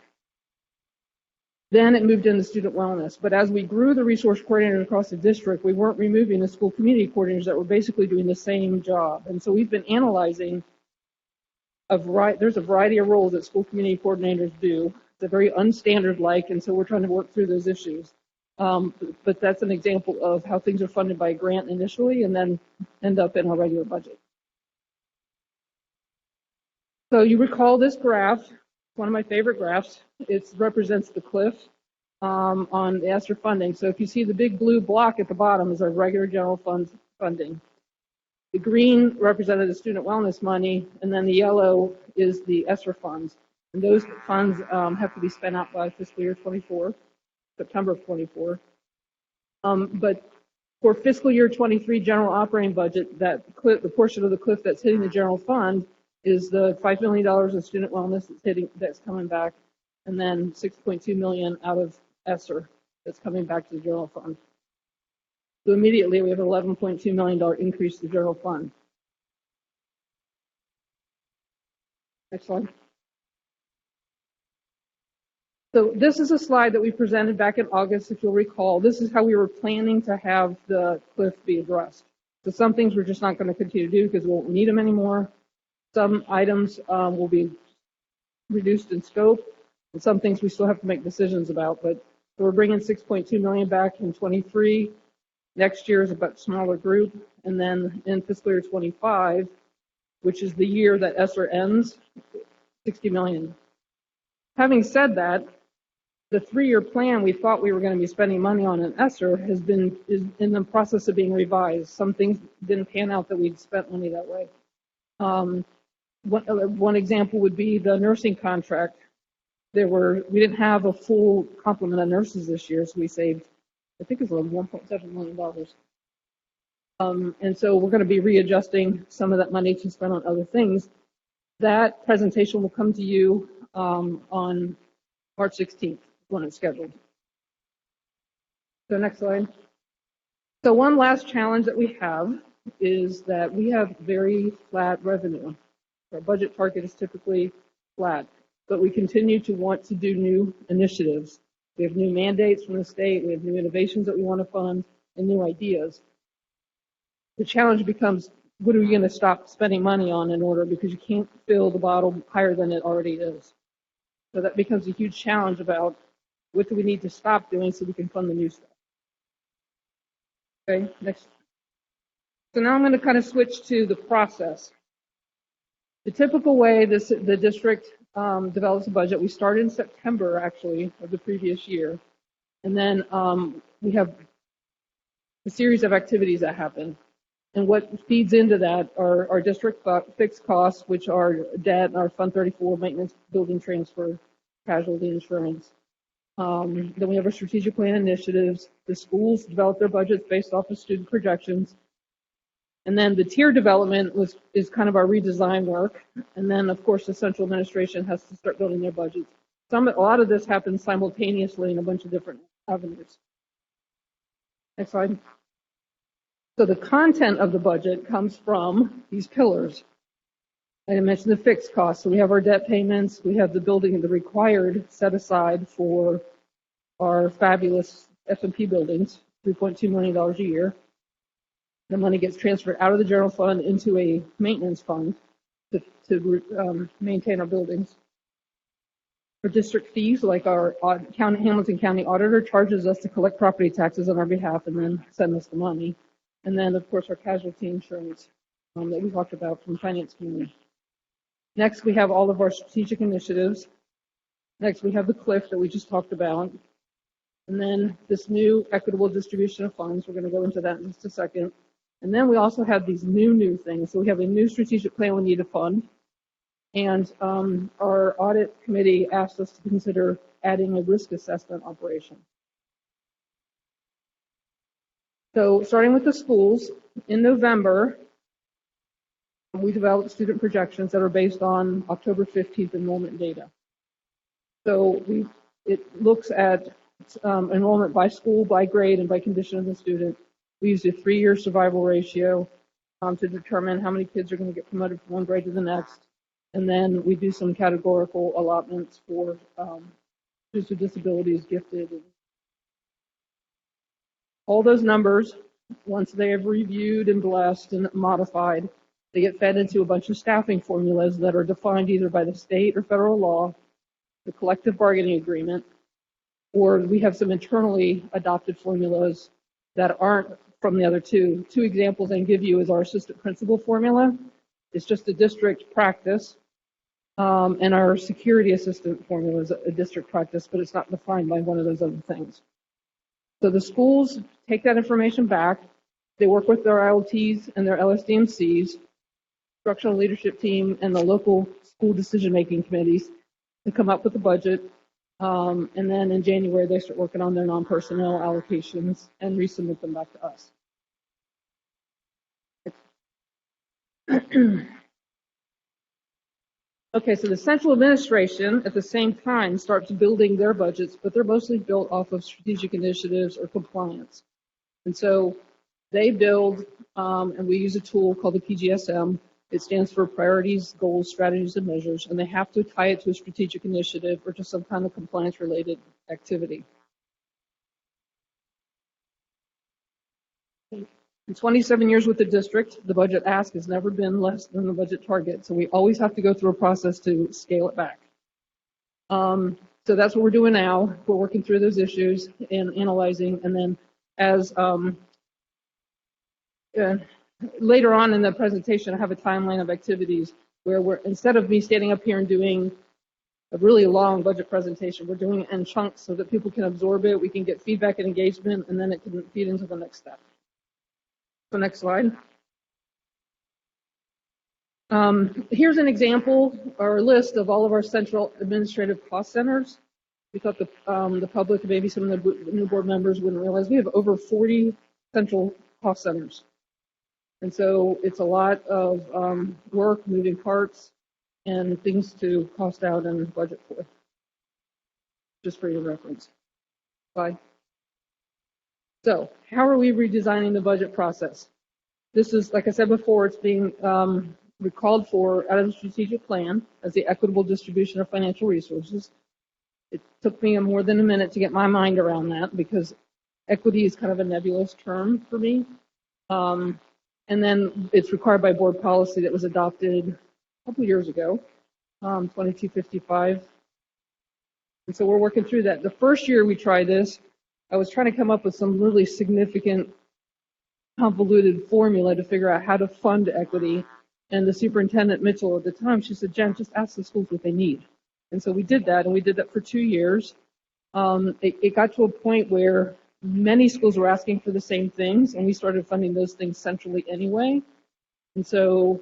Speaker 2: Then it moved into student wellness. But as we grew the resource coordinators across the district, we weren't removing the school community coordinators that were basically doing the same job. And so we've been analyzing there's a variety of roles that school community coordinators do. It's a very unstandard-like, and so we're trying to work through those issues. But that's an example of how things are funded by a grant initially and then end up in our regular budget. So you recall this graph, one of my favorite graphs. It represents the cliff on the ESSER funding. So if you see the big blue block at the bottom is our regular general fund funding. The green represented the student wellness money, and then the yellow is the ESSER funds. And those funds have to be spent out by fiscal year 24. September of 24. But for fiscal year 23 general operating budget, the portion of the cliff that's hitting the general fund is the $5 million of student wellness that's coming back, and then $6.2 million out of ESSER that's coming back to the general fund. So immediately we have an $11.2 million increase to the general fund. Next slide. So this is a slide that we presented back in August, if you'll recall. This is how we were planning to have the cliff be addressed. So some things we're just not going to continue to do because we won't need them anymore. Some items will be reduced in scope, and some things we still have to make decisions about. But so we're bringing $6.2 million back in 23. Next year is a much smaller group, and then in fiscal year 25, which is the year that ESSER ends, $60 million. Having said that, the 3-year plan we thought we were going to be spending money on in ESSER is in the process of being revised. Some things didn't pan out that we'd spent money that way. One example would be the nursing contract. We didn't have a full complement of nurses this year, so we saved, I think it's around $1.7 million. And so we're going to be readjusting some of that money to spend on other things. That presentation will come to you on March 16th when it's scheduled. So next slide. So one last challenge that we have is that we have very flat revenue. Our budget target is typically flat, but we continue to want to do new initiatives. We have new mandates from the state, we have new innovations that we want to fund, and new ideas. The challenge becomes, what are we going to stop spending money on in order, because you can't fill the bottle higher than it already is. So that becomes a huge challenge about what do we need to stop doing so we can fund the new stuff. Okay, next. So now I'm going to kind of switch to the process. The typical way the district develops a budget, we start in September, actually, of the previous year. And then we have a series of activities that happen. And what feeds into that are our district fixed costs, which are debt, our Fund 34, maintenance, building transfer, casualty insurance. Then we have our strategic plan initiatives. The schools develop their budgets based off of student projections. And then the tier development is kind of our redesign work. And then, of course, the central administration has to start building their budgets. A lot of this happens simultaneously in a bunch of different avenues. Next slide. So the content of the budget comes from these pillars. I mentioned the fixed costs. So we have our debt payments. We have the building and the required set aside for our fabulous S&P buildings, $3.2 million a year. The money gets transferred out of the general fund into a maintenance fund to maintain our buildings. For district fees, like our Hamilton County auditor charges us to collect property taxes on our behalf and then send us the money. And then, of course, our casualty insurance that we talked about from the finance committee. Next, we have all of our strategic initiatives. Next, we have the cliff that we just talked about. And then this new equitable distribution of funds. We're going to go into that in just a second. And then we also have these new things. So we have a new strategic plan we need to fund. And our audit committee asked us to consider adding a risk assessment operation. So starting with the schools, in November, we developed student projections that are based on October 15th enrollment data. So it looks at enrollment by school, by grade, and by condition of the student. We use a 3-year survival ratio to determine how many kids are going to get promoted from one grade to the next. And then we do some categorical allotments for students with disabilities, gifted. All those numbers, once they have reviewed and blessed and modified, they get fed into a bunch of staffing formulas that are defined either by the state or federal law, the collective bargaining agreement, or we have some internally adopted formulas that aren't from the other two. Two examples I can give you is our assistant principal formula. It's just a district practice, and our security assistant formula is a district practice, but it's not defined by one of those other things. So the schools take that information back. They work with their ILTs and their LSDMCs, instructional leadership team, and the local school decision-making committees to come up with a budget. And then in January, they start working on their non-personnel allocations and resubmit them back to us. Okay, so the central administration at the same time starts building their budgets, but they're mostly built off of strategic initiatives or compliance. And so they build, and we use a tool called the PGSM. It stands for Priorities, Goals, Strategies, and Measures, and they have to tie it to a strategic initiative or to some kind of compliance-related activity. In 27 years with the district, the budget ask has never been less than the budget target, so we always have to go through a process to scale it back. So that's what we're doing now. We're working through those issues and analyzing, and then as later on in the presentation, I have a timeline of activities where we're, instead of me standing up here and doing a really long budget presentation, we're doing it in chunks so that people can absorb it, we can get feedback and engagement, and then it can feed into the next step. So next slide. Here's an example or a list of all of our central administrative cost centers. We thought the public, maybe some of the new board members wouldn't realize we have over 40 central cost centers. And so it's a lot of work, moving parts, and things to cost out and budget for, just for your reference. Slide. So how are we redesigning the budget process? This is, like I said before, it's being recalled for out of the strategic plan as the equitable distribution of financial resources. It took me more than a minute to get my mind around that because equity is kind of a nebulous term for me. And then it's required by board policy that was adopted a couple years ago, 2255. And so we're working through that. The first year we tried this, I was trying to come up with some really significant convoluted formula to figure out how to fund equity. And the superintendent, Mitchell, at the time, she said, Jen, just ask the schools what they need. And so we did that, and we did that for 2 years. It got to a point where many schools were asking for the same things, and we started funding those things centrally anyway. And so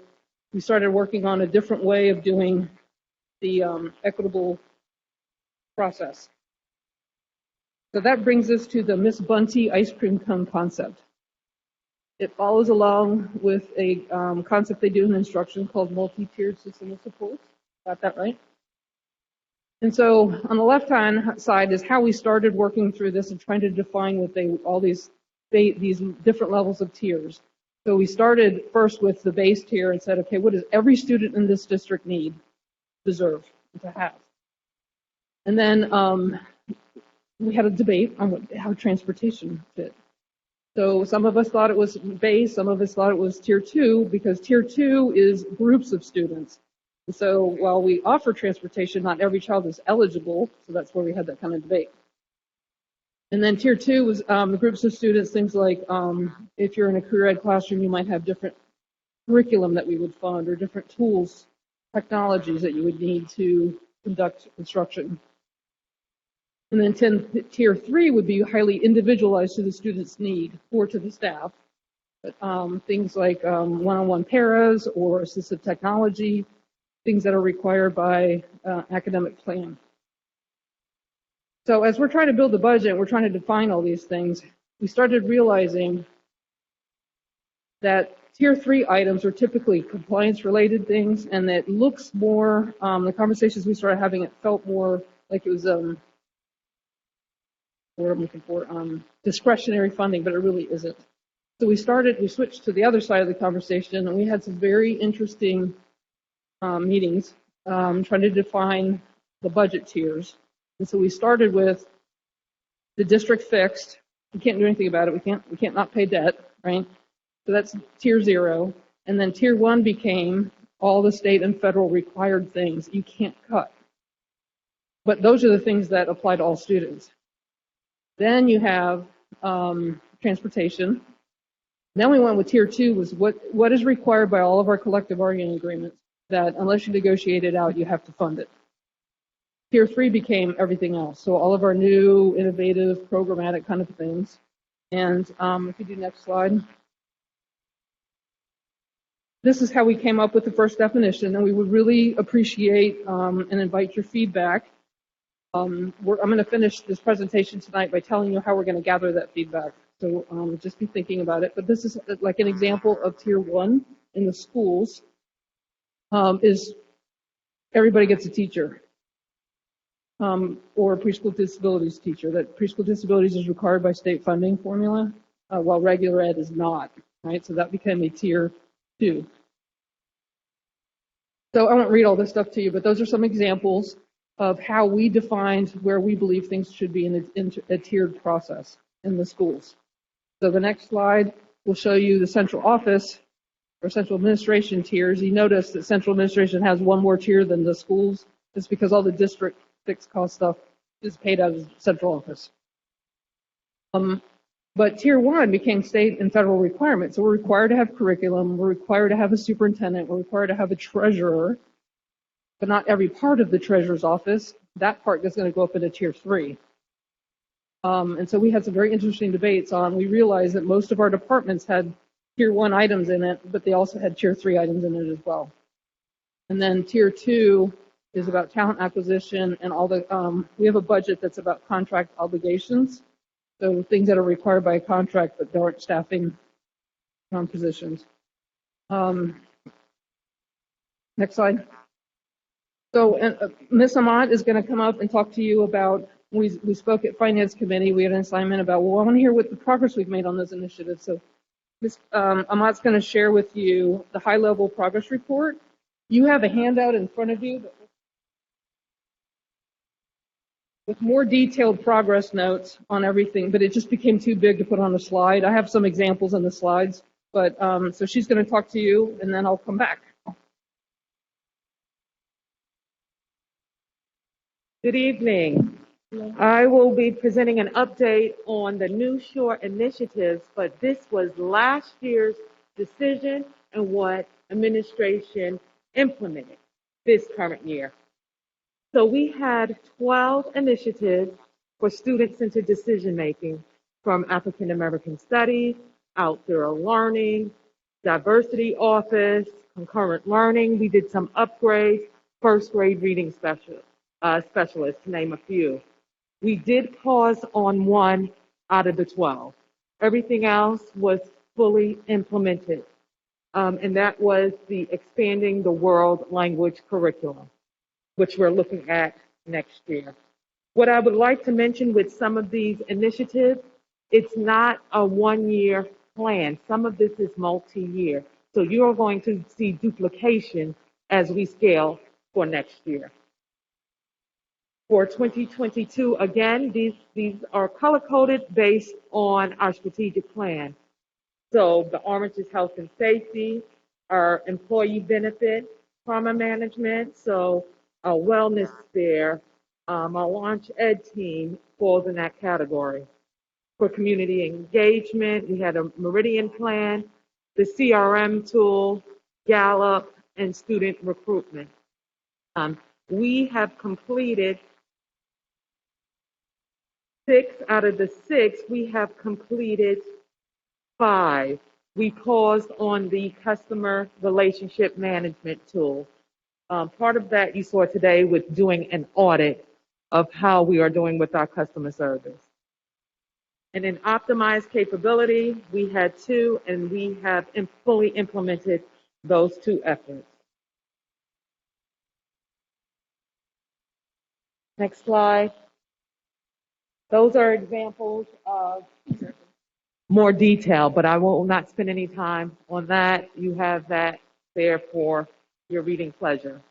Speaker 2: we started working on a different way of doing the equitable process. So that brings us to the Miss Bunty ice cream cone concept. It follows along with a concept they do in instruction called multi-tiered system of supports. Got that right? And so on the left-hand side is how we started working through this and trying to define what these different levels of tiers. So we started first with the base tier and said, okay, what does every student in this district deserve to have? And then we had a debate on how transportation fit. So some of us thought it was base, some of us thought it was tier 2, because tier 2 is groups of students. And so while we offer transportation, not every child is eligible, so that's where we had that kind of debate. And then tier 2 was the groups of students, things like if you're in a career ed classroom, you might have different curriculum that we would fund or different tools, technologies that you would need to conduct instruction. And then tier 3 would be highly individualized to the student's need or to the staff. But, things like one-on-one paras or assistive technology, things that are required by academic plan. So as we're trying to build the budget, we're trying to define all these things, we started realizing that tier 3 items are typically compliance-related things, and that looks more, the conversations we started having, it felt more like it was what I'm looking for, discretionary funding, but it really isn't. So we switched to the other side of the conversation, and we had some very interesting meetings trying to define the budget tiers. And so we started with the district fixed. We can't do anything about it. We can't not pay debt, right? So that's tier 0. And then tier 1 became all the state and federal required things you can't cut. But those are the things that apply to all students. Then you have transportation. Then we went with tier 2 was what is required by all of our collective bargaining agreements, that unless you negotiate it out, you have to fund it. Tier 3 became everything else. So all of our new, innovative, programmatic kind of things. And if you do next slide. This is how we came up with the first definition, and we would really appreciate and invite your feedback. I'm going to finish this presentation tonight by telling you how we're going to gather that feedback. So just be thinking about it. But this is like an example of tier 1 in the schools is everybody gets a teacher or a preschool disabilities teacher. That preschool disabilities is required by state funding formula, while regular ed is not, right? So that became a tier 2. So I won't read all this stuff to you, but those are some examples of how we defined where we believe things should be in a tiered process in the schools. So the next slide will show you the central office or central administration tiers. You notice that central administration has one more tier than the schools. It's because all the district fixed cost stuff is paid out of central office. But tier 1 became state and federal requirements. So we're required to have curriculum, we're required to have a superintendent, we're required to have a treasurer, but not every part of the treasurer's office. That part is going to go up into tier 3. And so we had some very interesting debates on, we realized that most of our departments had tier 1 items in it, but they also had tier 3 items in it as well. And then tier 2 is about talent acquisition and all the, we have a budget that's about contract obligations. So things that are required by a contract but aren't staffing positions. Next slide. So Ms. Ahmad is going to come up and talk to you about, we spoke at Finance Committee, we had an assignment about, well, I want to hear what the progress we've made on those initiatives. So Ms. Ahmad's going to share with you the high-level progress report. You have a handout in front of you with more detailed progress notes on everything, but it just became too big to put on a slide. I have some examples in the slides, but so she's going to talk to you, and then I'll come back.
Speaker 13: Good evening. I will be presenting an update on the New Shore initiatives, but this was last year's decision and what administration implemented this current year. So we had 12 initiatives for student-centered decision-making, from African American Studies, outdoor learning, diversity office, concurrent learning. We did some upgrades, first grade reading specialists, to name a few. We did pause on one out of the 12. Everything else was fully implemented. And that was the expanding the world language curriculum, which we're looking at next year. What I would like to mention with some of these initiatives, it's not a one-year plan. Some of this is multi-year. So you're going to see duplication as we scale for next year. For 2022, again, these are color-coded based on our strategic plan. So the orange is health and safety, our employee benefit, trauma management, so our wellness fair, our launch ed team falls in that category. For community engagement, we had a Meridian plan, the CRM tool, Gallup, and student recruitment. We have completed 6 out of the 6, we have completed 5. We paused on the customer relationship management tool. Part of that you saw today with doing an audit of how we are doing with our customer service. And in optimized capability, we had 2, and we have fully implemented those 2 efforts. Next slide. Those are examples of more detail, but I will not spend any time on that. You have that there for your reading pleasure.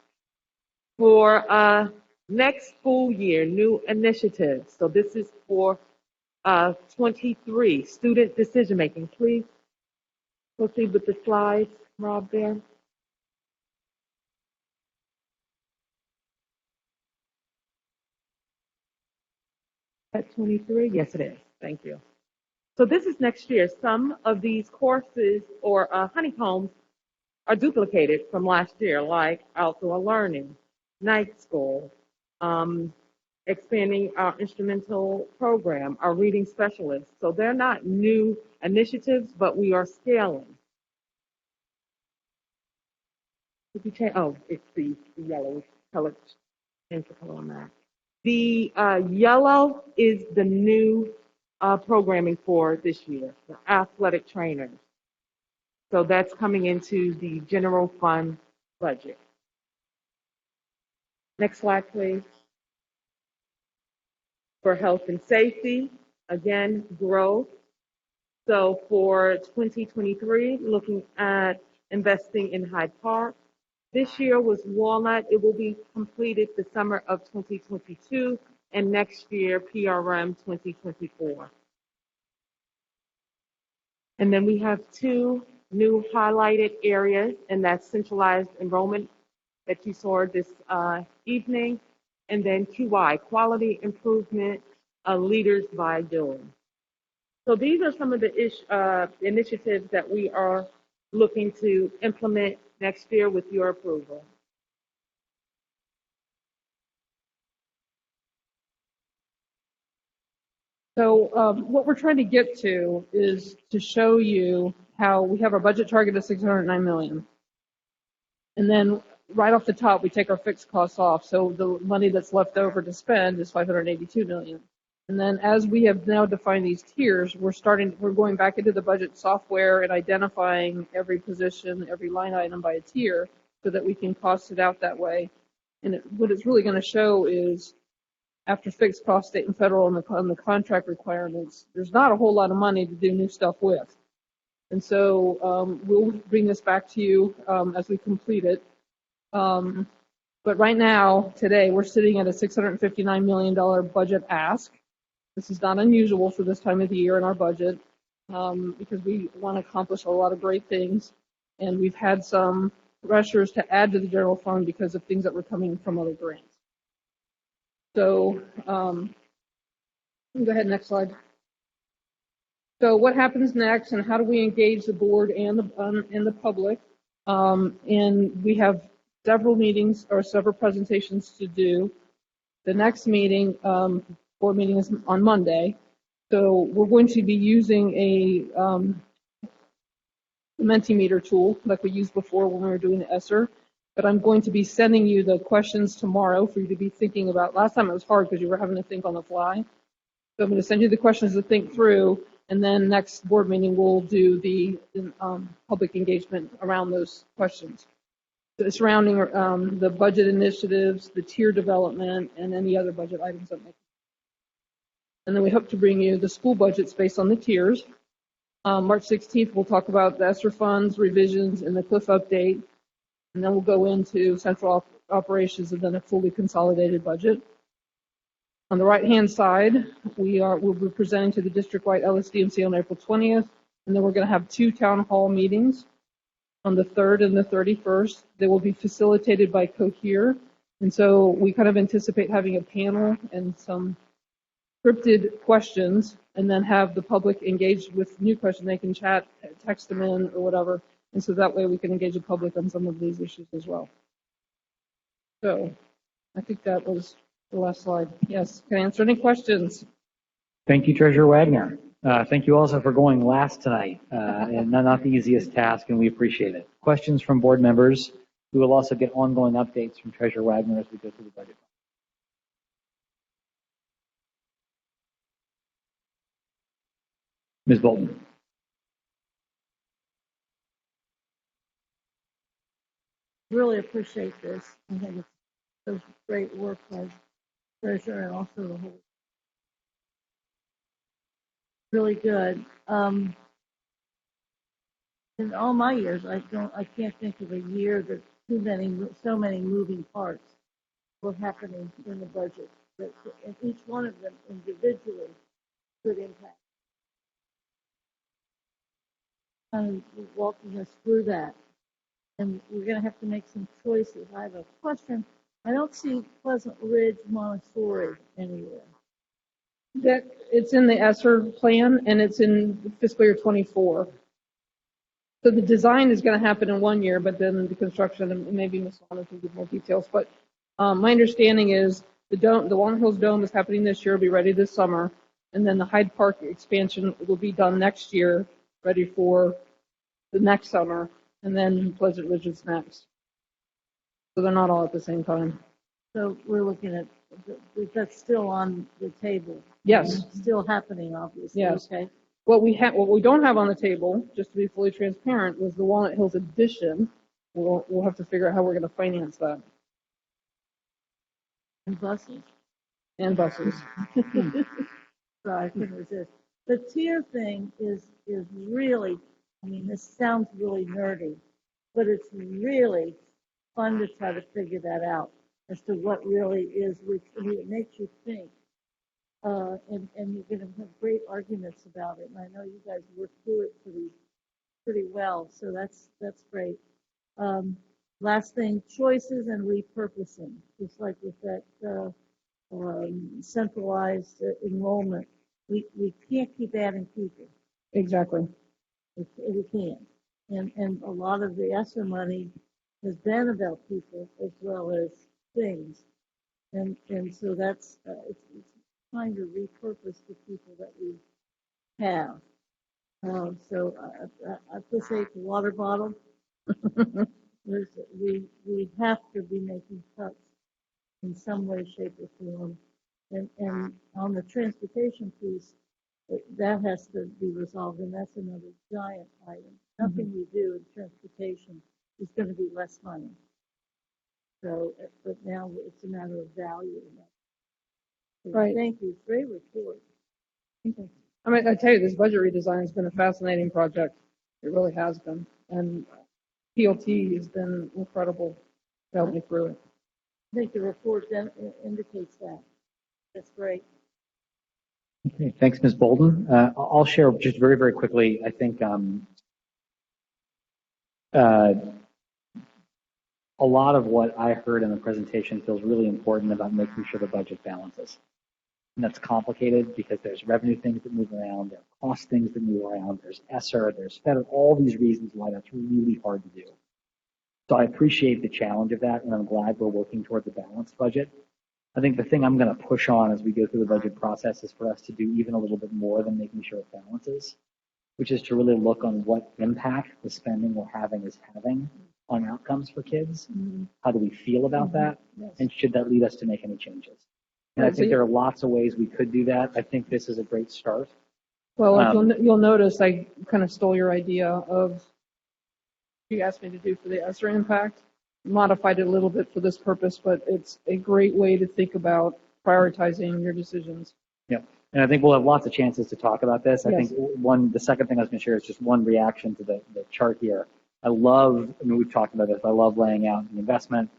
Speaker 13: For next school year, new initiatives. So this is for 23, student decision making. Please proceed with the slides, Rob, there. At 23? Yes, it is. Thank you. So this is next year. Some of these courses or honeycombs are duplicated from last year, like outdoor learning, night school, expanding our instrumental program, our reading specialists. So they're not new initiatives, but we are scaling. If you change, oh, it's the yellow color. Change the color on that. The yellow is the new programming for this year, the athletic trainers. So that's coming into the general fund budget. Next slide, please. For health and safety, again, growth. So for 2023, looking at investing in Hyde Park. This year was Walnut. It will be completed the summer of 2022, and next year, PRM 2024. And then we have 2 new highlighted areas, and that's centralized enrollment that you saw this evening, and then QI, quality improvement, leaders by doing. So these are some of the initiatives that we are looking to implement next year with your approval.
Speaker 2: So what we're trying to get to is to show you how we have our budget target of $609 million. And then right off the top, we take our fixed costs off. So the money that's left over to spend is $582 million. And then as we have now defined these tiers, we're going back into the budget software and identifying every position, every line item by a tier so that we can cost it out that way. And what it's really going to show is after fixed cost, state and federal, and the contract requirements, there's not a whole lot of money to do new stuff with. And so we'll bring this back to you as we complete it. But right now, today, we're sitting at a $659 million budget ask. This is not unusual for this time of the year in our budget because we want to accomplish a lot of great things. And we've had some pressures to add to the general fund because of things that were coming from other grants. So go ahead, next slide. So what happens next and how do we engage the board and the public? And we have several meetings or several presentations to do. The next meeting, board meeting is on Monday. So we're going to be using a Mentimeter tool like we used before when we were doing the ESSER. But I'm going to be sending you the questions tomorrow for you to be thinking about. Last time it was hard because you were having to think on the fly. So I'm going to send you the questions to think through. And then next board meeting, we'll do the public engagement around those questions surrounding the budget initiatives, the tier development, and any other budget items that make. And then we hope to bring you the school budgets based on the tiers. March 16th, we'll talk about the ESSER funds, revisions, and the CLIF update. And then we'll go into central operations and then a fully consolidated budget. On the right-hand side, we'll be presenting to the district-wide LSDMC on April 20th. And then we're going to have 2 town hall meetings on the 3rd and the 31st. They will be facilitated by Cohere. And so we kind of anticipate having a panel and some scripted questions, and then have the public engaged with new questions. They can chat, text them in, or whatever. And so that way we can engage the public on some of these issues as well. So I think that was the last slide. Yes, can I answer any questions?
Speaker 1: Thank you, Treasurer Wagner. Thank you also for going last tonight, and not the easiest task, and we appreciate it. Questions from board members. We will also get ongoing updates from Treasurer Wagner as we go through the budget. Ms. Bolton.
Speaker 5: Really appreciate this. I think it's great work by Treasurer and also the whole. Really good. In all my years, I can't think of a year that so many moving parts were happening in the budget. And each one of them individually could impact. Kind of walking us through that, and we're going to have to make some choices. I have a question. I don't see Pleasant Ridge Montessori anywhere.
Speaker 2: That it's in the ESSER plan, and it's in fiscal year 24. So the design is going to happen in 1 year, but then the construction, and maybe Ms. Lana can give more details. But my understanding is the Walnut Hills Dome is happening this year, will be ready this summer, and then the Hyde Park expansion will be done next year, ready for the next summer, and then Pleasant Ridge is next. So they're not all at the same time.
Speaker 5: So we're looking at that's still on the table.
Speaker 2: Yes.
Speaker 5: Still happening, obviously.
Speaker 2: Yes.
Speaker 5: Okay.
Speaker 2: What we don't have on the table, just to be fully transparent, was the Walnut Hills addition. We'll have to figure out how we're going to finance that.
Speaker 5: And buses.
Speaker 2: And buses.
Speaker 5: So I couldn't resist. The tier thing is really, I mean, this sounds really nerdy, but it's really fun to try to figure that out as to what really is, which it makes you think. And you're going to have great arguments about it. And I know you guys work through it pretty well, so that's great. Last thing, choices and repurposing, just like with that centralized enrollment. We can't keep adding people.
Speaker 2: Exactly.
Speaker 5: We can't. And a lot of the ESSER money has been about people as well as things. And so that's, it's trying to repurpose the people that we have. So I appreciate the water bottle. We have to be making cuts in some way, shape, or form. And on the transportation piece, that has to be resolved, and that's another giant item. Nothing we do in transportation is going to be less money. So, but now it's a matter of value. So
Speaker 2: Right.
Speaker 5: Thank you. Great report.
Speaker 2: Okay. I mean, I tell you, this budget redesign has been a fascinating project. It really has been. And PLT has been incredible to help me through it.
Speaker 5: I think the report indicates that. That's great.
Speaker 1: Okay, thanks, Ms. Bolden. I'll share just very, very quickly. I think a lot of what I heard in the presentation feels really important about making sure the budget balances. And that's complicated because there's revenue things that move around, there are cost things that move around, there's ESSER, there's federal, all these reasons why that's really hard to do. So I appreciate the challenge of that, and I'm glad we're working towards a balanced budget. I think the thing I'm going to push on as we go through the budget process is for us to do even a little bit more than making sure it balances, which is to really look on what impact the spending we're having is having on outcomes for kids.
Speaker 5: Mm-hmm.
Speaker 1: How do we feel about that?
Speaker 5: Yes.
Speaker 1: And should that lead us to make any changes? And I think there are lots of ways we could do that. I think this is a great start.
Speaker 2: Well, if you'll notice, I kind of stole your idea of you asked me to do for the ESSER impact, modified it a little bit for this purpose, but it's a great way to think about prioritizing your decisions.
Speaker 1: Yeah, and I think we'll have lots of chances to talk about this. I
Speaker 2: Yes.
Speaker 1: think the second thing I was going to share is just one reaction to the chart here. We've talked about this, I love laying out the investment,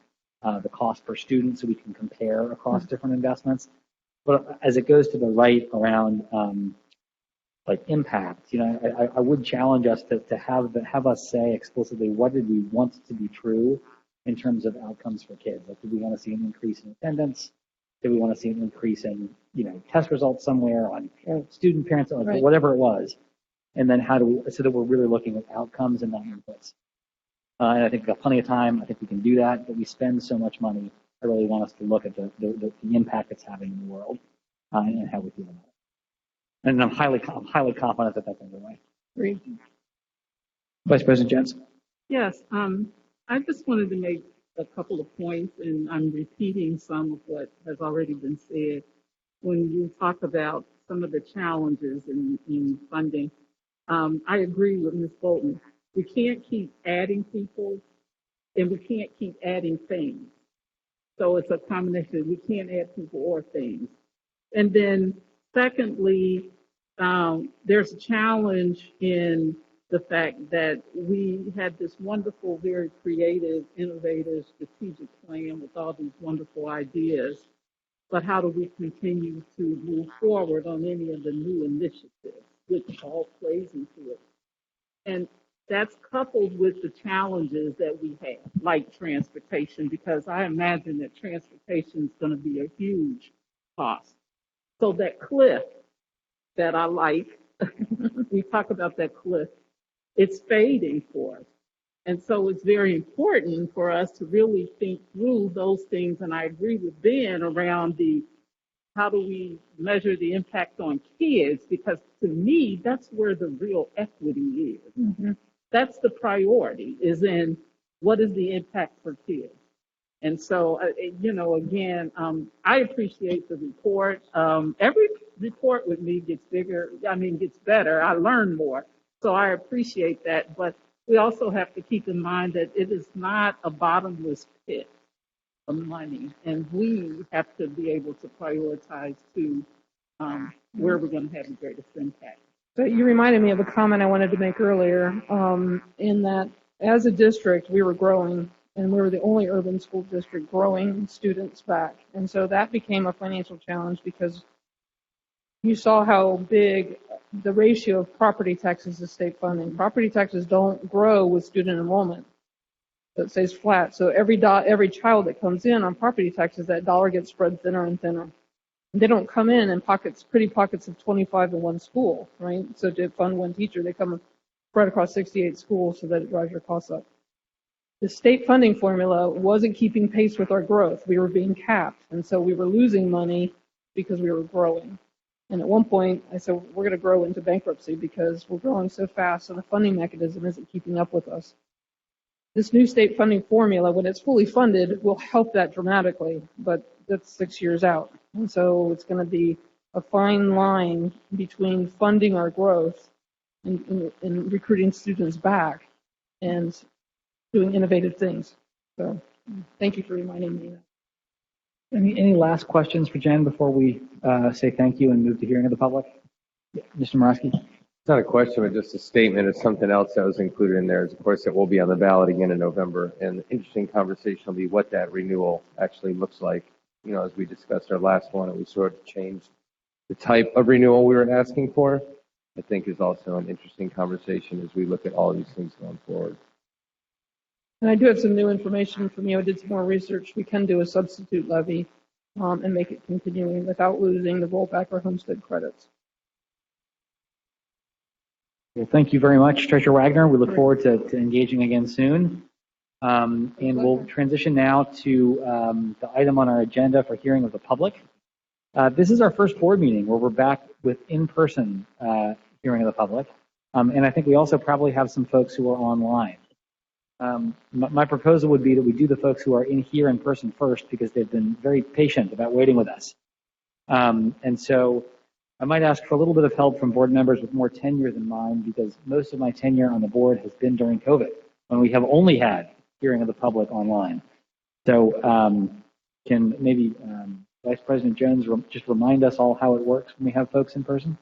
Speaker 1: the cost per student so we can compare across different investments. But as it goes to the right around impact, I would challenge us to have us say explicitly what did we want to be true in terms of outcomes for kids. Like, did we want to see an increase in attendance? Did we want to see an increase in test results somewhere on student parents,
Speaker 2: Right.
Speaker 1: whatever it was? And then so that we're really looking at outcomes and not inputs. And I think we've got plenty of time. I think we can do that, but we spend so much money. I really want us to look at the impact it's having in the world and how we feel about it. And I'm highly confident that that's underway.
Speaker 2: Great.
Speaker 1: Vice President Jens.
Speaker 3: Yes, I just wanted to make a couple of points, and I'm repeating some of what has already been said. When you talk about some of the challenges in funding, I agree with Ms. Bolton. We can't keep adding people, and we can't keep adding things. So it's a combination. We can't add people or things. And then secondly, there's a challenge in the fact that we had this wonderful, very creative, innovative, strategic plan with all these wonderful ideas. But how do we continue to move forward on any of the new initiatives, which all plays into it? And that's coupled with the challenges that we have, like transportation, because I imagine that transportation is going to be a huge cost. So that cliff that I like, we talk about that cliff, it's fading for us. And so it's very important for us to really think through those things. And I agree with Ben around how do we measure the impact on kids? Because to me, that's where the real equity is.
Speaker 2: Mm-hmm.
Speaker 3: That's the priority, is in what is the impact for kids. And so, again, I appreciate the report. Every report with me gets better. I learn more. So I appreciate that. But we also have to keep in mind that it is not a bottomless pit of money. And we have to be able to prioritize too where we're going to have the greatest impact.
Speaker 2: So you reminded me of a comment I wanted to make earlier, in that as a district, we were growing, and we were the only urban school district growing students back. And so that became a financial challenge because you saw how big the ratio of property taxes to state funding. Property taxes don't grow with student enrollment. So it stays flat. So every child that comes in on property taxes, that dollar gets spread thinner and thinner. They don't come in pretty pockets of 25 in one school, right? So to fund one teacher, they come spread across 68 schools so that it drives your costs up. The state funding formula wasn't keeping pace with our growth. We were being capped, and so we were losing money because we were growing. And at one point, I said, we're going to grow into bankruptcy because we're growing so fast, and the funding mechanism isn't keeping up with us. This new state funding formula, when it's fully funded, will help that dramatically, but that's 6 years out. And so it's going to be a fine line between funding our growth and recruiting students back and doing innovative things. So thank you for reminding me of that.
Speaker 1: Any last questions for Jen before we say thank you and move to hearing of the public? Yeah, Mr. Morosky.
Speaker 7: It's not a question, but just a statement of something else that was included in there. Of course, it will be on the ballot again in November, and the interesting conversation will be what that renewal actually looks like. As we discussed our last one, and we sort of changed the type of renewal we were asking for, I think is also an interesting conversation as we look at all these things going forward.
Speaker 2: And I do have some new information from you. I did some more research. We can do a substitute levy and make it continuing without losing the rollback or homestead credits.
Speaker 1: Well, thank you very much, Treasurer Wagner. We look forward to engaging again soon. And we'll transition now to the item on our agenda for hearing of the public. This is our first board meeting where we're back with in-person hearing of the public. And I think we also probably have some folks who are online. My proposal would be that we do the folks who are here in person first because they've been very patient about waiting with us. And so I might ask for a little bit of help from board members with more tenure than mine because most of my tenure on the board has been during COVID when we have only had hearing of the public online. So can maybe Vice President Jones just remind us all how it works when we have folks in person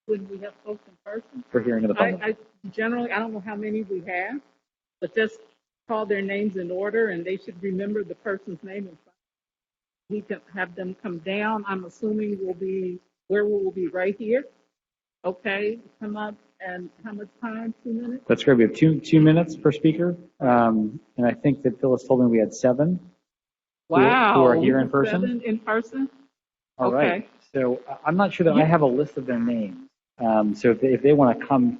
Speaker 3: When we have folks in person,
Speaker 1: for hearing of the public?
Speaker 3: I generally, I don't know how many we have, but just call their names in order and they should remember the person's name in front. We can have them come down. I'm assuming we'll be right here. Okay, come up and how much time? 2 minutes?
Speaker 1: That's great. We have two minutes per speaker. And I think that Phyllis told me we had 7
Speaker 3: Wow.
Speaker 1: who are here in person.
Speaker 3: 7 in person?
Speaker 1: All
Speaker 3: Okay.
Speaker 1: right. So I'm not sure that I have a list of their names. So if they want to come,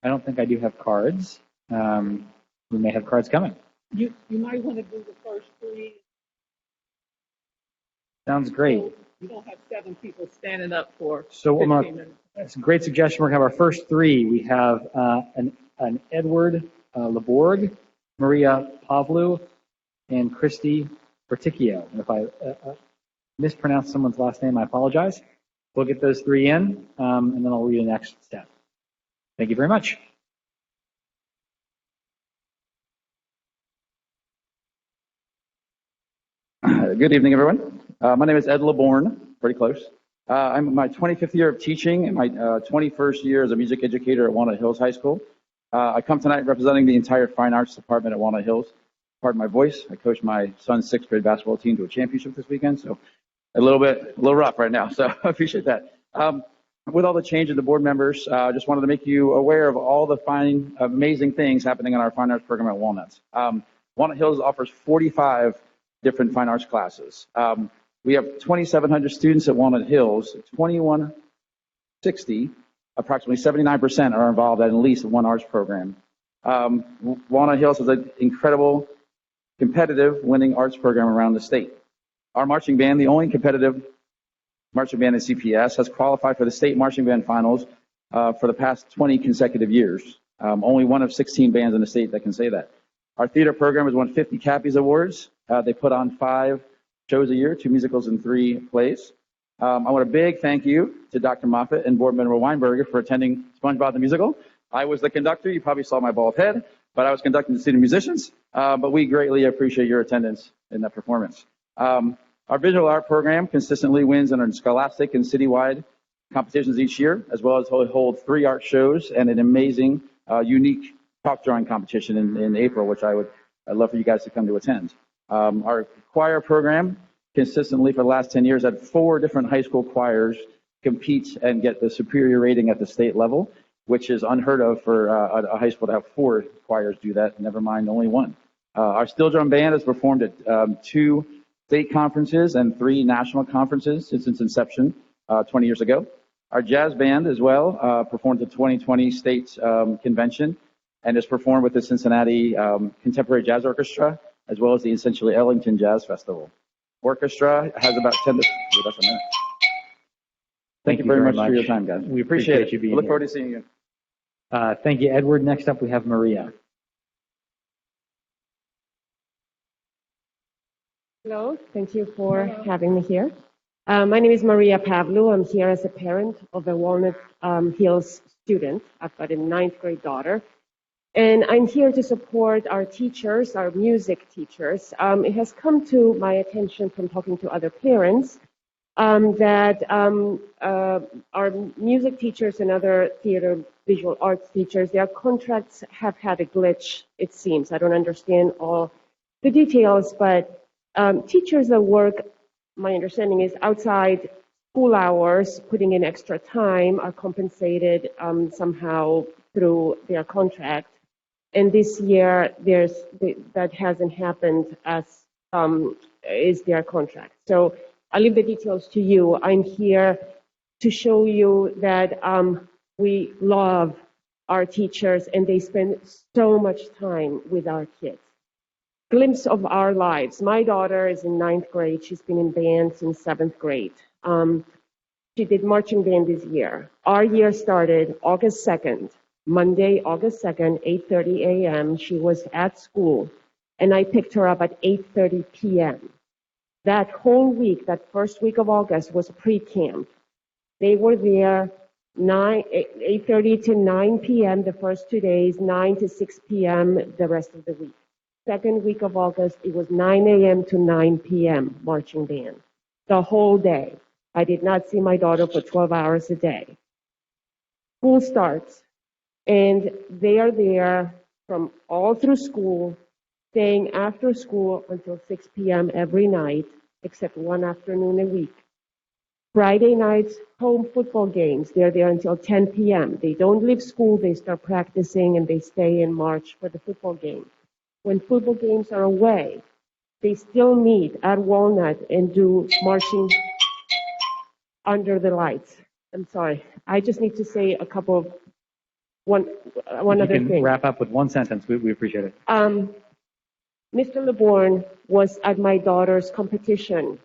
Speaker 1: I don't think I do have cards. We may have cards coming.
Speaker 3: You might want to do the first 3.
Speaker 1: Sounds great.
Speaker 3: So you don't have 7 people standing up for
Speaker 1: So
Speaker 3: 15 minutes.
Speaker 1: that's a great suggestion. We're going to have our first 3. We have an Edward Leborg, Maria Pavlu, and Christy Berticchio. And if I mispronounce someone's last name, I apologize. We'll get those 3 in, and then I'll read the next step. Thank you very much.
Speaker 19: Good evening, everyone. My name is Ed LeBourne, pretty close. I'm in my 25th year of teaching and my 21st year as a music educator at Walnut Hills High School. I come tonight representing the entire Fine Arts Department at Walnut Hills. Pardon my voice. I coached my son's 6th grade basketball team to a championship this weekend, so a little rough right now, so I appreciate that. With all the change in the board members, I just wanted to make you aware of all the fine, amazing things happening in our Fine Arts program at Walnuts. Walnut Hills offers 45 different fine arts classes. We have 2,700 students at Walnut Hills, 2,160, approximately 79% are involved in at least one arts program. Walnut Hills has an incredible, competitive, winning arts program around the state. Our marching band, the only competitive marching band in CPS, has qualified for the state marching band finals for the past 20 consecutive years. Only one of 16 bands in the state that can say that. Our theater program has won 50 Cappies Awards. They put on 5 shows a year, 2 musicals and 3 plays. I want a big thank you to Dr. Moffitt and Board Member Weinberger for attending SpongeBob the Musical. I was the conductor. You probably saw my bald head, but I was conducting the student musicians. But we greatly appreciate your attendance in that performance. Our visual art program consistently wins in our scholastic and citywide competitions each year, as well as hold 3 art shows and an amazing, unique chalk drawing competition in April, which I'd love for you guys to come to attend. Our choir program consistently for the last 10 years had 4 different high school choirs compete and get the superior rating at the state level, which is unheard of for a high school to have 4 choirs do that, never mind only 1. Our steel drum band has performed at 2 state conferences and 3 national conferences since its inception 20 years ago. Our jazz band as well performed at the 2020 state convention and has performed with the Cincinnati Contemporary Jazz Orchestra as well as the essentially Ellington Jazz Festival. Orchestra has about 10 to... That's a minute. Thank you very much for your time, guys.
Speaker 1: We appreciate you being
Speaker 19: here. Look
Speaker 1: here.
Speaker 19: forward to seeing you.
Speaker 1: Thank you, Edward. Next up, we have Maria.
Speaker 20: Hello, thank you for having me here. My name is Maria Pavlu. I'm here as a parent of a Walnut Hills student. I've got a 9th grade daughter. And I'm here to support our teachers, our music teachers. It has come to my attention from talking to other parents that our music teachers and other theater visual arts teachers, their contracts have had a glitch, it seems. I don't understand all the details, but teachers that work, my understanding is outside school hours, putting in extra time, are compensated somehow through their contract. And this year, that hasn't happened as is their contract. So I'll leave the details to you. I'm here to show you that we love our teachers and they spend so much time with our kids. Glimpse of our lives. My daughter is in 9th grade. She's been in band since 7th grade. She did marching band this year. Our year started August 2nd. Monday, August 2nd, 8:30 a.m. She was at school, and I picked her up at 8:30 p.m. That whole week, that first week of August, was pre-camp. They were there 8:30 to 9 p.m. the first 2 days, 9 to 6 p.m. the rest of the week. Second week of August, it was 9 a.m. to 9 p.m. marching band, the whole day. I did not see my daughter for 12 hours a day. School starts, and they are there from all through school, staying after school until 6 p.m. every night, except one afternoon a week. Friday nights, home football games. They're there until 10 p.m. They don't leave school. They start practicing, and they stay in March for the football game. When football games are away, they still meet at Walnut and do marching under the lights. I'm sorry. I just need to say a couple of one other
Speaker 1: You can
Speaker 20: thing.
Speaker 1: wrap up with one sentence. We appreciate it.
Speaker 20: Mr. LeBourne was at my daughter's competition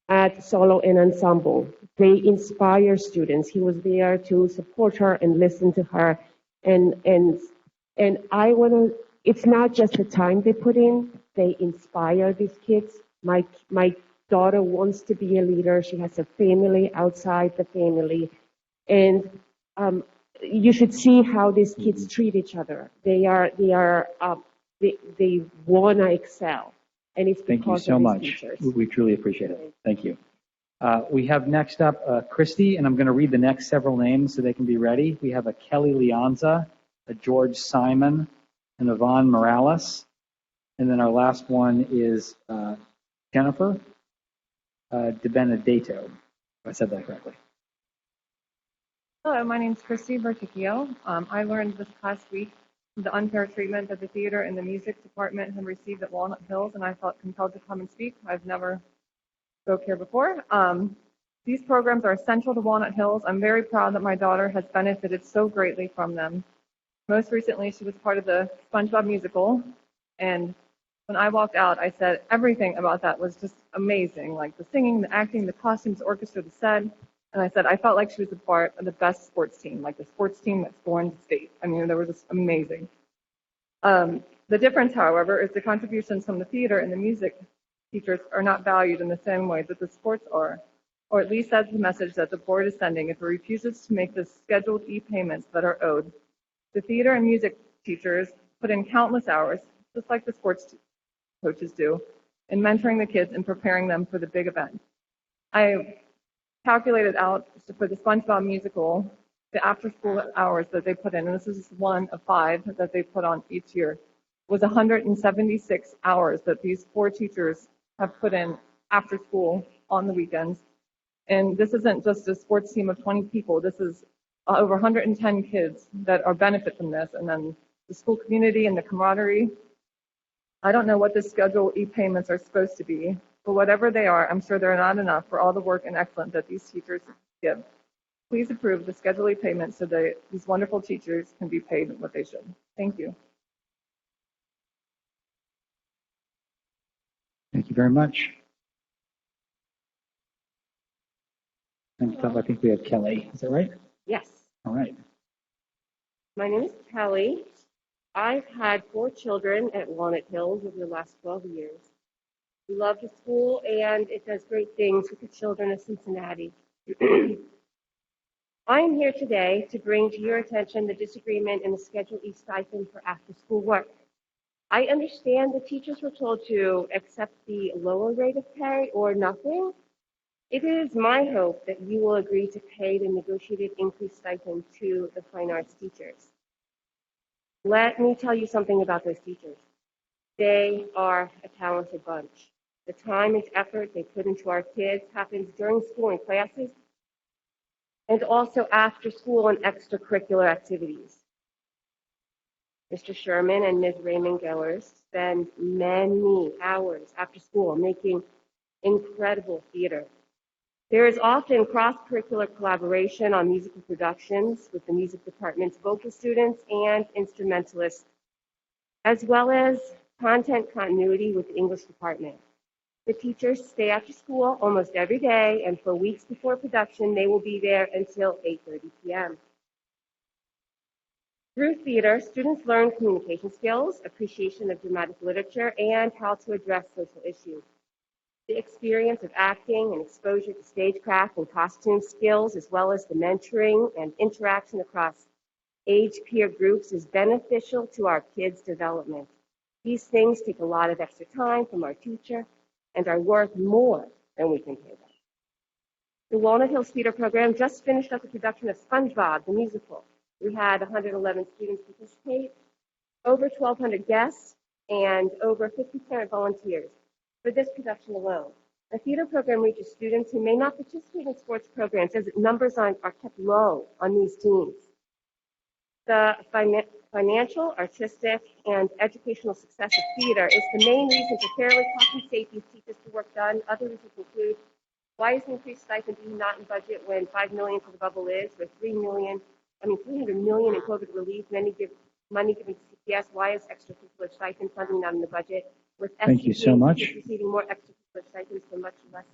Speaker 20: at solo and ensemble. They inspire students. He was there to support her and listen to her. And I want to, it's not just the time they put in, they inspire these kids. My daughter wants to be a leader. She has a family outside the family. And you should see how these kids treat each other. They want to excel. And it's
Speaker 1: Thank you
Speaker 20: because
Speaker 1: so
Speaker 20: of these
Speaker 1: much.
Speaker 20: teachers.
Speaker 1: We truly appreciate it. Thank you. We have next up Christy, and I'm going to read the next several names so they can be ready. We have a Kelly Leonza, a George Simon, and Yvonne Morales. And then our last one is Jennifer De Benedetto, if I said that correctly.
Speaker 21: Hello, my name is Christy Berticchio. I learned this past week the unfair treatment that the theater and the music department have received at Walnut Hills, and I felt compelled to come and speak. I've never spoke here before. These programs are essential to Walnut Hills. I'm very proud that my daughter has benefited so greatly from them. Most recently, she was part of the SpongeBob musical, and when I walked out, I said everything about that was just amazing, like the singing, the acting, the costumes, the orchestra, the set. And I said I felt like she was a part of the best sports team, like the sports team that's born to state. I mean, they were just amazing. The difference, however, is the contributions from the theater and the music teachers are not valued in the same way that the sports are, or at least that's the message that the board is sending if it refuses to make the scheduled e-payments that are owed. The theater and music teachers put in countless hours, just like the sports coaches do, in mentoring the kids and preparing them for the big event. I calculated out for the SpongeBob musical the after-school hours that they put in, and this is one of 5 that they put on each year, was 176 hours that these 4 teachers have put in after school on the weekends. And this isn't just a sports team of 20 people. This is over 110 kids that are benefit from this, and then the school community and the camaraderie. I don't know what the scheduled e-payments are supposed to be, but whatever they are, I'm sure they're not enough for all the work and excellence that these teachers give. Please approve the scheduled e-payments so that these wonderful teachers can be paid what they should. Thank you.
Speaker 1: Thank you very much. Next up, I think we have Kelly. Is that right?
Speaker 20: Yes.
Speaker 1: All right.
Speaker 20: My name is Kelly. I've had 4 children at Walnut Hills over the last 12 years. We love the school, and it does great things with the children of Cincinnati. I am here today to bring to your attention the disagreement in the Schedule E stipend for after-school work. I understand the teachers were told to accept the lower rate of pay or nothing. It is my hope that you will agree to pay the negotiated increased stipend to the fine arts teachers. Let me tell you something about those teachers. They are a talented bunch. The time and effort they put into our kids happens during school and classes, and also after school and extracurricular activities. Mr. Sherman and Ms. Raymond Gellers spend many hours after school making incredible theater. There is often cross-curricular collaboration on musical productions with the music department's vocal students and instrumentalists, as well as content continuity with the English department. The teachers stay after school almost every day, and for weeks before production, they will be there until 8:30 p.m. Through theater, students learn communication skills, appreciation of dramatic literature, and how to address social issues. The experience of acting and exposure to stagecraft and costume skills, as well as the mentoring and interaction across age peer groups, is beneficial to our kids' development. These things take a lot of extra time from our teacher and are worth more than we can pay them. The Walnut Hills Theater Program just finished up the production of SpongeBob, the musical. We had 111 students participate, over 1,200 guests, and over 50 parent volunteers for this production alone. The theater program reaches students who may not participate in sports programs as numbers are kept low on these teams. The financial, artistic, and educational success of theater is the main reason to fairly compensate these teachers for work done. Other reasons include, why is increased stipend not in budget when $5 million for the bubble is, with $300 million in COVID relief, money given to CPS? Why is extracurricular stipend funding not in the budget? With
Speaker 1: Thank you so much.
Speaker 20: Receiving more extracurricular stipends for much less.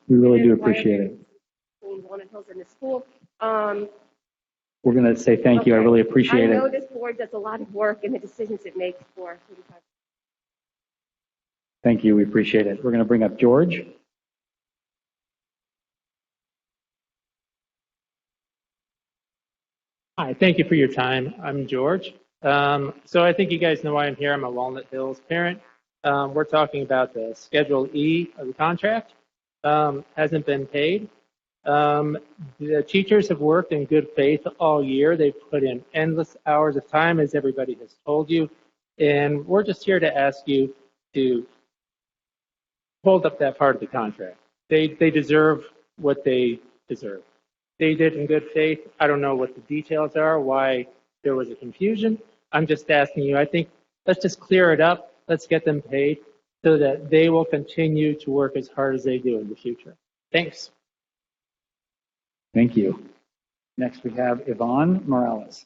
Speaker 1: We really do appreciate it.
Speaker 20: Between Walnut Hills and the school.
Speaker 1: We're going to say thank you. I really appreciate
Speaker 20: I know
Speaker 1: it.
Speaker 20: this board does a lot of work in the decisions it makes for 35.
Speaker 1: Thank you. We appreciate it. We're going to bring up George.
Speaker 8: Hi, thank you for your time. I'm George. So I think you guys know why I'm here. I'm a Walnut Hills parent. We're talking about the Schedule E of the contract. Hasn't been paid. The teachers have worked in good faith all year. They've put in endless hours of time, as everybody has told you. And we're just here to ask you to hold up that part of the contract. They deserve what they deserve. They did in good faith. I don't know what the details are, why there was a confusion. I'm just asking you, I think let's just clear it up. Let's get them paid so that they will continue to work as hard as they do in the future. Thanks.
Speaker 1: Thank you. Next, we have Yvonne Morales.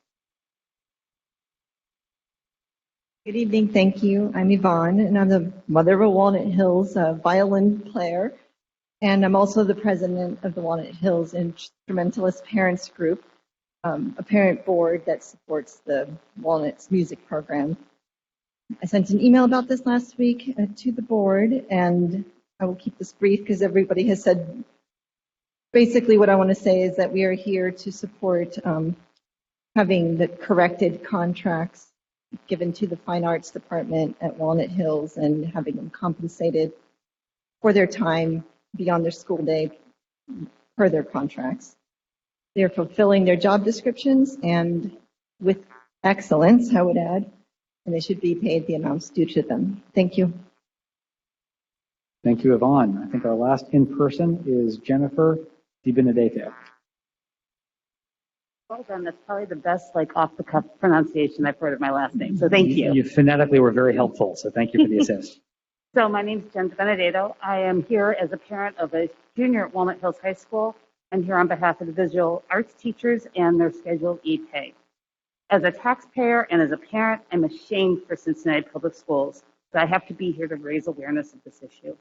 Speaker 22: Good evening. Thank you. I'm Yvonne, and I'm the mother of a Walnut Hills violin player. And I'm also the president of the Walnut Hills Instrumentalist Parents Group, a parent board that supports the Walnuts music program. I sent an email about this last week to the board, and I will keep this brief because everybody has said basically what I want to say is that we are here to support having the corrected contracts given to the Fine Arts Department at Walnut Hills and having them compensated for their time beyond their school day per their contracts. They're fulfilling their job descriptions and with excellence, I would add, and they should be paid the amounts due to them. Thank you.
Speaker 1: Thank you, Yvonne. I think our last in-person is Jennifer DiBenedetto.
Speaker 23: Well done. That's probably the best, off-the-cuff pronunciation I've heard of my last name. So thank you.
Speaker 1: You phonetically were very helpful, so thank you for the assist.
Speaker 23: So my name is Jen Benedetto. I am here as a parent of a junior at Walnut Hills High School. I'm here on behalf of the visual arts teachers and their Schedule E pay. As a taxpayer and as a parent, I'm ashamed for Cincinnati Public Schools that I have to be here to raise awareness of this issue.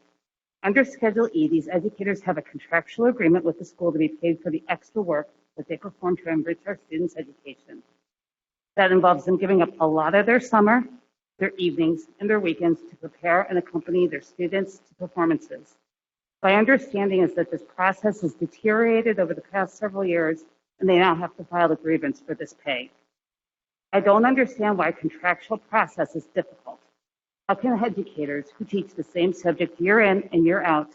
Speaker 23: Under Schedule E, these educators have a contractual agreement with the school to be paid for the extra work that they perform to enrich our students' education. That involves them giving up a lot of their summer, their evenings, and their weekends to prepare and accompany their students to performances. My understanding is that this process has deteriorated over the past several years, and they now have to file a grievance for this pay. I don't understand why a contractual process is difficult. How can educators who teach the same subject year in and year out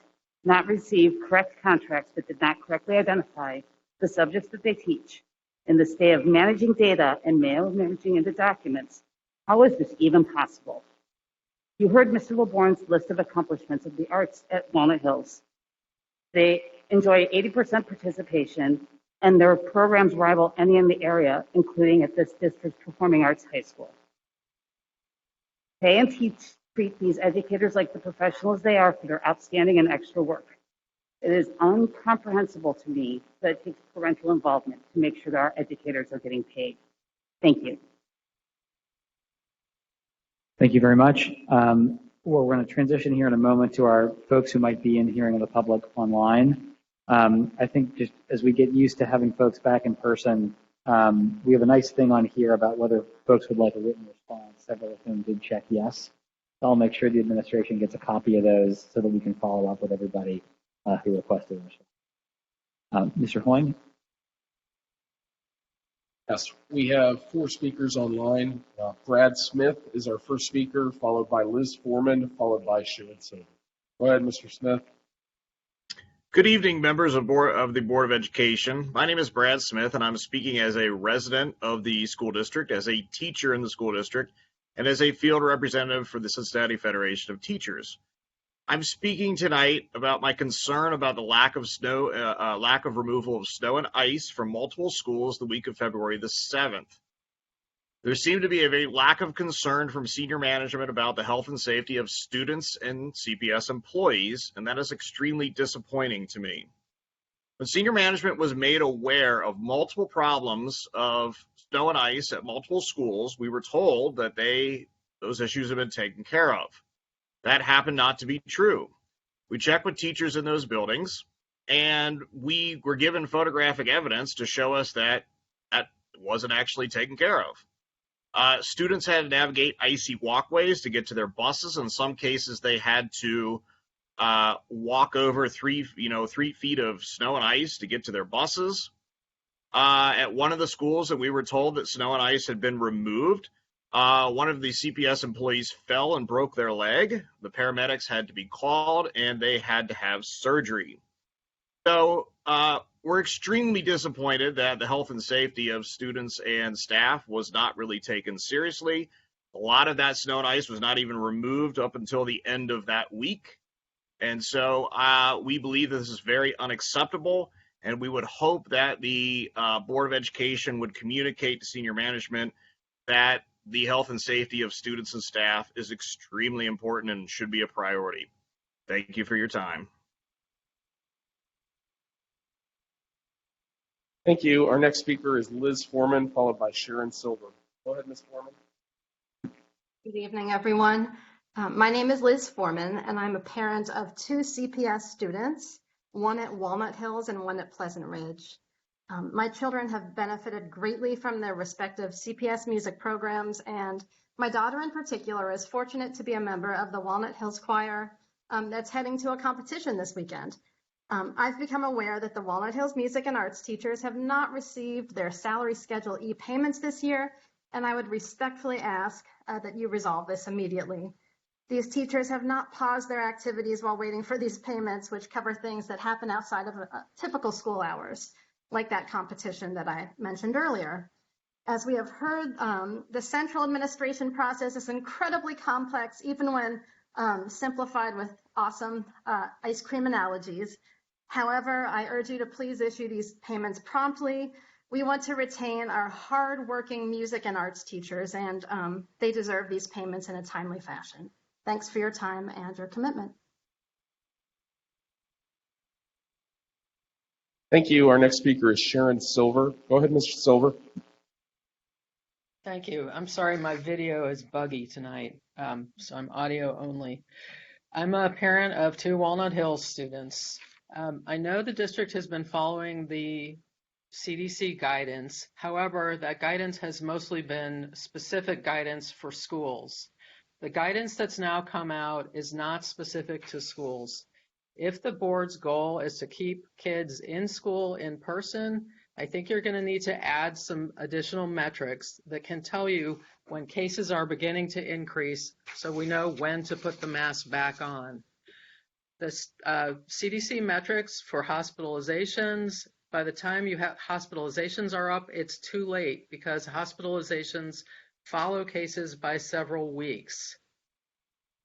Speaker 23: not receive correct contracts that did not correctly identify the subjects that they teach? In this day of managing data and managing into documents, how is this even possible? You heard Mr. LeBourne's list of accomplishments of the arts at Walnut Hills. They enjoy 80% participation, and their programs rival any in the area, including at this district's performing arts high school. Pay and treat these educators like the professionals they are for their outstanding and extra work. It is incomprehensible to me that it takes parental involvement to make sure that our educators are getting paid. Thank you.
Speaker 1: Thank you very much. We're going to transition here in a moment to our folks who might be in hearing of the public online. I think just as we get used to having folks back in person, we have a nice thing on here about whether folks would like a written response, several of whom did check yes. I'll make sure the administration gets a copy of those so that we can follow up with everybody who requested them. Mr. Hoying?
Speaker 9: Yes, we have 4 speakers online. Brad Smith is our first speaker, followed by Liz Foreman, followed by Sharon Silver. Go ahead, Mr. Smith.
Speaker 10: Good evening, members of the Board of Education. My name is Brad Smith, and I'm speaking as a resident of the school district, as a teacher in the school district, and as a field representative for the Cincinnati Federation of Teachers. I'm speaking tonight about my concern about the lack of removal of snow and ice from multiple schools the week of February the 7th. There seemed to be a very lack of concern from senior management about the health and safety of students and CPS employees, and that is extremely disappointing to me. When senior management was made aware of multiple problems of snow and ice at multiple schools, we were told that those issues have been taken care of. That happened not to be true. We checked with teachers in those buildings, and we were given photographic evidence to show us that that wasn't actually taken care of. Students had to navigate icy walkways to get to their buses. In some cases, they had to walk over 3 feet of snow and ice to get to their buses. At one of the schools that we were told that snow and ice had been removed, one of the CPS employees fell and broke their leg. The paramedics had to be called, and they had to have surgery. So we're extremely disappointed that the health and safety of students and staff was not really taken seriously. A lot of that snow and ice was not even removed up until the end of that week. And so we believe this is very unacceptable, and we would hope that the Board of Education would communicate to senior management that the health and safety of students and staff is extremely important and should be a priority. Thank you for your time.
Speaker 9: Thank you. Our next speaker is Liz Foreman, followed by Sharon Silver. Go ahead, Ms. Foreman.
Speaker 11: Good evening, everyone. My name is Liz Foreman, and I'm a parent of 2 CPS students, one at Walnut Hills and one at Pleasant Ridge. My children have benefited greatly from their respective CPS music programs, and my daughter in particular is fortunate to be a member of the Walnut Hills Choir that's heading to a competition this weekend. I've become aware that the Walnut Hills music and arts teachers have not received their salary schedule e-payments this year, and I would respectfully ask that you resolve this immediately. These teachers have not paused their activities while waiting for these payments, which cover things that happen outside of typical school hours, like that competition that I mentioned earlier. As we have heard, the central administration process is incredibly complex, even when simplified with awesome ice cream analogies. However, I urge you to please issue these payments promptly. We want to retain our hard-working music and arts teachers, and they deserve these payments in a timely fashion. Thanks for your time and your commitment.
Speaker 9: Thank you. Our next speaker is Sharon Silver. Go ahead, Mr. Silver.
Speaker 24: Thank you. I'm sorry my video is buggy tonight, so I'm audio only. I'm a parent of 2 Walnut Hills students. I know the district has been following the CDC guidance. However, that guidance has mostly been specific guidance for schools. The guidance that's now come out is not specific to schools. If the board's goal is to keep kids in school in person, I think you're going to need to add some additional metrics that can tell you when cases are beginning to increase so we know when to put the mask back on. The CDC metrics for hospitalizations, by the time you have hospitalizations are up, it's too late because hospitalizations follow cases by several weeks.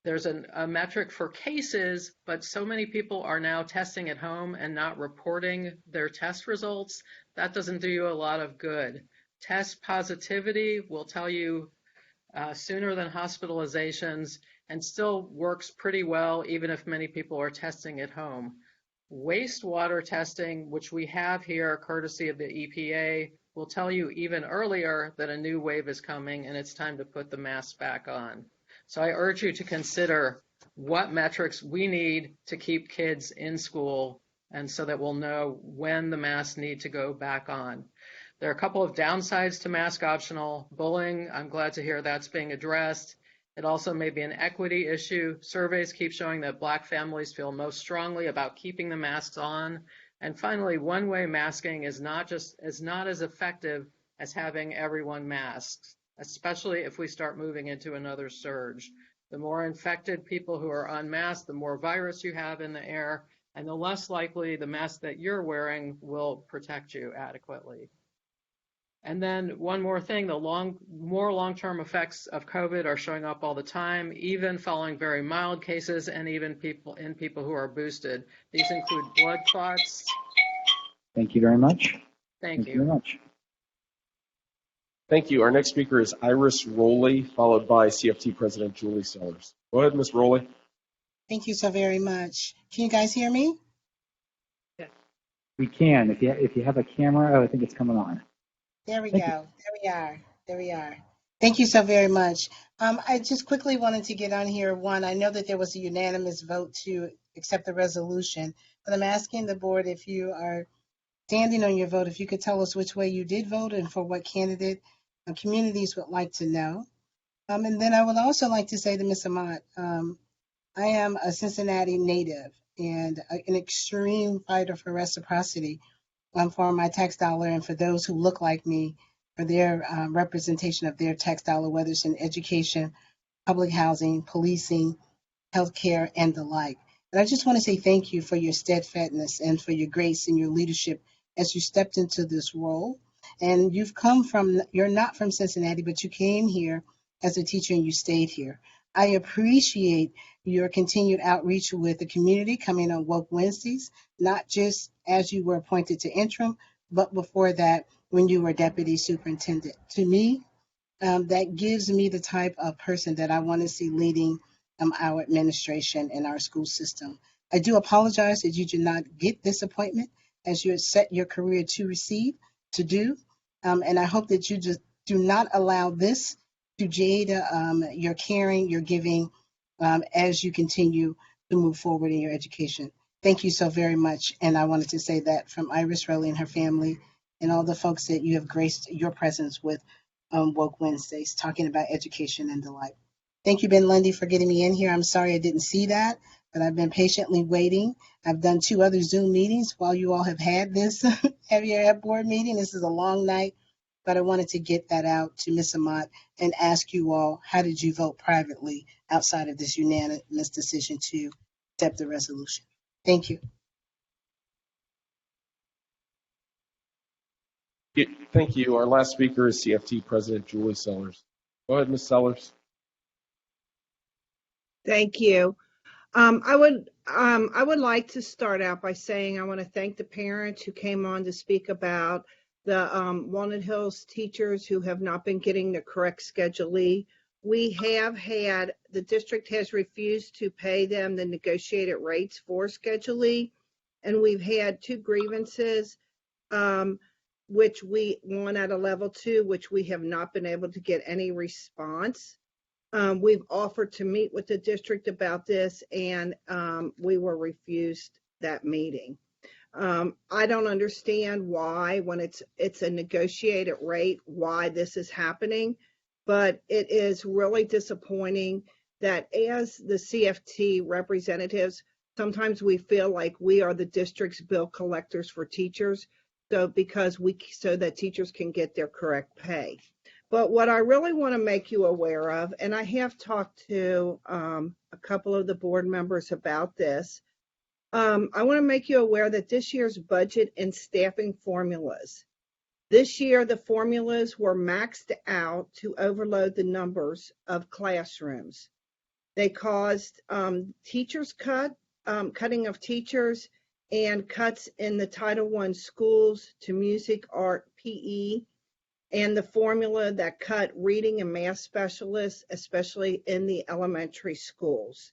Speaker 24: There's a metric for cases, but so many people are now testing at home and not reporting their test results. That doesn't do you a lot of good. Test positivity will tell you sooner than hospitalizations and still works pretty well even if many people are testing at home. Wastewater testing, which we have here courtesy of the EPA, will tell you even earlier that a new wave is coming and it's time to put the mask back on. So I urge you to consider what metrics we need to keep kids in school and so that we'll know when the masks need to go back on. There are a couple of downsides to mask optional. Bullying, I'm glad to hear that's being addressed. It also may be an equity issue. Surveys keep showing that Black families feel most strongly about keeping the masks on. And finally, one-way masking is not as effective as having everyone masked, especially if we start moving into another surge. The more infected people who are unmasked, the more virus you have in the air, and the less likely the mask that you're wearing will protect you adequately. And then one more thing, more long-term effects of COVID are showing up all the time, even following very mild cases and even people who are boosted. These include blood clots.
Speaker 1: Thank you very much.
Speaker 24: Thank you.
Speaker 1: Very much.
Speaker 9: Thank you. Our next speaker is Iris Rowley, followed by CFT President Julie Sellers. Go ahead, Ms. Rowley.
Speaker 12: Thank you so very much. Can you guys hear me?
Speaker 1: We can. If you have a camera, I think it's coming on.
Speaker 12: There we go. There we are. Thank you so very much. I just quickly wanted to get on here. One, I know that there was a unanimous vote to accept the resolution, but I'm asking the board, if you are standing on your vote, if you could tell us which way you did vote and for what candidate. Communities would like to know. And then I would also like to say to Ms. Amat, I am a Cincinnati native and an extreme fighter for reciprocity for my tax dollar and for those who look like me, for their representation of their tax dollar, whether it's in education, public housing, policing, healthcare, and the like. And I just want to say thank you for your steadfastness and for your grace and your leadership as you stepped into this role. And you're not from Cincinnati, but you came here as a teacher and you stayed here. I appreciate your continued outreach with the community, coming on Woke Wednesdays, not just as you were appointed to interim, but before that when you were deputy superintendent. To me, that gives me the type of person that I want to see leading our administration and our school system. I do apologize that you did not get this appointment as you had set your career to do. And I hope that you just do not allow this to jade your caring, your giving, as you continue to move forward in your education. Thank you so very much. And I wanted to say that from Iris Rowley and her family and all the folks that you have graced your presence with Woke Wednesdays, talking about education and the like. Thank you, Ben Lundy, for getting me in here. I'm sorry I didn't see that, but I've been patiently waiting. I've done 2 other Zoom meetings while you all have had this heavier board meeting. This is a long night, but I wanted to get that out to Ms. Amat and ask you all, how did you vote privately outside of this unanimous decision to accept the resolution? Thank you.
Speaker 9: Thank you. Our last speaker is CFT President Julie Sellers. Go ahead, Ms. Sellers.
Speaker 14: Thank you. I would like to start out by saying I want to thank the parents who came on to speak about the Walnut Hills teachers who have not been getting the correct Schedule E. The district has refused to pay them the negotiated rates for Schedule E, and we've had 2 grievances, which one at a level 2, which we have not been able to get any response. We've offered to meet with the district about this, and we were refused that meeting. I don't understand why, when it's a negotiated rate, why this is happening, but it is really disappointing that as the CFT representatives, sometimes we feel like we are the district's bill collectors for teachers, so that teachers can get their correct pay. But what I really want to make you aware of, and I have talked to a couple of the board members about this, I want to make you aware that this year's budget and staffing formulas, this year the formulas were maxed out to overload the numbers of classrooms. They caused cutting of teachers and cuts in the Title I schools to music, art, PE, and the formula that cut reading and math specialists, especially in the elementary schools.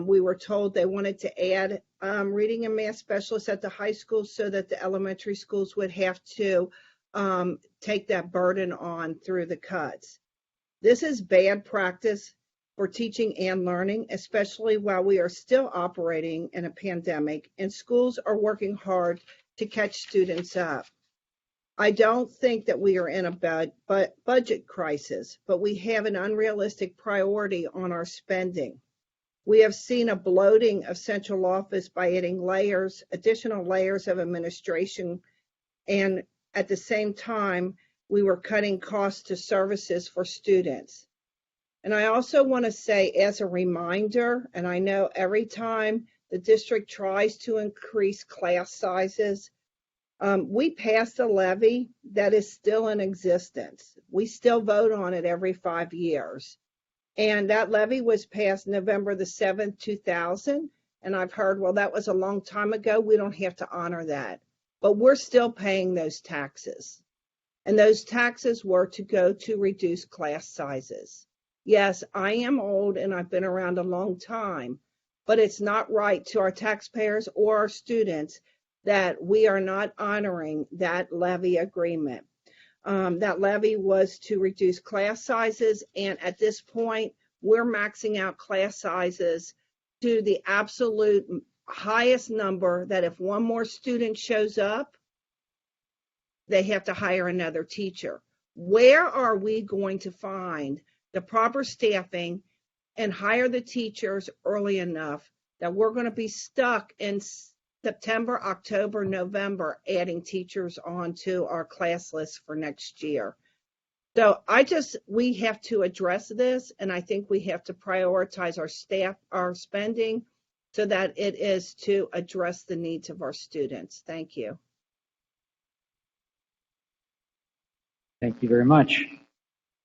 Speaker 14: We were told they wanted to add reading and math specialists at the high school so that the elementary schools would have to take that burden on through the cuts. This is bad practice for teaching and learning, especially while we are still operating in a pandemic and schools are working hard to catch students up. I don't think that we are in a budget crisis, but we have an unrealistic priority on our spending. We have seen a bloating of central office by adding additional layers of administration, and at the same time, we were cutting costs to services for students. And I also want to say, as a reminder, and I know every time the district tries to increase class sizes, we passed a levy that is still in existence. We still vote on it every 5 years. And that levy was passed November the 7th, 2000. And I've heard, well, that was a long time ago. We don't have to honor that. But we're still paying those taxes. And those taxes were to go to reduce class sizes. Yes, I am old and I've been around a long time, but it's not right to our taxpayers or our students that we are not honoring that levy agreement. That levy was to reduce class sizes, and at this point, we're maxing out class sizes to the absolute highest number that if one more student shows up, they have to hire another teacher. Where are we going to find the proper staffing and hire the teachers early enough that we're going to be stuck in September, October, November, adding teachers onto our class list for next year? So we have to address this, and I think we have to prioritize our spending so that it is to address the needs of our students. Thank you.
Speaker 1: Thank you very much.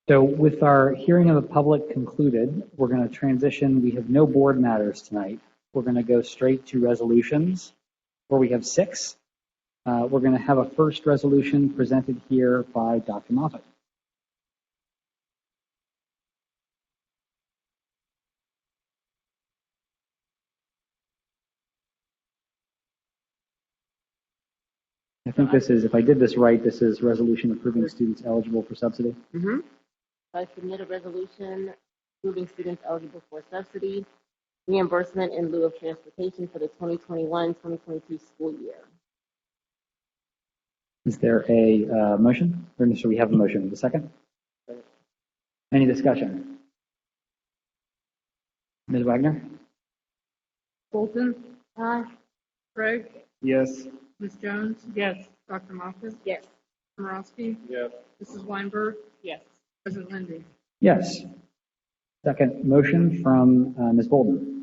Speaker 1: So with our hearing of the public concluded, we're going to transition. We have no board matters tonight. We're going to go straight to resolutions, where we have 6. We're going to have a first resolution presented here by Dr. Moffitt. I think this is, if I did this right, this is resolution approving students eligible for subsidy.
Speaker 6: Mm-hmm. I submit a resolution approving students eligible for subsidy reimbursement in lieu of transportation for the 2021-2022 school year.
Speaker 1: Is there a motion? Or should we have a motion? A second? Any discussion? Ms. Wagner?
Speaker 2: Bolton?
Speaker 6: Aye.
Speaker 2: Craig?
Speaker 4: Yes.
Speaker 2: Ms. Jones?
Speaker 3: Yes.
Speaker 2: Dr. Moffitt?
Speaker 6: Yes.
Speaker 2: Morosky?
Speaker 9: Yes.
Speaker 2: Mrs. Weinberg?
Speaker 3: Yes.
Speaker 2: President Lindy?
Speaker 1: Yes. Second motion from Ms. Bolden.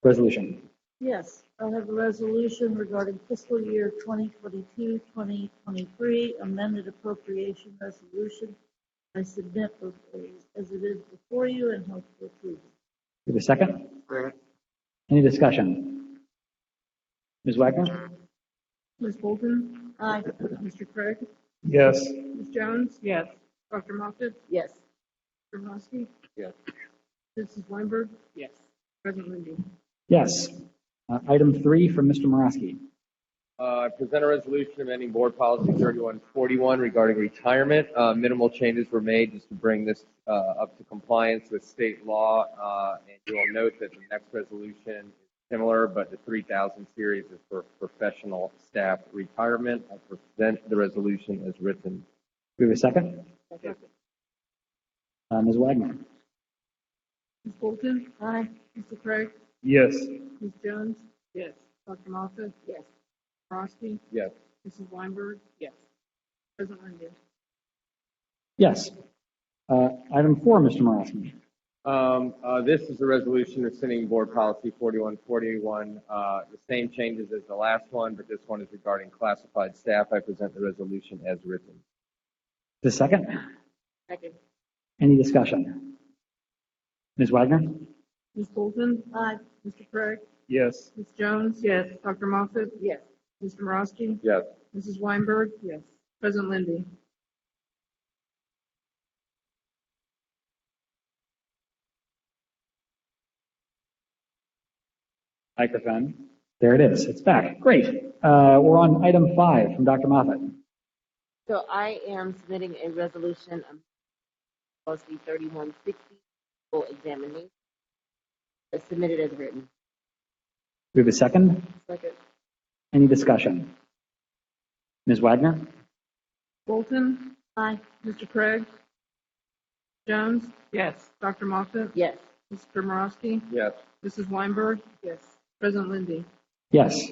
Speaker 1: Resolution.
Speaker 5: Yes, I have a resolution regarding fiscal year 2022-2023 amended appropriation resolution. I submit as it is before you and hope to approve it.
Speaker 1: Give a second. Any discussion? Ms. Wagner?
Speaker 2: Ms. Bolton?
Speaker 5: Aye.
Speaker 2: Mr. Craig?
Speaker 4: Yes.
Speaker 2: Ms. Jones?
Speaker 3: Yes.
Speaker 2: Dr. Moffitt?
Speaker 6: Yes.
Speaker 2: Mr. Morosky?
Speaker 9: Yes.
Speaker 2: Mrs. Weinberg?
Speaker 3: Yes.
Speaker 2: President Lindy?
Speaker 1: Yes. Item 3 from Mr. Morosky.
Speaker 7: I present a resolution amending board policy 3141 regarding retirement. Minimal changes were made just to bring this up to compliance with state law. And you will note that the next resolution is similar, but the 3000 series is for professional staff retirement. I present the resolution as written.
Speaker 1: Do we have a second? Ms. Wagner?
Speaker 2: Ms. Bolton?
Speaker 6: Aye.
Speaker 2: Mr. Craig?
Speaker 4: Yes.
Speaker 2: Ms. Jones?
Speaker 3: Yes.
Speaker 2: Dr. Moffitt?
Speaker 6: Yes.
Speaker 2: Morosky?
Speaker 7: Yes.
Speaker 2: Mrs. Weinberg?
Speaker 3: Yes.
Speaker 2: President Lindy?
Speaker 1: Yes. Item 4, Mr. Morosky.
Speaker 7: This is a resolution rescinding board policy 4141. The same changes as the last one, but this one is regarding classified staff. I present the resolution as written.
Speaker 1: The second?
Speaker 6: Second.
Speaker 1: Any discussion? Ms. Wagner?
Speaker 2: Ms. Bolton?
Speaker 5: Aye.
Speaker 2: Mr. Craig?
Speaker 4: Yes.
Speaker 2: Ms. Jones?
Speaker 3: Yes.
Speaker 2: Dr. Moffitt?
Speaker 6: Yes.
Speaker 2: Mr. Morosky?
Speaker 7: Yes.
Speaker 2: Mrs. Weinberg?
Speaker 3: Yes.
Speaker 2: President Lindy?
Speaker 1: Microphone. There it is. It's back. Great. We're on item 5 from Dr. Moffitt.
Speaker 6: So I am submitting a resolution on policy 3160 full examination. Submitted as written.
Speaker 1: Do we have a second?
Speaker 6: Second.
Speaker 1: Any discussion? Ms. Wagner?
Speaker 2: Bolton?
Speaker 5: Aye.
Speaker 2: Mr. Craig? Jones?
Speaker 3: Yes.
Speaker 2: Dr. Moffitt?
Speaker 6: Yes.
Speaker 2: Mr. Morosky?
Speaker 7: Yes.
Speaker 2: Mrs. Weinberg?
Speaker 3: Yes.
Speaker 2: President Lindy?
Speaker 1: Yes.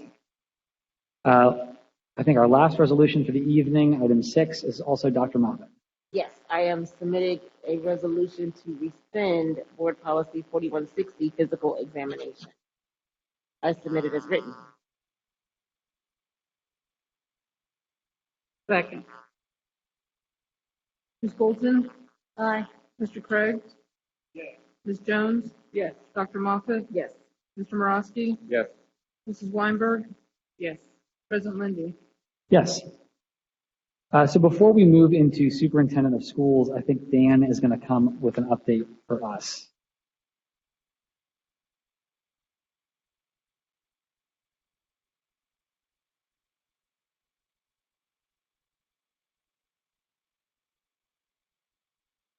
Speaker 1: I think our last resolution for the evening, item 6, is also Dr. Moffitt.
Speaker 6: Yes, I am submitting a resolution to rescind Board Policy 4160, physical examination. I submitted as written.
Speaker 3: Second.
Speaker 2: Ms. Bolton?
Speaker 5: Aye.
Speaker 2: Mr. Craig?
Speaker 3: Yes.
Speaker 2: Ms. Jones?
Speaker 3: Yes.
Speaker 2: Dr. Moffitt?
Speaker 6: Yes.
Speaker 2: Mr. Morosky?
Speaker 7: Yes.
Speaker 2: Mrs. Weinberg?
Speaker 3: Yes.
Speaker 2: President Lindy?
Speaker 1: Yes. So before we move into Superintendent of Schools, I think Dan is going to come with an update for us.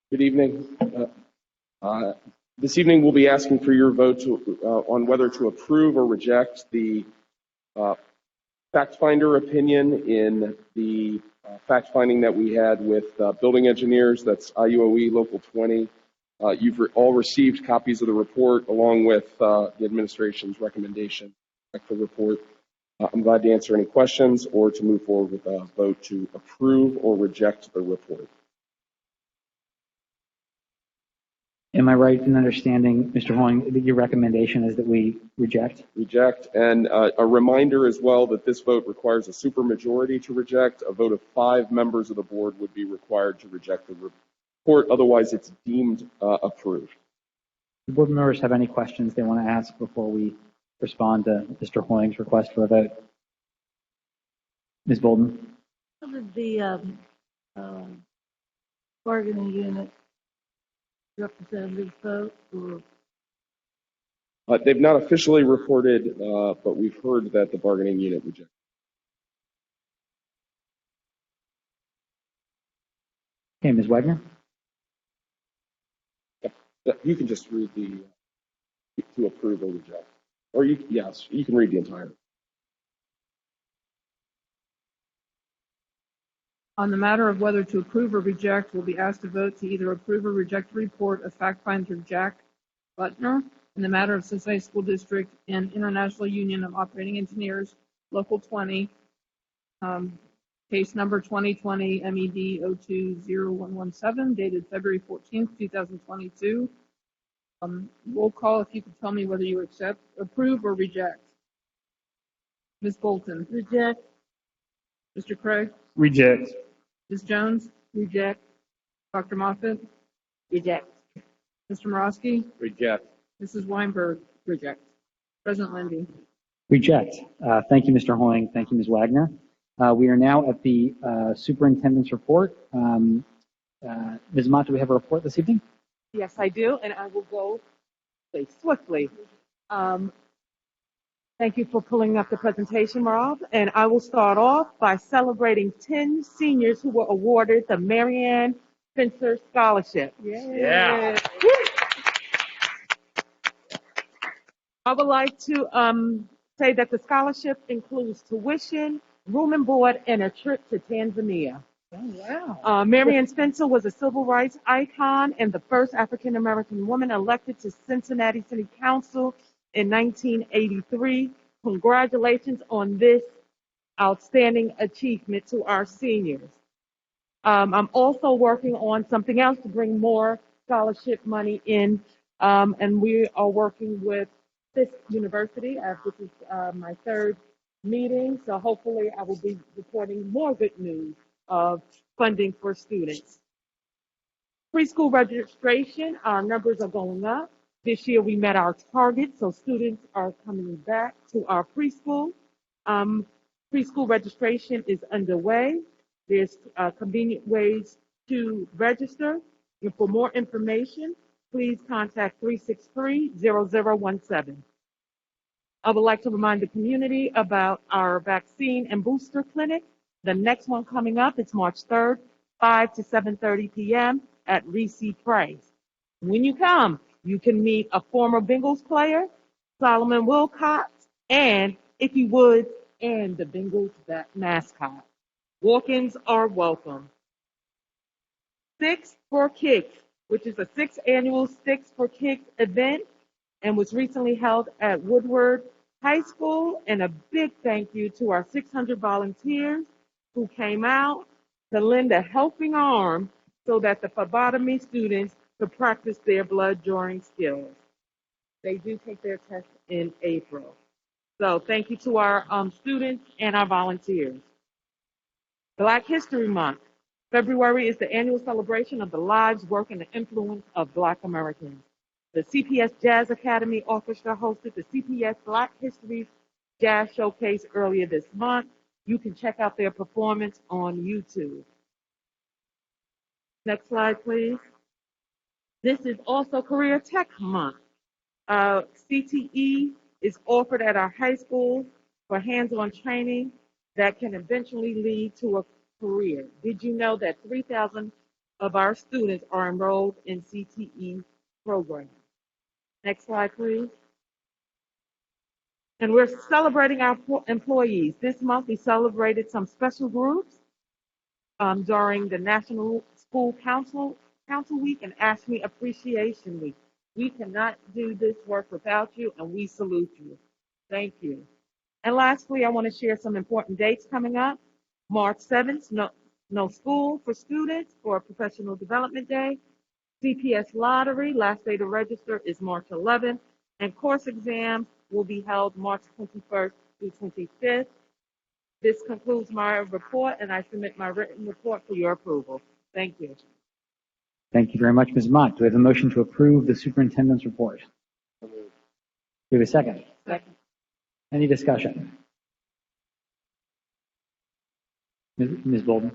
Speaker 9: Good evening. This evening we'll be asking for your vote on whether to approve or reject the fact finder opinion in the fact finding that we had with building engineers. That's IUOE Local 20. You've all received copies of the report along with the administration's recommendation for the report. I'm glad to answer any questions or to move forward with a vote to approve or reject the report.
Speaker 1: Am I right in understanding, Mr. Hoying, that your recommendation is that we reject?
Speaker 9: Reject. And a reminder as well that this vote requires a supermajority to reject. A vote of 5 members of the board would be required to reject the report. Otherwise, it's deemed approved.
Speaker 1: Do board members have any questions they want to ask before we respond to Mr. Hoying's request for a vote? Ms. Bolden?
Speaker 5: How did the bargaining unit representatives vote? Or
Speaker 9: They've not officially reported, but we've heard that the bargaining unit rejected.
Speaker 1: Okay, Ms. Wagner?
Speaker 9: You can just read the to approve or reject. Or yes, you can read the entire.
Speaker 2: On the matter of whether to approve or reject, will be asked to vote to either approve or reject the report of fact finder Jack Butner in the matter of Cincinnati School District and International Union of Operating Engineers, Local 20, case number 2020 MED 020117, dated February 14th, 2022. Roll call if you could tell me whether you accept, approve, or reject. Ms. Bolton?
Speaker 5: Reject.
Speaker 2: Mr. Craig?
Speaker 4: Reject.
Speaker 2: Ms. Jones?
Speaker 5: Reject.
Speaker 2: Dr. Moffitt?
Speaker 6: Reject.
Speaker 2: Mr. Morosky?
Speaker 7: Reject.
Speaker 2: Mrs. Weinberg? Reject. President Lindy?
Speaker 1: Reject. Thank you, Mr. Hoying. Thank you, Ms. Wagner. We are now at the superintendent's report. Ms. Mott, do we have a report this evening?
Speaker 13: Yes, I do, and I will go swiftly. Thank you for pulling up the presentation, Rob. And I will start off by celebrating 10 seniors who were awarded the Marianne Spencer Scholarship.
Speaker 8: Yeah.
Speaker 13: I would like to say that the scholarship includes tuition, room and board, and a trip to Tanzania.
Speaker 3: Oh, wow.
Speaker 13: Marianne Spencer was a civil rights icon and the first African-American woman elected to Cincinnati City Council in 1983. Congratulations on this outstanding achievement to our seniors. I'm also working on something else to bring more scholarship money in, and we are working with this university, which is my 3rd meeting, so hopefully I will be reporting more good news of funding for students. Preschool registration, our numbers are going up. This year we met our target, so students are coming back to our preschool. Preschool registration is underway. There's convenient ways to register. And for more information, please contact 363-0017. I would like to remind the community about our vaccine and booster clinic. The next one coming up is March 3rd, 5 to 7:30 p.m. at Reese Price. When you come, you can meet a former Bengals player, Solomon Wilcox, and Icky Woods, and the Bengals mascot. Walk-ins are welcome. Six for Kicks, which is the sixth annual Six for Kicks event and was recently held at Woodward High School. And a big thank you to our 600 volunteers who came out to lend a helping arm so that the phlebotomy students could practice their blood drawing skills. They do take their test in April. So thank you to our students and our volunteers. Black History Month. February is the annual celebration of the lives, work, and the influence of Black Americans. The CPS Jazz Academy Orchestra hosted the CPS Black History Jazz Showcase earlier this month. You can check out their performance on YouTube. Next slide, please. This is also Career Tech Month. CTE is offered at our high school for hands-on training that can eventually lead to a career. Did you know that 3,000 of our students are enrolled in CTE programs? Next slide, please. And we're celebrating our employees. This month we celebrated some special groups during the National School Council Week and ASME Appreciation Week. We cannot do this work without you, and we salute you. Thank you. And lastly, I want to share some important dates coming up. March 7th, no school for students for Professional Development Day. CPS Lottery, last day to register is March 11th, and course exams will be held March 21st through 25th. This concludes my report, and I submit my written report for your approval. Thank you.
Speaker 1: Thank you very much, Ms. Mott. Do we have a motion to approve the superintendent's report? Do we have a second?
Speaker 2: Second.
Speaker 1: Any discussion? Ms. Bolden?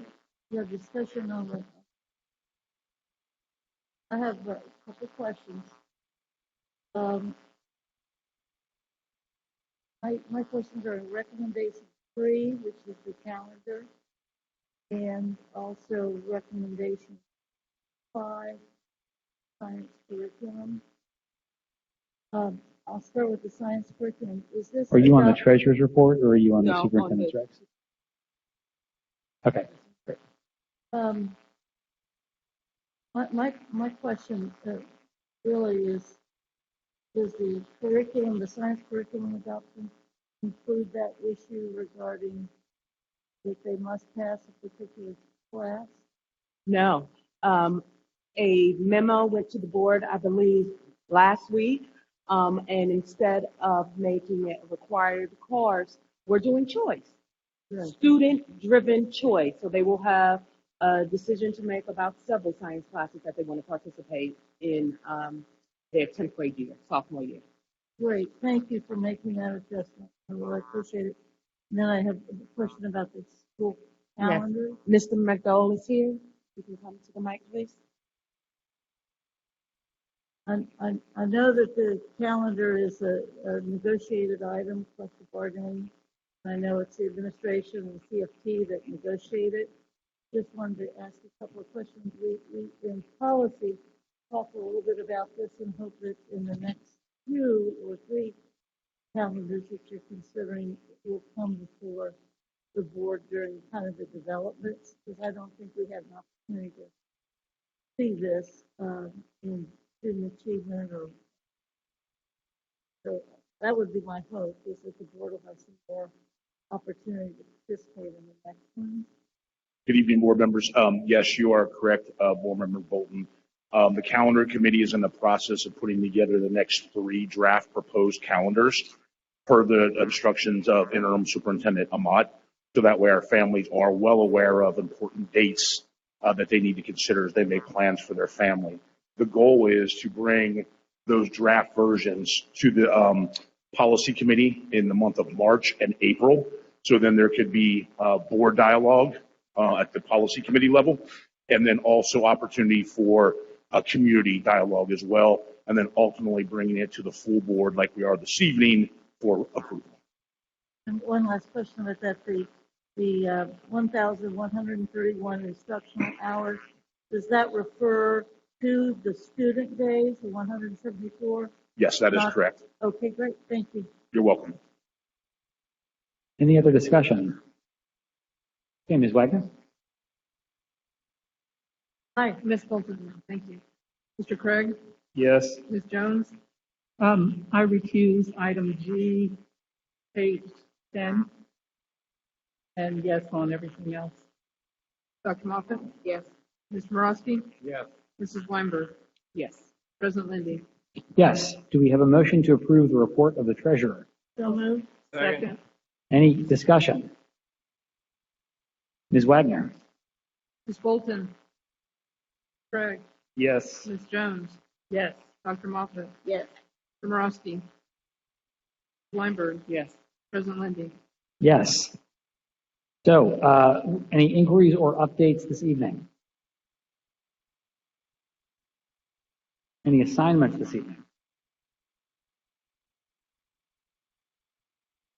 Speaker 5: Yeah, discussion on it. I have a couple questions. My questions are in recommendation 3, which is the calendar, and also recommendation 5, science curriculum. I'll start with the science curriculum. Is this?
Speaker 1: Are you on the treasurer's report or are you on the
Speaker 2: No,
Speaker 1: superintendent's recs? Okay, great.
Speaker 5: My question really is, does the curriculum, the science curriculum adoption, include that issue regarding that they must pass a particular class?
Speaker 13: No. A memo went to the board, I believe, last week, and instead of making it a required course, we're doing choice.
Speaker 5: Right.
Speaker 13: Student-driven choice. So they will have a decision to make about several science classes that they want to participate in their 10th grade year, sophomore year.
Speaker 5: Great, thank you for making that adjustment. I really appreciate it. And then I have a question about the school calendar.
Speaker 13: Yes. Mr. McDowell is here. You can come to the mic, please.
Speaker 5: I know that the calendar is a negotiated item, collective bargaining. I know it's the administration and the CFT that negotiate it. Just wanted to ask a couple of questions. We in policy talk a little bit about this and hope that in the next 2 or 3 calendars that you're considering will come before the board during kind of the developments, because I don't think we have an opportunity to see this in student achievement, or so that would be my hope, is that the board will have some more opportunity to participate in the next one.
Speaker 15: Good evening, board members. Yes, you are correct, board member Bolton. The calendar committee is in the process of putting together the next 3 draft proposed calendars per the instructions of interim superintendent Amat. So that way our families are well aware of important dates that they need to consider as they make plans for their family. The goal is to bring those draft versions to the policy committee in the month of March and April. So then there could be board dialogue at the policy committee level, and then also opportunity for a community dialogue as well, and then ultimately bringing it to the full board like we are this evening for approval.
Speaker 5: And one last question about that, the 1,131 instructional hours, does that refer to the student days, the 174?
Speaker 15: Yes, that is correct.
Speaker 5: Okay, great, thank you.
Speaker 15: You're welcome.
Speaker 1: Any other discussion? Okay, Ms. Wagner?
Speaker 2: Hi, Ms. Bolton, thank you. Mr. Craig?
Speaker 4: Yes.
Speaker 2: Ms. Jones?
Speaker 3: I recuse item G, page 10, and yes on everything else.
Speaker 2: Dr. Moffitt?
Speaker 3: Yes.
Speaker 2: Mr. Morosky?
Speaker 7: Yes.
Speaker 2: Mrs. Weinberg?
Speaker 3: Yes.
Speaker 2: President Lindy?
Speaker 1: Yes. Do we have a motion to approve the report of the treasurer?
Speaker 3: So moved.
Speaker 7: Second.
Speaker 1: Any discussion? Ms. Wagner?
Speaker 2: Ms. Bolton? Craig?
Speaker 4: Yes.
Speaker 2: Ms. Jones?
Speaker 3: Yes.
Speaker 2: Dr. Moffitt?
Speaker 6: Yes.
Speaker 2: Mr. Morosky? Weinberg?
Speaker 3: Yes.
Speaker 2: President Lindy?
Speaker 1: Yes. So, any inquiries or updates this evening? Any assignments this evening?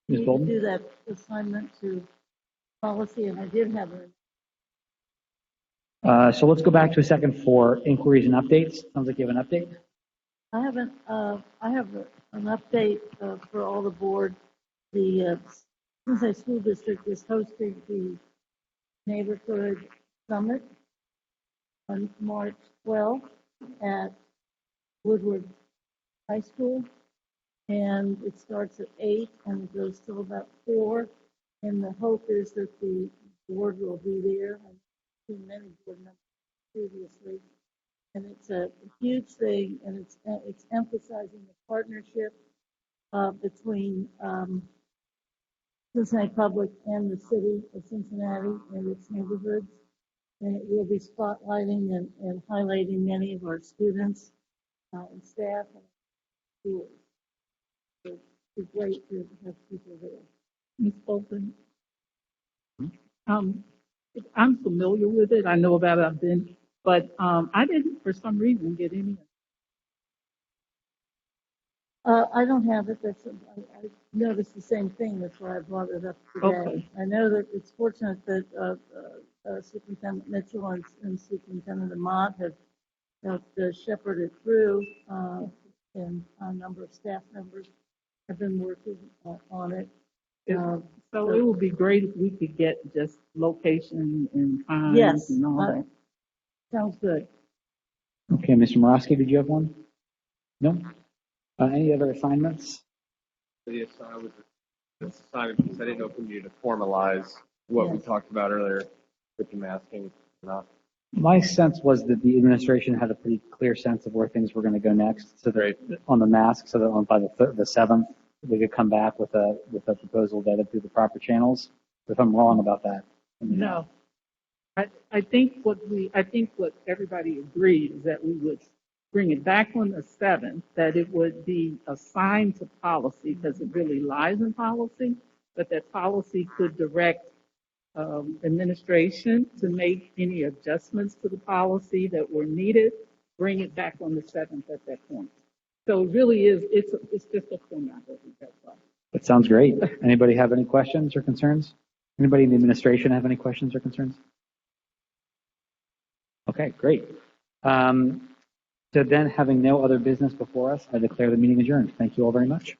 Speaker 1: Ms.
Speaker 5: You
Speaker 1: Bolton?
Speaker 5: do that assignment to policy, and I did have a,
Speaker 1: So let's go back to a second for inquiries and updates. Sounds like you have an update.
Speaker 5: I have an update for all the board. The Cincinnati School District is hosting the neighborhood summit on March 12th at Woodward High School. And it starts at 8 and it goes till about 4. And the hope is that the board will be there. I've seen many board members previously. And it's a huge thing, and it's emphasizing the partnership between Cincinnati Public and the city of Cincinnati and its neighborhoods. And it will be spotlighting and highlighting many of our students and staff and schools. It's great to have people there.
Speaker 3: Ms. Bolton? I'm familiar with it. I know about it. I've been, but I didn't, for some reason, get any.
Speaker 5: I don't have it. I noticed the same thing. That's why I brought it up today.
Speaker 3: Okay.
Speaker 5: I know that it's fortunate that Superintendent Mitchell and Superintendent Amott have helped shepherd it through, and a number of staff members have been working on it.
Speaker 3: So it would be great if we could get just location and times
Speaker 5: Yes,
Speaker 3: and all that.
Speaker 5: sounds good.
Speaker 1: Okay, Mr. Morosky, did you have one? No? Any other assignments?
Speaker 7: Yes, I was this assignment because I didn't know if we needed to formalize what we talked about earlier with the masking or not.
Speaker 1: My sense was that the administration had a pretty clear sense of where things were going to go next. So that on the mask, so that by the 7th, we could come back with a proposal vetted through the proper channels. If I'm wrong about that.
Speaker 3: No. I think what everybody agreed is that we would bring it back on the 7th, that it would be assigned to policy because it really lies in policy, but that policy could direct administration to make any adjustments to the policy that were needed, bring it back on the 7th at that point. So it really is, it's just a formality, that's all.
Speaker 1: That sounds great. Anybody have any questions or concerns? Anybody in the administration have any questions or concerns? Okay, great. So then, having no other business before us, I declare the meeting adjourned. Thank you all very much.